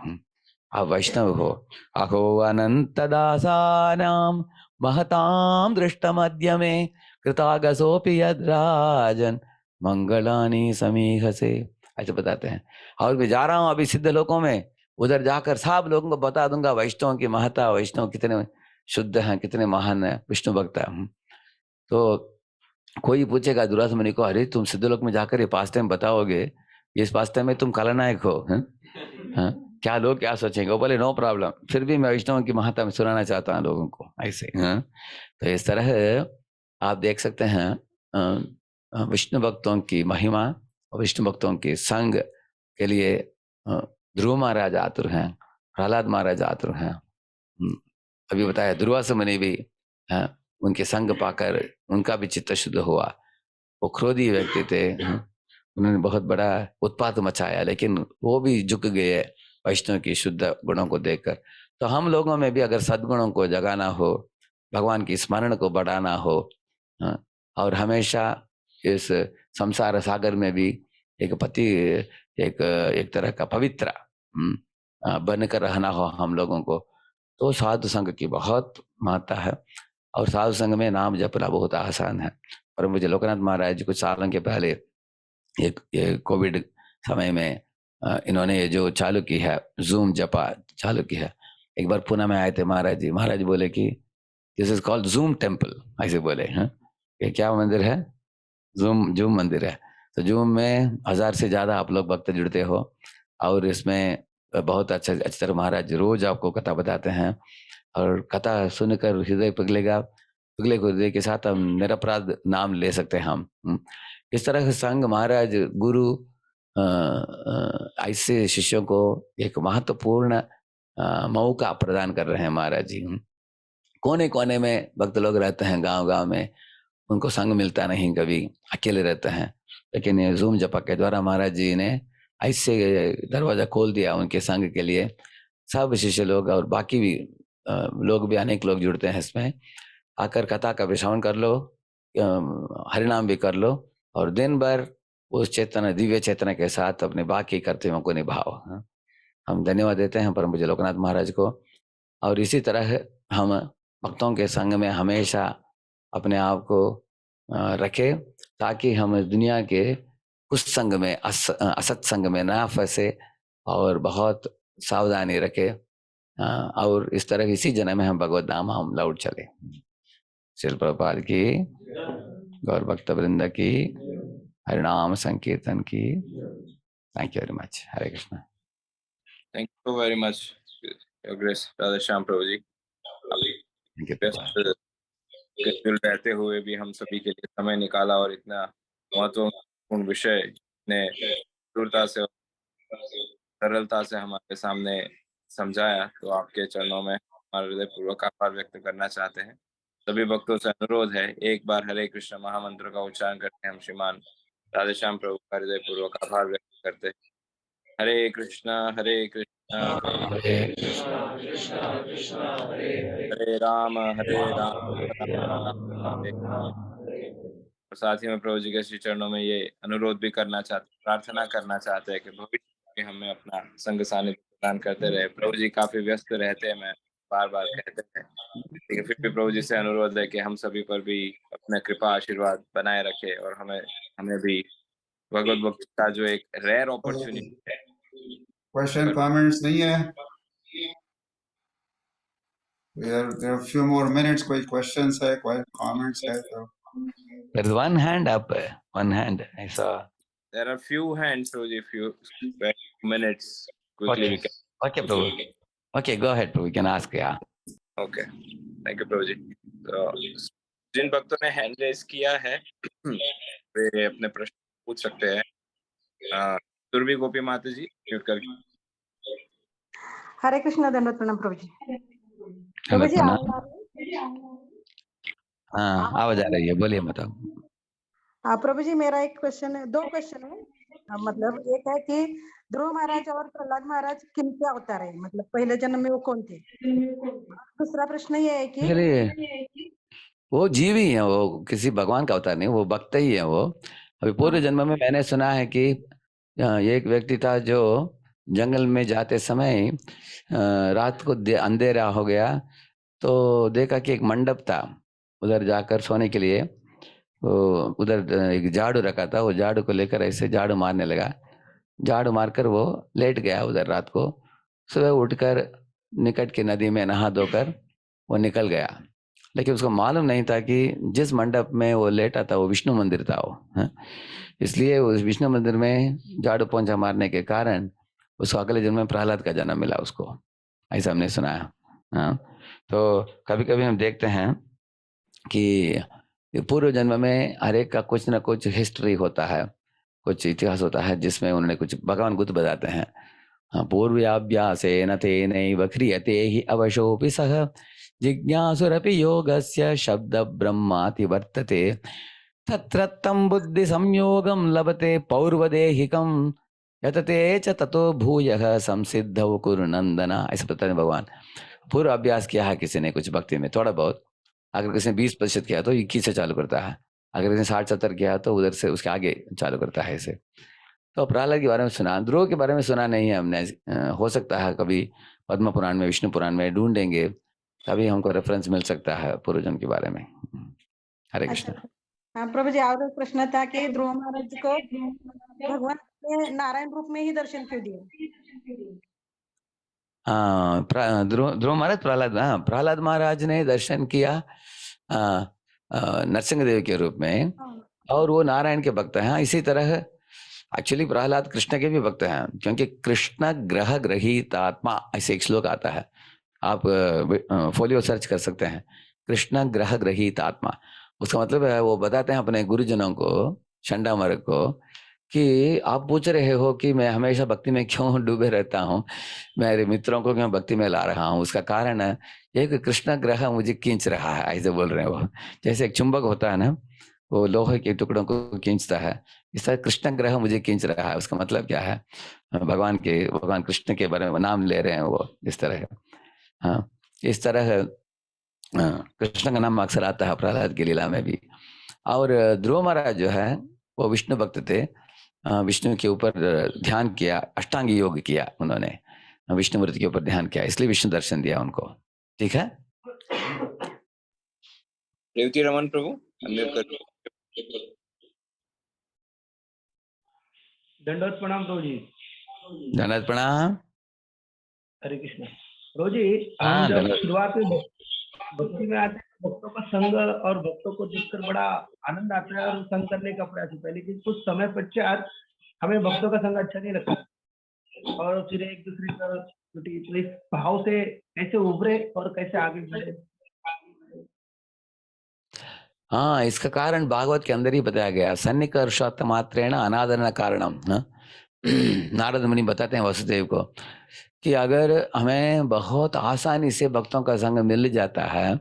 आप वैष्णव हो। अहो अनंत दासानाम महताम दृष्टमद्य में कृतागसोपि यद्राजन मंगलानि समीहसे, ऐसे बताते हैं। और मैं जा रहा हूं अभी सिद्ध लोकों में, उधर जाकर सब लोगों को बता दूंगा वैष्णव की महत्ता, वैष्णव कितने शुद्ध हैं, कितने महान है, विष्णु भक्त है। तो कोई पूछेगा दुर्वासा मुनि को, अरे तुम सिद्धलोक में जाकर ये पास टाइम बताओगे, इस पास टाइम में तुम खलनायक हो, हैं? हाँ? क्या लोग क्या सोचेंगे? वो बोले नो प्रॉब्लम, फिर भी मैं वैष्णव की महत्ता में सुनाना चाहता हूँ लोगों को, ऐसे। हाँ? तो इस तरह आप देख सकते हैं विष्णु भक्तों की महिमा और विष्णु भक्तों के संग के लिए ध्रुव महाराज आतुर हैं, प्रहलाद महाराज आतुर हैं। अभी बताया दुर्वासा मुनि भी, हाँ, उनके संग पाकर उनका भी चित्त शुद्ध हुआ। वो क्रोधी व्यक्ति थे, उन्होंने बहुत बड़ा उत्पात मचाया, लेकिन वो भी झुक गए वैष्णव की शुद्ध गुणों को देखकर। तो हम लोगों में भी अगर सद्गुणों को जगाना हो, भगवान की स्मरण को बढ़ाना हो, हाँ, और हमेशा इस संसार सागर में भी एक पति, एक तरह का पवित्र बनकर रहना हो हम लोगों को, तो साधु संघ की बहुत महत्ता है। और साधु संघ में नाम जपना बहुत आसान है। पर मुझे लोकनाथ महाराज जी कुछ सालों के पहले ये कोविड समय में इन्होंने ये जो चालू की है, जूम जपा चालू की है। एक बार पुणे में आए थे महाराज जी, महाराज बोले कि this is called zoom temple, ऐसे बोले। हैं, ये क्या मंदिर है? जूम जूम मंदिर है। तो जूम में 1000 से ज्यादा आप लोग भक्त जुड़ते हो, और इसमें बहुत अच्छी तरह महाराज रोज आपको कथा बताते हैं, और कथा सुनकर हृदय पिघलेगा, पिघले हुए हृदय के साथ हम निरपराध नाम ले सकते हैं हम। इस तरह से संघ महाराज गुरु ऐसे शिष्यों को एक महत्वपूर्ण मौका प्रदान कर रहे हैं महाराज जी। कोने कोने में भक्त लोग रहते हैं, गांव गांव में, उनको संग मिलता नहीं, कभी अकेले रहते हैं, लेकिन ये जूम जपा के द्वारा महाराज जी ने ऐसे दरवाजा खोल दिया उनके संग के लिए। सब शिष्य लोग और बाकी भी लोग भी, अनेक लोग जुड़ते हैं इसमें। आकर कथा का श्रवण कर लो, हरिनाम भी कर लो, और दिन भर उस चेतना, दिव्य चेतना के साथ अपने बाकी कर्तव्यों को निभाओ। हाँ? हम धन्यवाद देते हैं परम पूज्य लोकनाथ महाराज को। और इसी तरह हम भक्तों के संग में हमेशा अपने आप को रखें, ताकि हम दुनिया के कुछ संग में, असत संग में ना फंसे, और बहुत सावधानी रखे, और इस तरह इसी जन्म में हम भगवत नाम हम लौट चले। श्रील प्रभुपाद की, गौर भक्त वृंद की, हरिनाम संकीर्तन की। Thank you very much. Hare Krishna. Thank you very much your grace Radhe Shyam Prabhu ji. Thank you, Prabhupada. व्यस्त रहते हुए भी हम सभी के लिए समय निकाला, और इतना महत्वपूर्ण विषय ने क्रूरता से और सरलता से हमारे सामने समझाया, तो आपके चरणों में हमारा हृदय पूर्वक आभार व्यक्त करना चाहते हैं। सभी भक्तों से अनुरोध है, एक बार हरे कृष्ण महामंत्र का उच्चारण करके हम श्रीमान राधे श्याम प्रभु का हृदय पूर्वक आभार व्यक्त करते हैं। हरे कृष्णा हरे कृष्णा कृष्णा कृष्णा हरे हरे हरे राम राम राम हरे राम राम हरे राम राम हरे हरे। और साथ ही में प्रभु जी के श्री चरणों में ये अनुरोध भी करना चाहते, प्रार्थना करना चाहते हैं कि भविष्य में हमें अपना संग सानिध्य प्रदान करते रहे। प्रभु जी काफी व्यस्त रहते हैं, मैं बार-बार कहते हैं, लेकिन फिर भी प्रभु जी से अनुरोध है कि हम सभी पर भी अपना कृपा आशीर्वाद बनाए रखे और हमें हमें भी भगवत भक्ति का जो एक रेयर अपॉर्चुनिटी है। क्वेश्चन कमेंट्स नहीं है? there are few more minutes. कोई questions है, कोई comments है तो There's one hand up. One hand. I saw. There are few hands, so if you spare minutes quickly we can. Okay, Prabhu. Okay, go ahead, Prabhu. You can ask. Yeah. Okay, thank you, प्रभु जी। तो जिन भक्तों ने hand raise किया है वे अपने प्रश्न पूछ सकते हैं। सुरभि गोपी माता जी म्यूट कर। हरे कृष्ण, दंडवत प्रणाम प्रभु जी। हेलो प्रभु जी हाँ, आवाज आ रही है, बोलिए बताओ। प्रभु जी मेरा एक क्वेश्चन है, दो क्वेश्चन है। मतलब एक है कि ध्रुव महाराज और प्रहलाद महाराज किन क्या अवतार है, मतलब पहले जन्म में वो कौन थे। दूसरा प्रश्न ये है कि वो जीव ही है, वो किसी भगवान का अवतार नहीं, वो भक्त ही है वो। अभी पूर्व जन्म में मैंने सुना है कि एक व्यक्ति था जो जंगल में जाते समय रात को अंधेरा हो गया तो देखा कि एक मंडप था, उधर जाकर सोने के लिए उधर एक झाड़ू रखा था, वो झाड़ू को लेकर ऐसे झाड़ू मारने लगा, झाड़ू मारकर वो लेट गया उधर रात को। सुबह उठकर निकट के नदी में नहा धोकर वो निकल गया, लेकिन उसको मालूम नहीं था कि जिस मंडप में वो लेटा था वो विष्णु मंदिर था वो। इसलिए उस विष्णु मंदिर में झाड़ू पोंछा मारने के कारण उसको अगले जन्म में प्रहलाद का जन्म मिला उसको, ऐसा हमने सुना है। हाँ, तो कभी कभी हम देखते हैं कि पूर्व जन्म में हर एक का कुछ ना कुछ हिस्ट्री होता है, कुछ इतिहास होता है जिसमें उन्होंने कुछ भगवान बुद्ध बताते हैं। हाँ, पूर्व्याभ्यासेन तेनैव क्रियते हि अवशोऽपि सः जिज्ञासुरपि योगस्य शब्द ब्रह्माति वर्तते तत्र तं बुद्धि संयोगं लभते पौर्वदेहिकं यतते च ततो भूयः संसिद्धौ कुरु नंदन। ऐसे बताते हैं भगवान। पूर्व अभ्यास किया है किसी ने कुछ भक्ति में थोड़ा बहुत, अगर किसी ने 20% किया तो 21 से चालू करता है, अगर किसी ने 60-70 किया तो उधर से उसके आगे चालू करता है ऐसे। तो प्रहलाद के बारे में सुना, ध्रुव के बारे में सुना नहीं है हमने। हो सकता है कभी पद्म पुराण में, विष्णु पुराण में ढूंढेंगे तभी हमको रेफरेंस मिल सकता है पूर्वजन के बारे में। हरे कृष्ण। हाँ प्रभु जी, और एक प्रश्न था कि ध्रुव महाराज को भगवान ने नारायण रूप में ही दर्शन क्यों दिए। हाँ, ध्रुव महाराज प्रहलाद महाराज ने दर्शन किया नरसिंह देव के रूप में, और वो नारायण के भक्त हैं। इसी तरह एक्चुअली प्रहलाद कृष्ण के भी भक्त हैं, क्योंकि कृष्ण ग्रह ग्रहीत आत्मा ऐसे एक श्लोक आता है, आप फोलियो सर्च कर सकते हैं, कृष्ण ग्रह ग्रहीत आत्मा। उसका मतलब है वो बताते हैं अपने गुरुजनों को, चंडामर्ग को, कि आप पूछ रहे हो कि मैं हमेशा भक्ति में क्यों डूबे रहता हूँ, मेरे मित्रों को क्यों भक्ति में ला रहा हूँ, उसका कारण है ये कि कृष्ण ग्रह मुझे खींच रहा है, ऐसे बोल रहे हैं वो। जैसे एक चुंबक होता है ना, वो लोहे के टुकड़ों को खींचता है, इस तरह कृष्ण ग्रह मुझे खींच रहा है। उसका मतलब क्या है, भगवान कृष्ण के बारे में नाम ले रहे हैं वो, इस तरह है। हाँ, इस तरह कृष्ण का नाम अक्सर आता है प्रहलाद की लीला में भी। और ध्रुव महाराज जो है वो विष्णु भक्त थे, विष्णु के ऊपर ध्यान किया, अष्टांग योग किया उन्होंने, विष्णु मूर्ति के ऊपर ध्यान किया, इसलिए विष्णु दर्शन दिया उनको। ठीक है, रेवती रमन प्रभु अनम्यूट कर। दंडवत प्रणाम प्रभु जी। धन्यवाद, प्रणाम। हरे कृष्ण प्रभु जी। हम जब शुरुआत में भक्ति में आते हैं, भक्तों का संग और भक्तों को देखकर बड़ा आनंद आता है और संग करने का प्रयास होता है, लेकिन कुछ समय पश्चात हमें भक्तों का संग अच्छा नहीं लगता और फिर एक दूसरे का तो इस भाव से कैसे उभरे और कैसे आगे बढ़े। हाँ, इसका कारण भागवत के अंदर ही बताया गया, सन्निकर्षात् मात्रेण अनादरण कारणम। नारद मुनि बताते हैं वसुदेव को कि अगर हमें बहुत आसानी से भक्तों का संग मिल जाता है,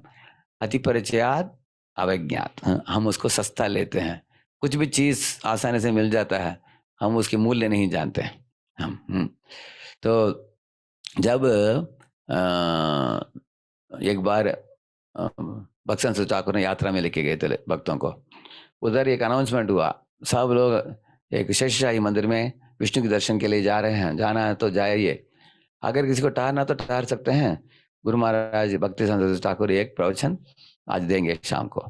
अति परिचयात अवज्ञात, हम उसको सस्ता लेते हैं। कुछ भी चीज आसानी से मिल जाता है, हम उसकी मूल्य नहीं जानते हम। तो जब एक बार बक्सन ठाकुर ने यात्रा में लेके गए थे भक्तों को, उधर एक अनाउंसमेंट हुआ, सब लोग एक शेषशाही मंदिर में विष्णु के दर्शन के लिए जा रहे हैं, जाना है तो जाइए, अगर किसी को ठहरना तो ठहर सकते हैं। गुरु महाराज भक्ति संत ठाकुर एक प्रवचन आज देंगे शाम को।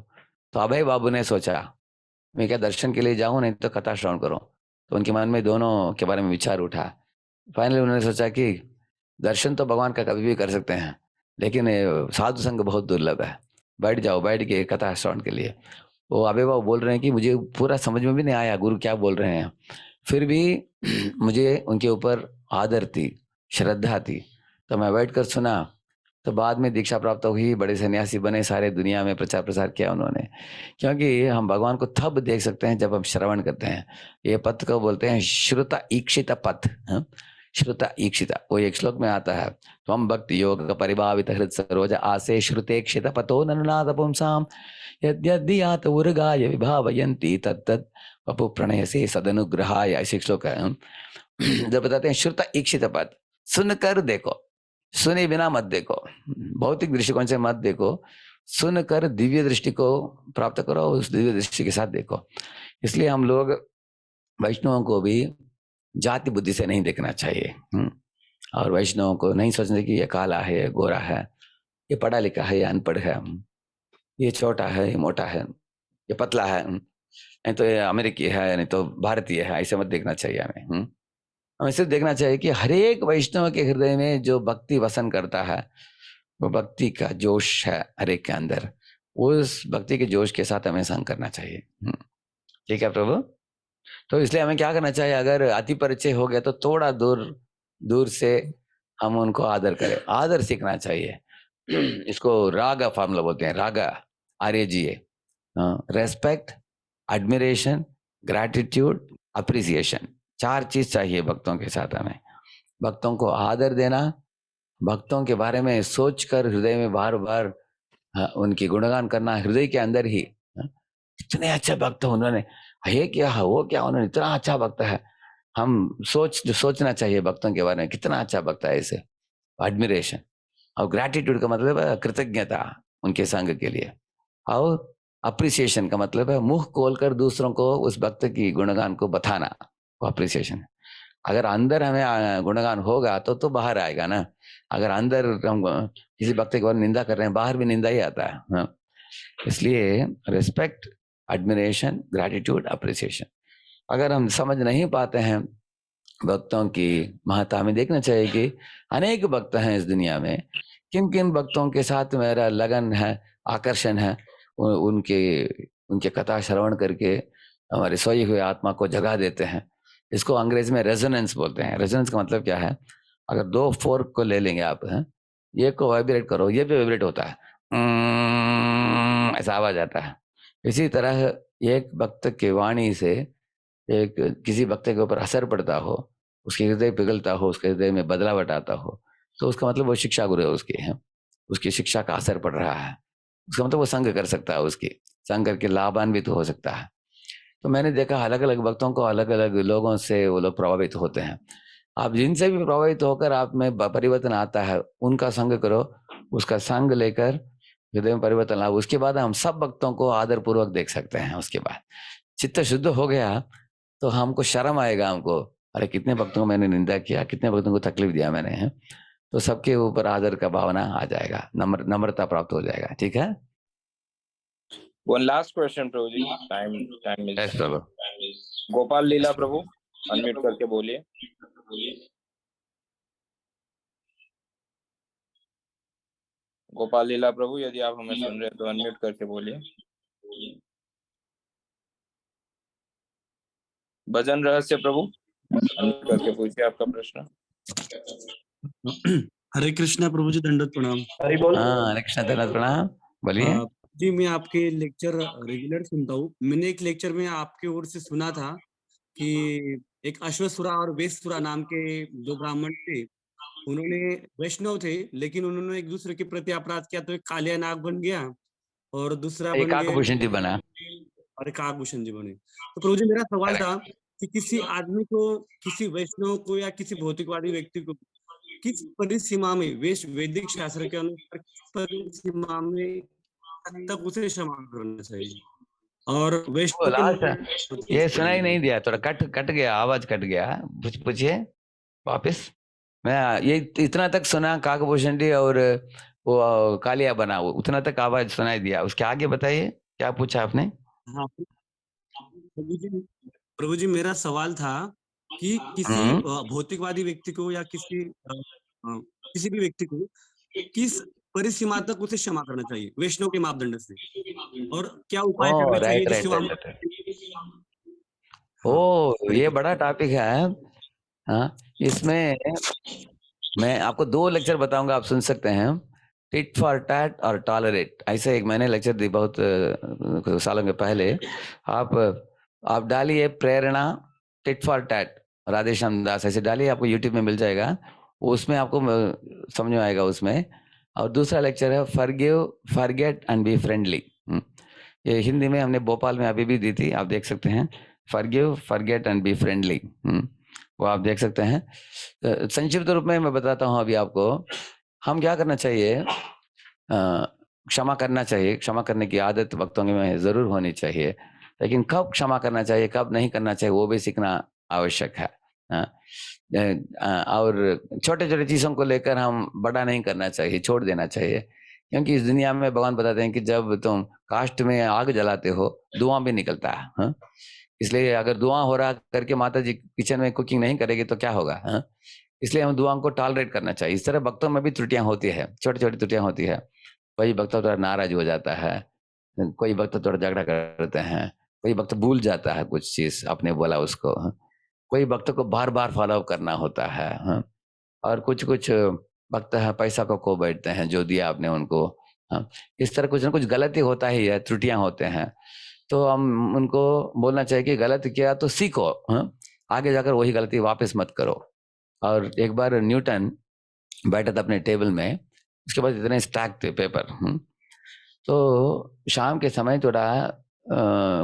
तो अभय बाबू ने सोचा मैं क्या दर्शन के लिए जाऊं, नहीं तो कथा श्रवण करूं। तो उनके मन में दोनों के बारे में विचार उठा। फाइनली उन्होंने सोचा कि दर्शन तो भगवान का कभी भी कर सकते हैं, लेकिन साधु संग बहुत दुर्लभ है, बैठ जाओ, बैठ के कथा श्रवण के लिए। वो अभय बाबू बोल रहे हैं कि मुझे पूरा समझ में भी नहीं आया गुरु क्या बोल रहे हैं, फिर भी मुझे उनके ऊपर आदर थी, श्रद्धा थी, तो मैं बैठ कर सुना। तो बाद में दीक्षा प्राप्त हुई, बड़े सन्यासी बने, सारे दुनिया में प्रचार प्रसार किया उन्होंने। क्योंकि हम भगवान को तब देख सकते हैं जब हम श्रवण करते हैं। ये पथ को बोलते हैं श्रुता ईक्षित पथ। श्रुता ईक्षिता, वो एक श्लोक में आता है, त्वं भक्ति योग परिभावित हृत सरोज आसे श्रुतेक्षित पतो ननुनाद पुंसाम यद्यद्यात उर्गाय विभावयन्ति तत्तत् वपु प्रणयसे सदनुग्रहाय, ऐसे श्लोक है। जब बताते हैं श्रुता ईक्षित पथ, सुनकर देखो, सुने बिना मत देखो, भौतिक दृष्टिकोण से मत देखो, सुनकर दिव्य दृष्टि को प्राप्त करो, उस दिव्य दृष्टि के साथ देखो। इसलिए हम लोग वैष्णवों को भी जाति बुद्धि से नहीं देखना चाहिए। और वैष्णवों को नहीं सोचना कि ये काला है, ये गोरा है, ये पढ़ा लिखा है, ये अनपढ़ है, ये छोटा है, ये मोटा है, ये पतला है, नहीं तो ये अमेरिकी है, नहीं तो भारतीय है, ऐसे मत देखना चाहिए हमें। हमें सिर्फ देखना चाहिए कि हर एक वैष्णव के हृदय में जो भक्ति वसन करता है, वो भक्ति का जोश है हर एक के अंदर, उस भक्ति के जोश के साथ हमें संग करना चाहिए। ठीक है प्रभु। तो इसलिए हमें क्या करना चाहिए, अगर अति परिचय हो गया तो थोड़ा दूर दूर से हम उनको आदर करें, आदर सीखना चाहिए। इसको रागा फार्मूला बोलते हैं, रागा RAGA, respect, admiration, gratitude, appreciation. 4 चीज चाहिए भक्तों के साथ हमें। भक्तों को आदर देना, भक्तों के बारे में सोचकर हृदय में बार बार उनकी गुणगान करना, हृदय के अंदर ही, कितने अच्छे भक्त उन्होंने, ये क्या है, वो क्या, उन्होंने इतना अच्छा भक्त है। हम सोचना चाहिए भक्तों के बारे में, कितना अच्छा भक्त है ऐसे। एडमिरेशन और ग्रैटिट्यूड का मतलब है कृतज्ञता उनके संग के लिए, और अप्रिसिएशन का मतलब है मुंह खोलकर दूसरों को उस भक्त की गुणगान को बताना, वो अप्रिसिएशन। अगर अंदर हमें गुणगान होगा तो बाहर आएगा ना। अगर अंदर हम किसी भक्त के बारे में निंदा कर रहे हैं, बाहर भी निंदा ही आता है। इसलिए रिस्पेक्ट, एडमिरेशन, ग्रैटिट्यूड, अप्रिसिएशन। अगर हम समझ नहीं पाते हैं भक्तों की महत्ता, हमें देखना चाहिए कि अनेक भक्त हैं इस दुनिया में, किन किन भक्तों के साथ मेरा लगन है, आकर्षण है, उनके कथा श्रवण करके हमारे सोई हुए आत्मा को जगा देते हैं। इसको अंग्रेजी में रेजोनेंस बोलते हैं। रेजोनेंस का मतलब क्या है, अगर 2 फोर्क को ले लेंगे आप, ये को वाइब्रेट करो, ये भी वाइब्रेट होता है, ऐसा आवाज आता है। इसी तरह एक भक्त की वाणी से एक किसी भक्त के ऊपर असर पड़ता हो, उसके हृदय पिघलता हो, उसके हृदय में बदलावट आता हो, तो उसका मतलब वो शिक्षा गुरु है उसकी, है उसकी शिक्षा का असर पड़ रहा है, उसका मतलब वो संग कर सकता है, उसकी संग करके लाभान्वित हो सकता है। तो मैंने देखा अलग अलग भक्तों को, अलग अलग लोगों से वो लोग प्रभावित होते हैं। आप जिनसे भी प्रभावित होकर आप में परिवर्तन आता है, उनका संग करो, उसका संग लेकर हृदय में परिवर्तन लाओ। उसके बाद हम सब भक्तों को आदर पूर्वक देख सकते हैं। उसके बाद चित्त शुद्ध हो गया तो हमको शर्म आएगा, हमको अरे कितने भक्तों को मैंने निंदा किया, कितने भक्तों को तकलीफ दिया मैंने, है तो सबके ऊपर आदर का भावना आ जाएगा, नम्रता प्राप्त हो जाएगा। ठीक है। One last question, Prabhu ji. Time Yes, is Prabhu. Gopal Leela Prabhu, unmute करके बोलिए। गोपाल लीला प्रभु, यदि आप हमें सुन रहे हैं तो अनम्यूट करके बोलिए। भजन रहस्य प्रभु, अनम्यूट करके पूछिए आपका प्रश्न। हरे कृष्णा प्रभु जी, दंडवत प्रणाम। हरि बोल। हरे कृष्णा, दंडवत प्रणाम। बोलिए। जी, मैं आपके लेक्चर रेगुलर सुनता हूँ। मैंने एक लेक्चर में आपके ओर से सुना था कि एक अश्वसुरा और वेशसुरा नाम के 2 ब्राह्मण थे। उन्होंने वैष्णव थे, लेकिन उन्होंने एक दूसरे के प्रति अपराध किया, तो एक कालिया नाग बन गया और दूसरा बन गया काकभूषण जी बना। और काकभूषण जी बने। तो प्रभु जी, मेरा सवाल था कि किसी आदमी को, किसी वैष्णव को या किसी भौतिकवादी व्यक्ति को किस परिसीमा में, वैदिक शास्त्र के अनुसार किस परिसीमा में तक उसे क्षमा करना चाहिए? और वो वैष्णव के लास्ट ये सुनाई नहीं दिया, थोड़ा कट कट गया, आवाज कट गया। पूछिए वापस। मैं ये इतना तक सुना, काकभूषण जी और वो कालिया बना, वो उतना तक आवाज सुनाई दिया। उसके आगे बताइए क्या पूछा आपने। हाँ प्रभु जी मेरा सवाल था कि किसी हम्म। भौतिकवादी व्यक्ति को या किसी भी व्यक्ति को किस परिसीमा तक उसे क्षमा करना चाहिए वैष्णव के मापदंड से, और क्या उपाय ओ करने चाहिए राइट जिससे राइट वो राइट हम। राइट। हाँ ओ हरे ये कृष्ण। बड़ा टॉपिक है। हाँ, इसमें मैं आपको 2 लेक्चर बताऊंगा, आप सुन सकते हैं। टिट फॉर टैट और टॉलरेट, ऐसे एक मैंने लेक्चर दी बहुत सालों के पहले। आप डालिए प्रेरणा टिट फॉर टैट राधेश्याम दास, ऐसे डालिए, आपको यूट्यूब में मिल जाएगा। उसमें आपको समझ में आएगा उसमें। और दूसरा लेक्चर है forgive forget and be friendly. ये हिंदी में हमने भोपाल में अभी भी दी थी, आप देख सकते हैं। Forgive forget and be friendly, वो आप देख सकते हैं। संक्षिप्त रूप में मैं बताता हूँ अभी आपको। हम क्या करना चाहिए, क्षमा करना चाहिए। क्षमा करने की आदत वक्तों में जरूर होनी चाहिए, लेकिन कब क्षमा करना चाहिए कब नहीं करना चाहिए वो भी सीखना आवश्यक है। और छोटे छोटे चीजों को लेकर हम बड़ा नहीं करना चाहिए, छोड़ देना चाहिए। क्योंकि इस दुनिया में भगवान बताते हैं कि जब तुम काष्ठ में आग जलाते हो धुआं भी निकलता है। इसलिए अगर धुआं हो रहा करके माता जी किचन में कुकिंग नहीं करेगी तो क्या होगा। इसलिए हम धुआं को टॉलरेट करना चाहिए। इस तरह भक्तों में भी त्रुटियां होती है, छोटी छोटी त्रुटियां होती है। कोई भक्त थोड़ा नाराज हो जाता है, कोई भक्त थोड़ा झगड़ा करते हैं, कोई भक्त भूल जाता है कुछ चीज आपने बोला उसको, कोई भक्त को बार बार फॉलो करना होता है। और कुछ कुछ भक्त है पैसा को खो बैठते हैं जो दिया आपने उनको। इस तरह कुछ ना कुछ गलती होता ही है, त्रुटियां होते हैं। तो हम उनको बोलना चाहिए कि गलत किया तो सीखो, आगे जाकर वही गलती वापस मत करो। और एक बार न्यूटन बैठा था अपने टेबल में, उसके पास इतने स्टैक थे पेपर। तो शाम के समय थोड़ा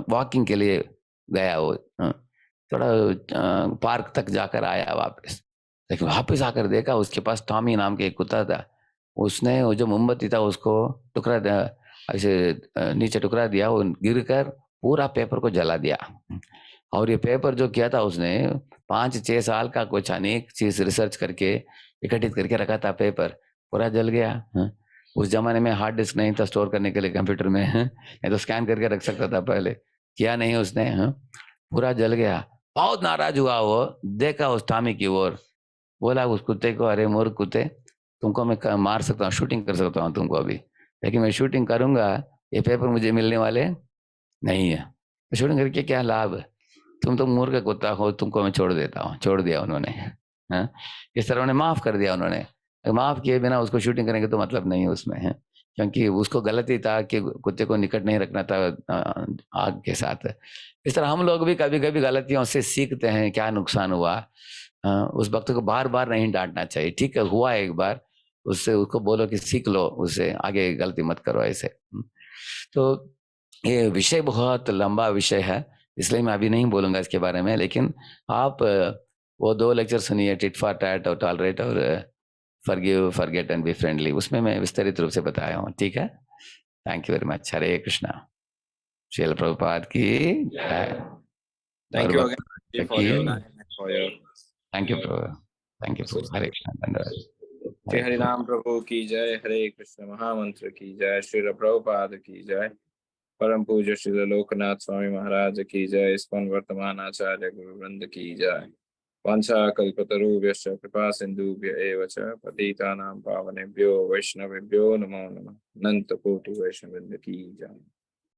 वॉकिंग के लिए गया वो, थोड़ा पार्क तक जाकर आया वापस। लेकिन वापस आकर देखा उसके पास टॉमी नाम के एक कुत्ता था। उसने वो जो मोमबत्ती था उसको टुकड़ा ऐसे नीचे टुकड़ा दिया, वो गिरकर पूरा पेपर को जला दिया। और ये पेपर जो किया था उसने 5-6 साल का कुछ अनेक चीज रिसर्च करके इकट्ठित करके रखा था, पेपर पूरा जल गया। उस जमाने में हार्ड डिस्क नहीं था स्टोर करने के लिए कंप्यूटर में, नहीं तो स्कैन करके रख सकता था पहले, किया नहीं उसने। पूरा जल गया। बहुत नाराज हुआ वो, देखा उस टामी की ओर, बोला उस कुत्ते को, अरे मूर्ख कुत्ते, तुमको मैं मार सकता हूँ, शूटिंग कर सकता हूँ तुमको अभी, लेकिन मैं शूटिंग करूंगा ये पेपर मुझे मिलने वाले नहीं है। तो शूटिंग करके क्या लाभ, तुम तो मूर्ख कुत्ता हो, तुमको मैं छोड़ देता हूँ। छोड़ दिया उन्होंने। हाँ? इस तरह उन्हें माफ कर दिया उन्होंने। माफ किए बिना उसको शूटिंग करेंगे तो मतलब नहीं उसमें है, क्योंकि उसको गलती था कि कुत्ते को निकट नहीं रखना था आग के साथ। इस तरह हम लोग भी कभी कभी गलतियों से सीखते हैं क्या नुकसान हुआ। उस वक्त को बार बार नहीं डांटना चाहिए। ठीक है हुआ एक बार, उससे उसको बोलो कि सीख लो, उससे आगे गलती मत करो ऐसे। तो ये विषय बहुत लंबा विषय है, इसलिए मैं अभी नहीं बोलूंगा इसके बारे में। लेकिन आप वो 2 लेक्चर सुनिए, टिट फॉर टैट और टॉलरेट और forgive forget and be friendly, उसमें मैं विस्तारित रूप से बताया हूँ। ठीक है, thank you very much. Hare Krishna. Srila Prabhupada की जय। Thank और you भक्त again for की your time and for your thank you Prabhu, thank you Prabhu. Hare association. Krishna, धन्यवाद। श्री हरे हरिनाम प्रभु की जय, हरे कृष्ण महामंत्र की जय, श्री प्रभुपाद की जय, परम पूज्य श्री लोकनाथ स्वामी महाराज की जय, इस्कॉन वर्तमान आचार्य गुरु वृंद की जय। वांछा कल्पतरुभ्यश्च कृपा सिंधुभ्य एव च पतितानां पावनेभ्यो वैष्णवेभ्यो नमो नमः। अनंत कोटि वैष्णववृंद की जय।